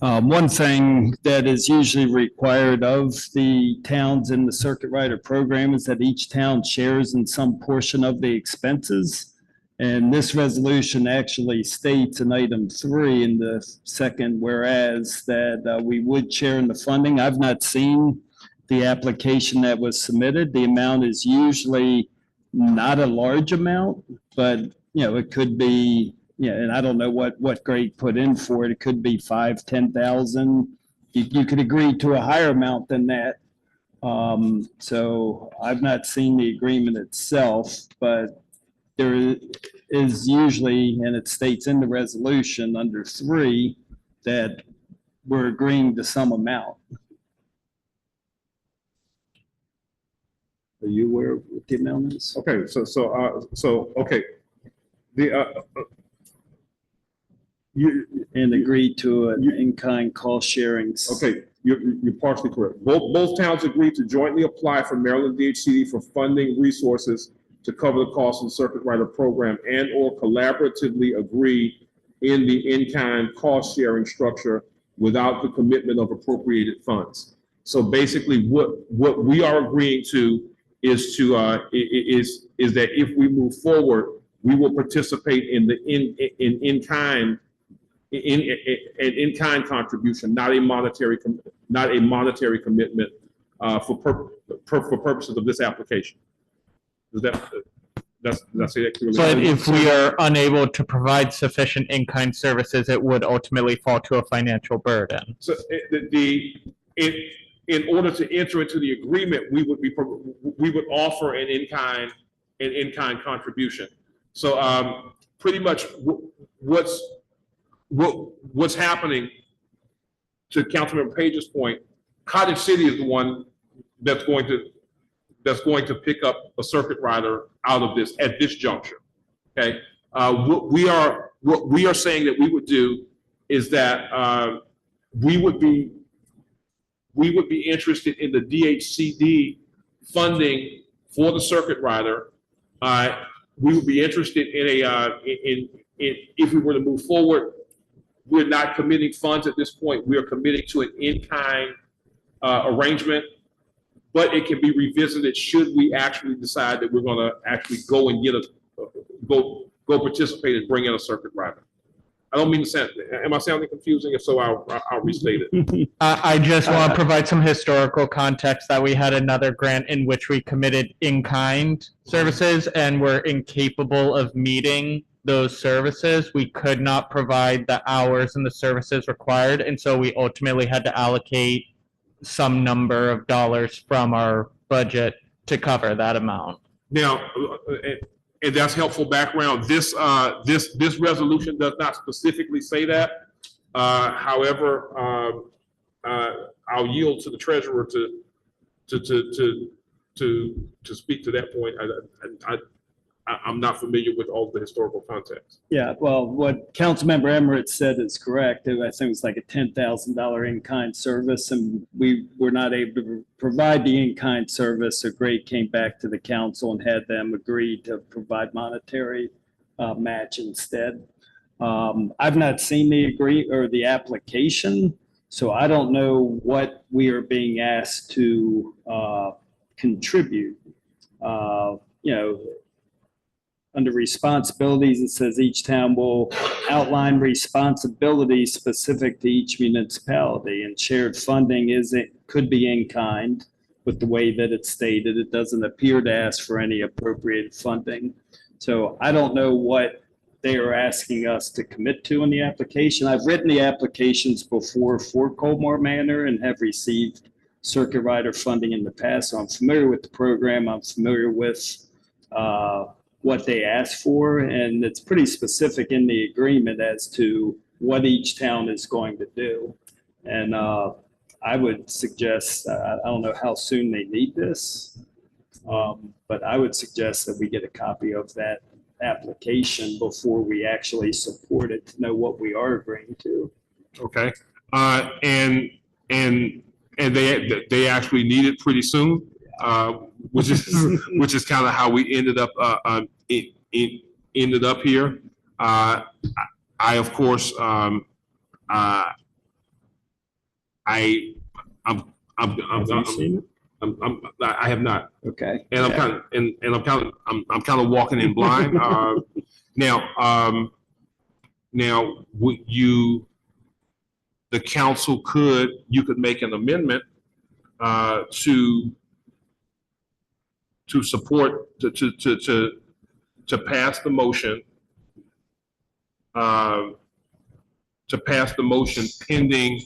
One thing that is usually required of the towns in the circuit rider program is that each town shares in some portion of the expenses. And this resolution actually states in item 3 in the second whereas that we would share in the funding. I've not seen the application that was submitted. The amount is usually not a large amount, but it could be, and I don't know what Greg put in for it. It could be 5,000, 10,000. You could agree to a higher amount than that. So I've not seen the agreement itself, but there is usually, and it states in the resolution under 3, that we're agreeing to some amount. Are you aware of what the amount is? Okay, so okay. And agree to an in-kind cost sharing. Okay, you're partially correct. Both towns agreed to jointly apply for Maryland DHCD for funding resources to cover the cost of the circuit rider program and or collaboratively agree in the in-kind cost sharing structure without the commitment of appropriated funds. So basically what we are agreeing to is that if we move forward, we will participate in the in-kind contribution, not a monetary commitment for purposes of this application. Does that say that clearly? But if we are unable to provide sufficient in-kind services, it would ultimately fall to a financial burden. So in order to enter into the agreement, we would offer an in-kind contribution. So pretty much what's happening, to Councilmember Page's point, Cottage City is the one that's going to pick up a circuit rider out of this at this juncture. Okay, what we are saying that we would do is that we would be interested in the DHCD funding for the circuit rider. We would be interested in if we were to move forward. We're not committing funds at this point. We are committing to an in-kind arrangement, but it can be revisited should we actually decide that we're going to actually go and go participate and bring in a circuit rider. I don't mean to sound, am I sounding confusing? If so, I'll restate it. I just want to provide some historical context that we had another grant in which we committed in-kind services and were incapable of meeting those services. We could not provide the hours and the services required, and so we ultimately had to allocate some number of dollars from our budget to cover that amount. Now, and that's helpful background. This resolution does not specifically say that. However, I'll yield to the treasurer to speak to that point. I'm not familiar with all the historical context. Yeah, well, what Councilmember Emmerich said is correct. I think it was like a $10,000 in-kind service, and we were not able to provide the in-kind service. So Greg came back to the council and had them agree to provide monetary match instead. I've not seen the application, so I don't know what we are being asked to contribute. Under responsibilities, it says each town will outline responsibilities specific to each municipality, and shared funding could be in kind with the way that it's stated. It doesn't appear to ask for any appropriated funding. So I don't know what they are asking us to commit to in the application. I've written the applications before for Colmar Manor and have received circuit rider funding in the past. So I'm familiar with the program. I'm familiar with what they ask for, and it's pretty specific in the agreement as to what each town is going to do. And I would suggest, I don't know how soon they need this, but I would suggest that we get a copy of that application before we actually support it to know what we are agreeing to. Okay, and they actually need it pretty soon, which is kind of how we ended up ended up here. I of course I'm I have not. Okay. And I'm kind of walking in blind. Now the council you could make an amendment to support to pass the motion pending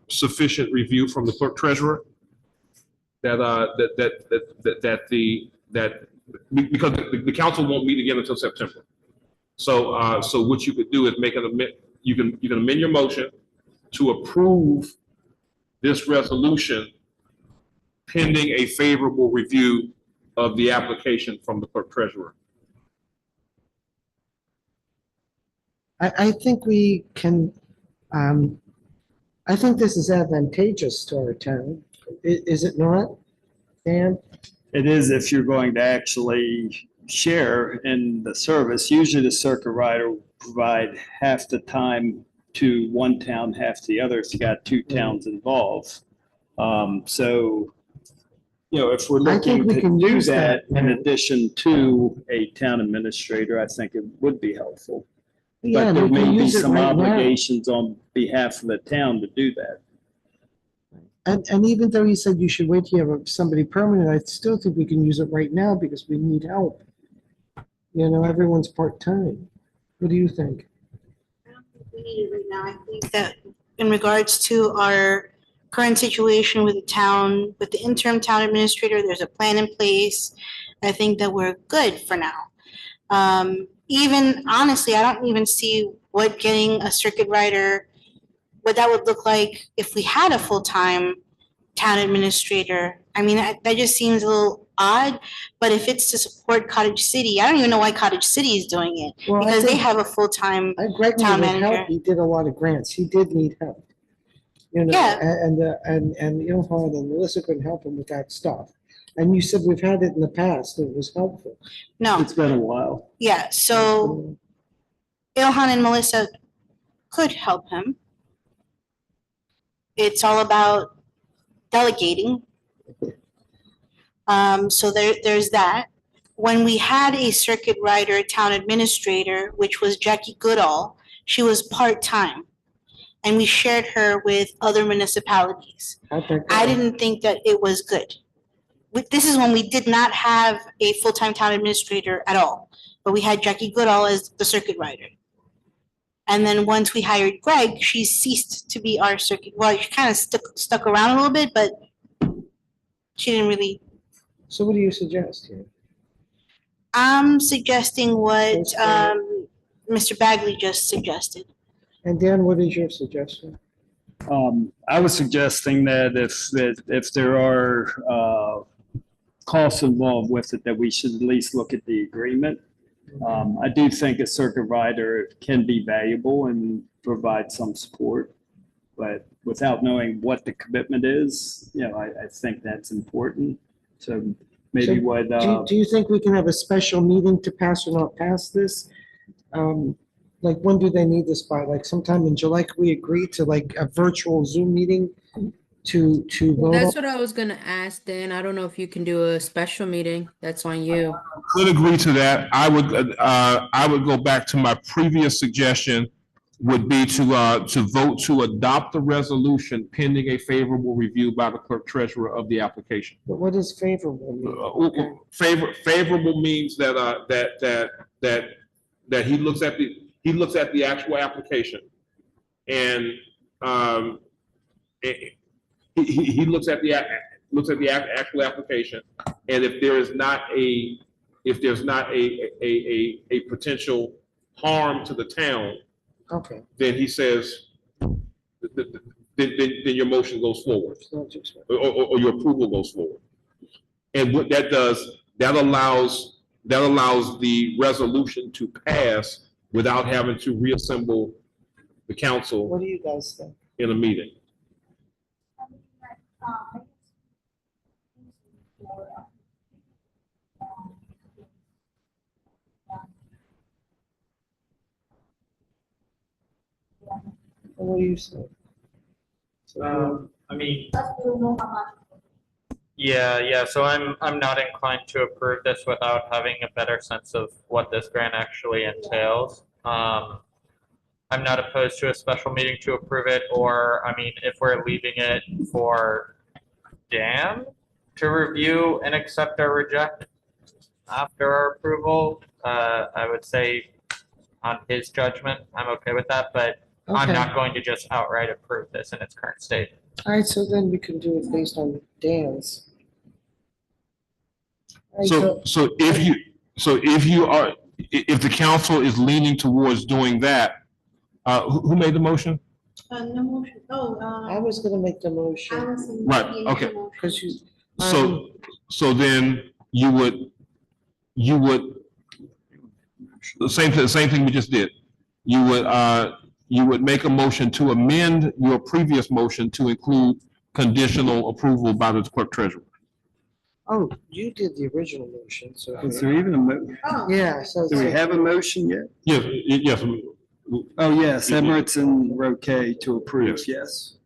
sufficient review from the clerk treasurer because the council won't meet again until September. So what you could do is make an amendment. You can amend your motion to approve this resolution pending a favorable review of the application from the clerk treasurer. I think we can, I think this is advantageous to our town. Is it not, Dan? It is if you're going to actually share in the service. Usually the circuit rider will provide half the time to one town, half the other if you got two towns involved. So, if we're looking to do that in addition to a town administrator, I think it would be helpful. Yeah, But there may be some right obligations on behalf of the town to do that. And even though you said you should wait till you have somebody permanent, I still think we can use it right now because we need help. Everyone's part-time. What do you think? I don't think we need it right now. I think that in regards to our current situation with the town, with the interim town administrator, there's a plan in place. I think that we're good for now. Even honestly, I don't even see what getting a circuit rider, what that would look like if we had a full-time town administrator. I mean, that just seems a little odd, but if it's to support Cottage City, I don't even know why Cottage City is doing it, Well, because they have a full-time Greg town needed manager. help. He did a lot of grants. He did need help. Yeah. And Ilhan and Melissa couldn't help him with that stuff. And you said we've had it in the past. It was helpful. No. It's been a while. Yeah, so Ilhan and Melissa could help him. It's all about delegating. So there's that. When we had a circuit rider town administrator, which was Jackie Goodall, she was part-time. And we shared her with other municipalities. I didn't think that it was good. This is when we did not have a full-time town administrator at all, but we had Jackie Goodall as the circuit rider. And then once we hired Greg, she ceased to be our circuit. Well, she kind of stuck around a little bit, but she didn't really. So what do you suggest here? I'm suggesting what Mr. Bagley just suggested. And Dan, what is your suggestion? I was suggesting that if there are costs involved with it, that we should at least look at the agreement. I do think a circuit rider can be valuable and provide some support, but without knowing what the commitment is, I think that's important. So maybe what, Do you think we can have a special meeting to pass or not pass this? Like, when do they need this by? Like sometime in July, could we agree to like a virtual Zoom meeting to vote? That's what I was gonna ask, Dan. I don't know if you can do a special meeting. That's on you. Could agree to that. I would go back to my previous suggestion, would be to vote to adopt the resolution pending a favorable review by the clerk treasurer of the application. But what is favorable mean? Favorable means that he looks at the actual application, and he looks at the actual application, and if there's not a potential harm to the town, Okay. then he says, then your motion goes forward, or your approval goes forward. And what that does, that allows the resolution to pass without having to reassemble the council. What do you guys think? In a meeting. What do you say? I mean, yeah. So I'm not inclined to approve this without having a better sense of what this grant actually entails. I'm not opposed to a special meeting to approve it, or I mean, if we're leaving it for Dan to review and accept or reject after our approval, I would say on his judgment, I'm okay with that, but I'm Okay. not going to just outright approve this in its current state. All right, so then we can do it based on Dan's. All right, So if the council is leaning towards doing that, who made the motion? No motion. I was gonna make the motion. Allison. Right, made the okay. motion. Because you. So then you would, the same thing we just did. You would make a motion to amend your previous motion to include conditional approval by the clerk treasurer. Oh, you did the original motion, so. is there even a Yeah, so. do we have a motion yet? Yes. Oh, yes, Emirates and Roque to approve, yes.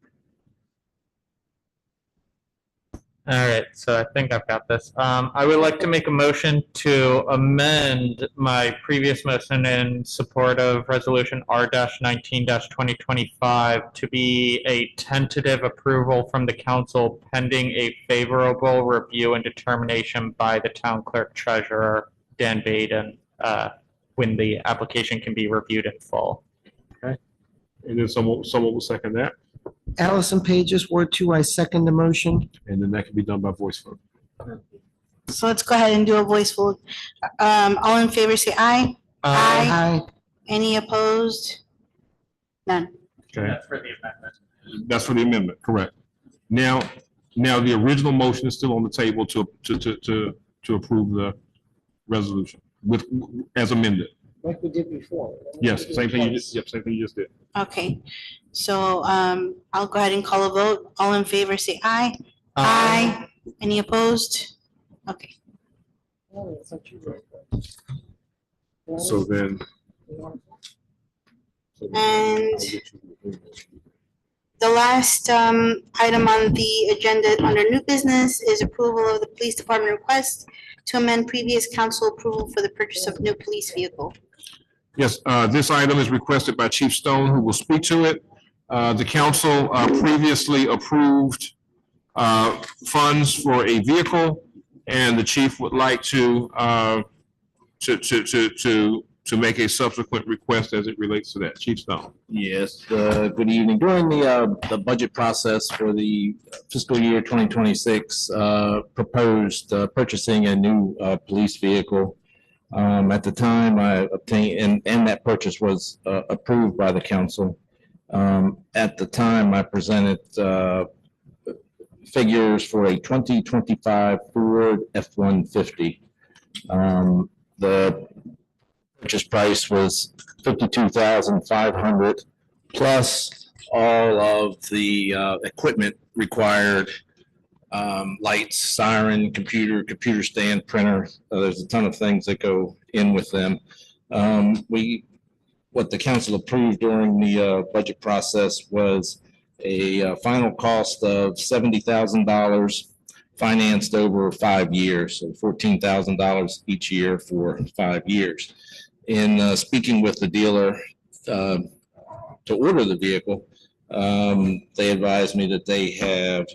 All right, so I think I've got this. I would like to make a motion to amend my previous motion in support of resolution R-19-2025 to be a tentative approval from the council pending a favorable review and determination by the town clerk treasurer, Dan Baden, when the application can be reviewed in full. Okay. And then someone will second that. Allison Pages, Ward 2, I second the motion. And then that can be done by voice vote. So let's go ahead and do a voice vote. All in favor, say aye. Aye. Any opposed? None. Okay. That's for the amendment. That's for the amendment, correct. Now the original motion is still on the table to approve the resolution as amended. Like we did before. Yes, same thing you just did. Okay, so I'll go ahead and call a vote. All in favor, say aye. Aye. Any opposed? Okay. Oh, it's not you. So then. And the last item on the agenda under new business is approval of the police department request to amend previous council approval for the purchase of new police vehicle. Yes, this item is requested by Chief Stone, who will speak to it. The council previously approved funds for a vehicle, and the chief would like to make a subsequent request as it relates to that. Chief Stone. Yes, good evening. During the budget process for the fiscal year 2026, proposed purchasing a new police vehicle. At the time, I obtained, and that purchase was approved by the council. At the time, I presented figures for a 2025 Ford F-150. The purchase price was $52,500 plus all of the equipment required, lights, siren, computer stand, printer. There's a ton of things that go in with them. What the council approved during the budget process was a final cost of $70,000 financed over 5 years, so $14,000 each year for 5 years. In speaking with the dealer to order the vehicle, they advised me that they have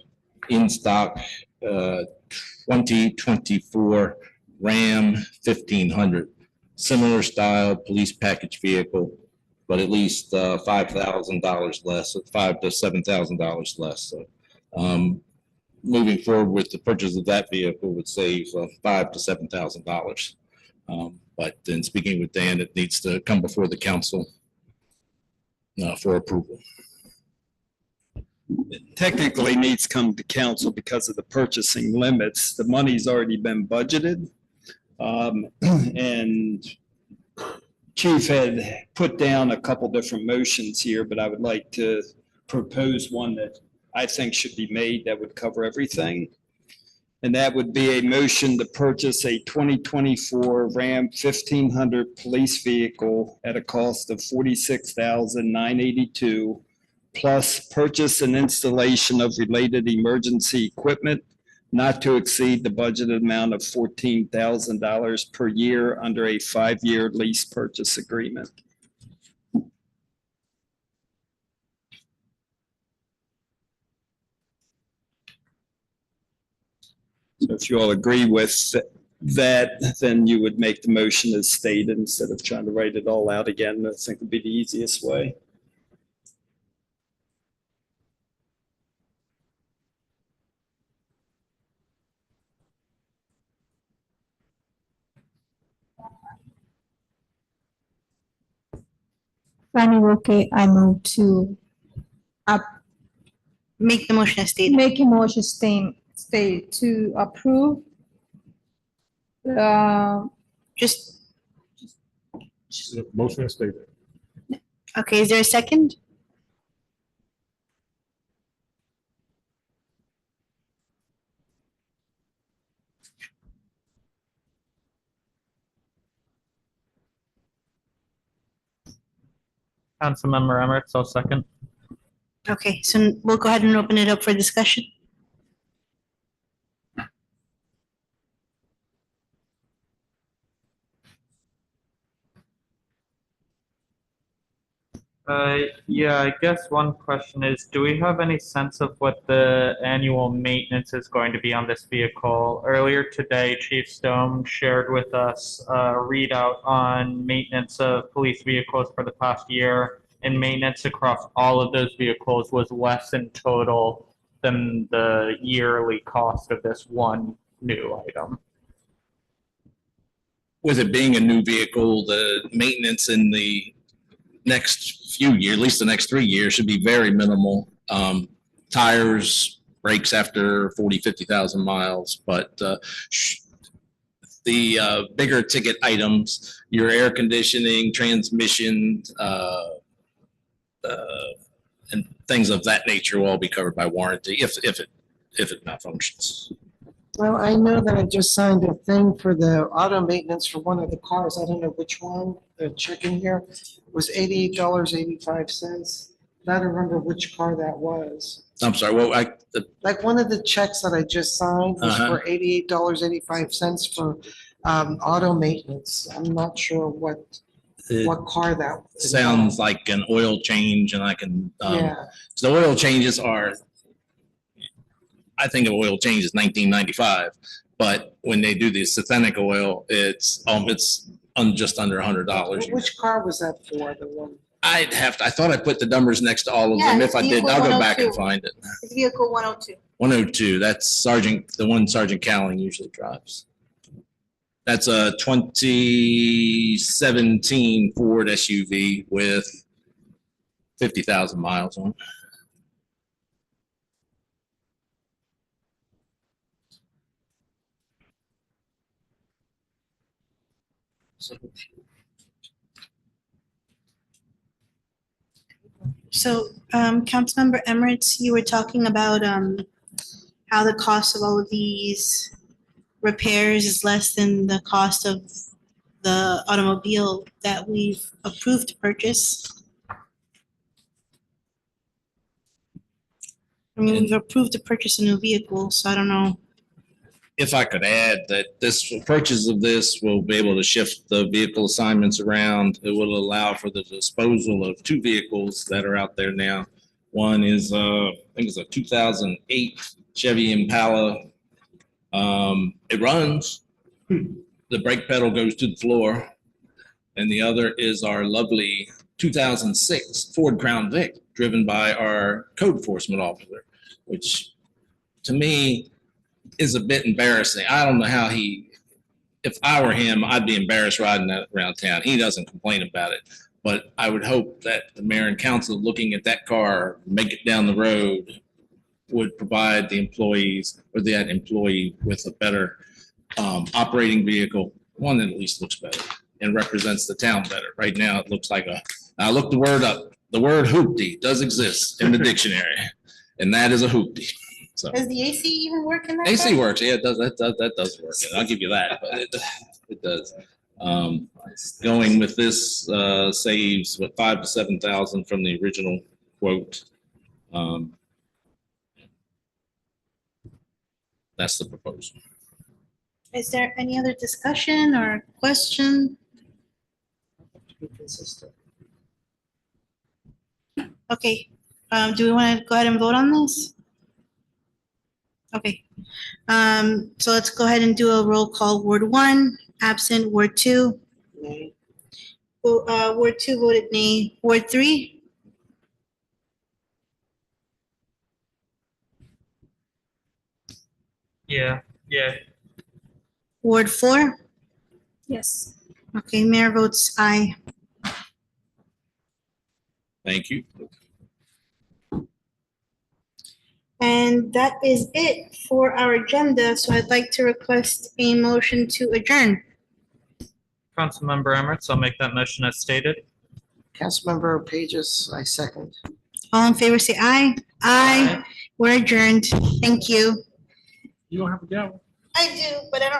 in stock 2024 Ram 1500, similar style police package vehicle, but at least $5,000 less, $5,000 to $7,000 less. So, moving forward with the purchase of that vehicle would save $5,000 to $7,000. But then speaking with Dan, it needs to come before the council for approval. It technically needs to come to council because of the purchasing limits. The money's already been budgeted. And Chief had put down a couple different motions here, but I would like to propose one that I think should be made that would cover everything. And that would be a motion to purchase a 2024 Ram 1500 police vehicle at a cost of $46,982, plus purchase and installation of related emergency equipment not to exceed the budgeted amount of $14,000 per year under a 5-year lease purchase agreement. So if you all agree with that, then you would make the motion as stated instead of trying to write it all out again. I think would be the easiest way. Fanny Roque, I move to make the motion as stated. Make a motion state to approve. Just, Motion is stated. okay, is there a second? Councilmember Emmerich, so second. Okay, so we'll go ahead and open it up for discussion. Yeah, I guess one question is, do we have any sense of what the annual maintenance is going to be on this vehicle? Earlier today, Chief Stone shared with us a readout on maintenance of police vehicles for the past year, and maintenance across all of those vehicles was less in total than the yearly cost of this one new item. With it being a new vehicle, the maintenance in the next few years, at least the next 3 years, should be very minimal. Tires, brakes after 40, 50,000 miles, but the bigger ticket items, your air conditioning, transmission, and things of that nature will all be covered by warranty if it malfunctions. Well, I know that I just signed a thing for the auto maintenance for one of the cars. I don't know which one, the check in here was $88.85. I don't remember which car that was. I'm sorry, well, Like one of the checks that I just signed was for $88.85 for auto maintenance. I'm not sure what car that was. Sounds like an oil change, and I can, Yeah. so the oil changes are, I think of oil change is 1995, but when they do the synthetic oil, it's just under $100. Which car was that for, the one? I thought I put the numbers next to all of them. If I didn't, I'll go back and find it. It's vehicle 102. 102, that's the one Sergeant Cowling usually drives. That's a 2017 Ford SUV with 50,000 miles on it. So, Councilmember Emirates, you were talking about how the cost of all of these repairs is less than the cost of the automobile that we've approved to purchase. I mean, we've approved to purchase a new vehicle, so I don't know. If I could add that this purchase of this will be able to shift the vehicle assignments around. It will allow for the disposal of two vehicles that are out there now. One is, I think it's a 2008 Chevy Impala. It runs. The brake pedal goes to the floor. And the other is our lovely 2006 Ford Crown Vic, driven by our code enforcement officer, which to me is a bit embarrassing. I don't know how if I were him, I'd be embarrassed riding that around town. He doesn't complain about it. But I would hope that the mayor and council looking at that car, make it down the road, would provide the employees or that employee with a better operating vehicle, one that at least looks better and represents the town better. Right now, it looks like I looked the word up. The word hoopty does exist in the dictionary, and that is a hoopty. So Does the AC even work in that? AC car? works. Yeah, it does. That does work. I'll give you that. But it does. Going with this saves what 5,000 to 7,000 from the original quote. That's the proposal. Is there any other discussion or question? Okay, do we want to go ahead and vote on this? Okay, so let's go ahead and do a roll call. Ward 1, absent. Ward 2. Nay. Ward 2 voted nay. Ward 3. Yeah. Ward 4. Yes. Okay, mayor votes aye. Thank you. And that is it for our agenda, so I'd like to request a motion to adjourn. Councilmember Emirates, I'll make that motion as stated. Councilmember Pages, I second. All in favor, say aye. Aye. We're adjourned. Thank you. You don't have to go. I do, but I don't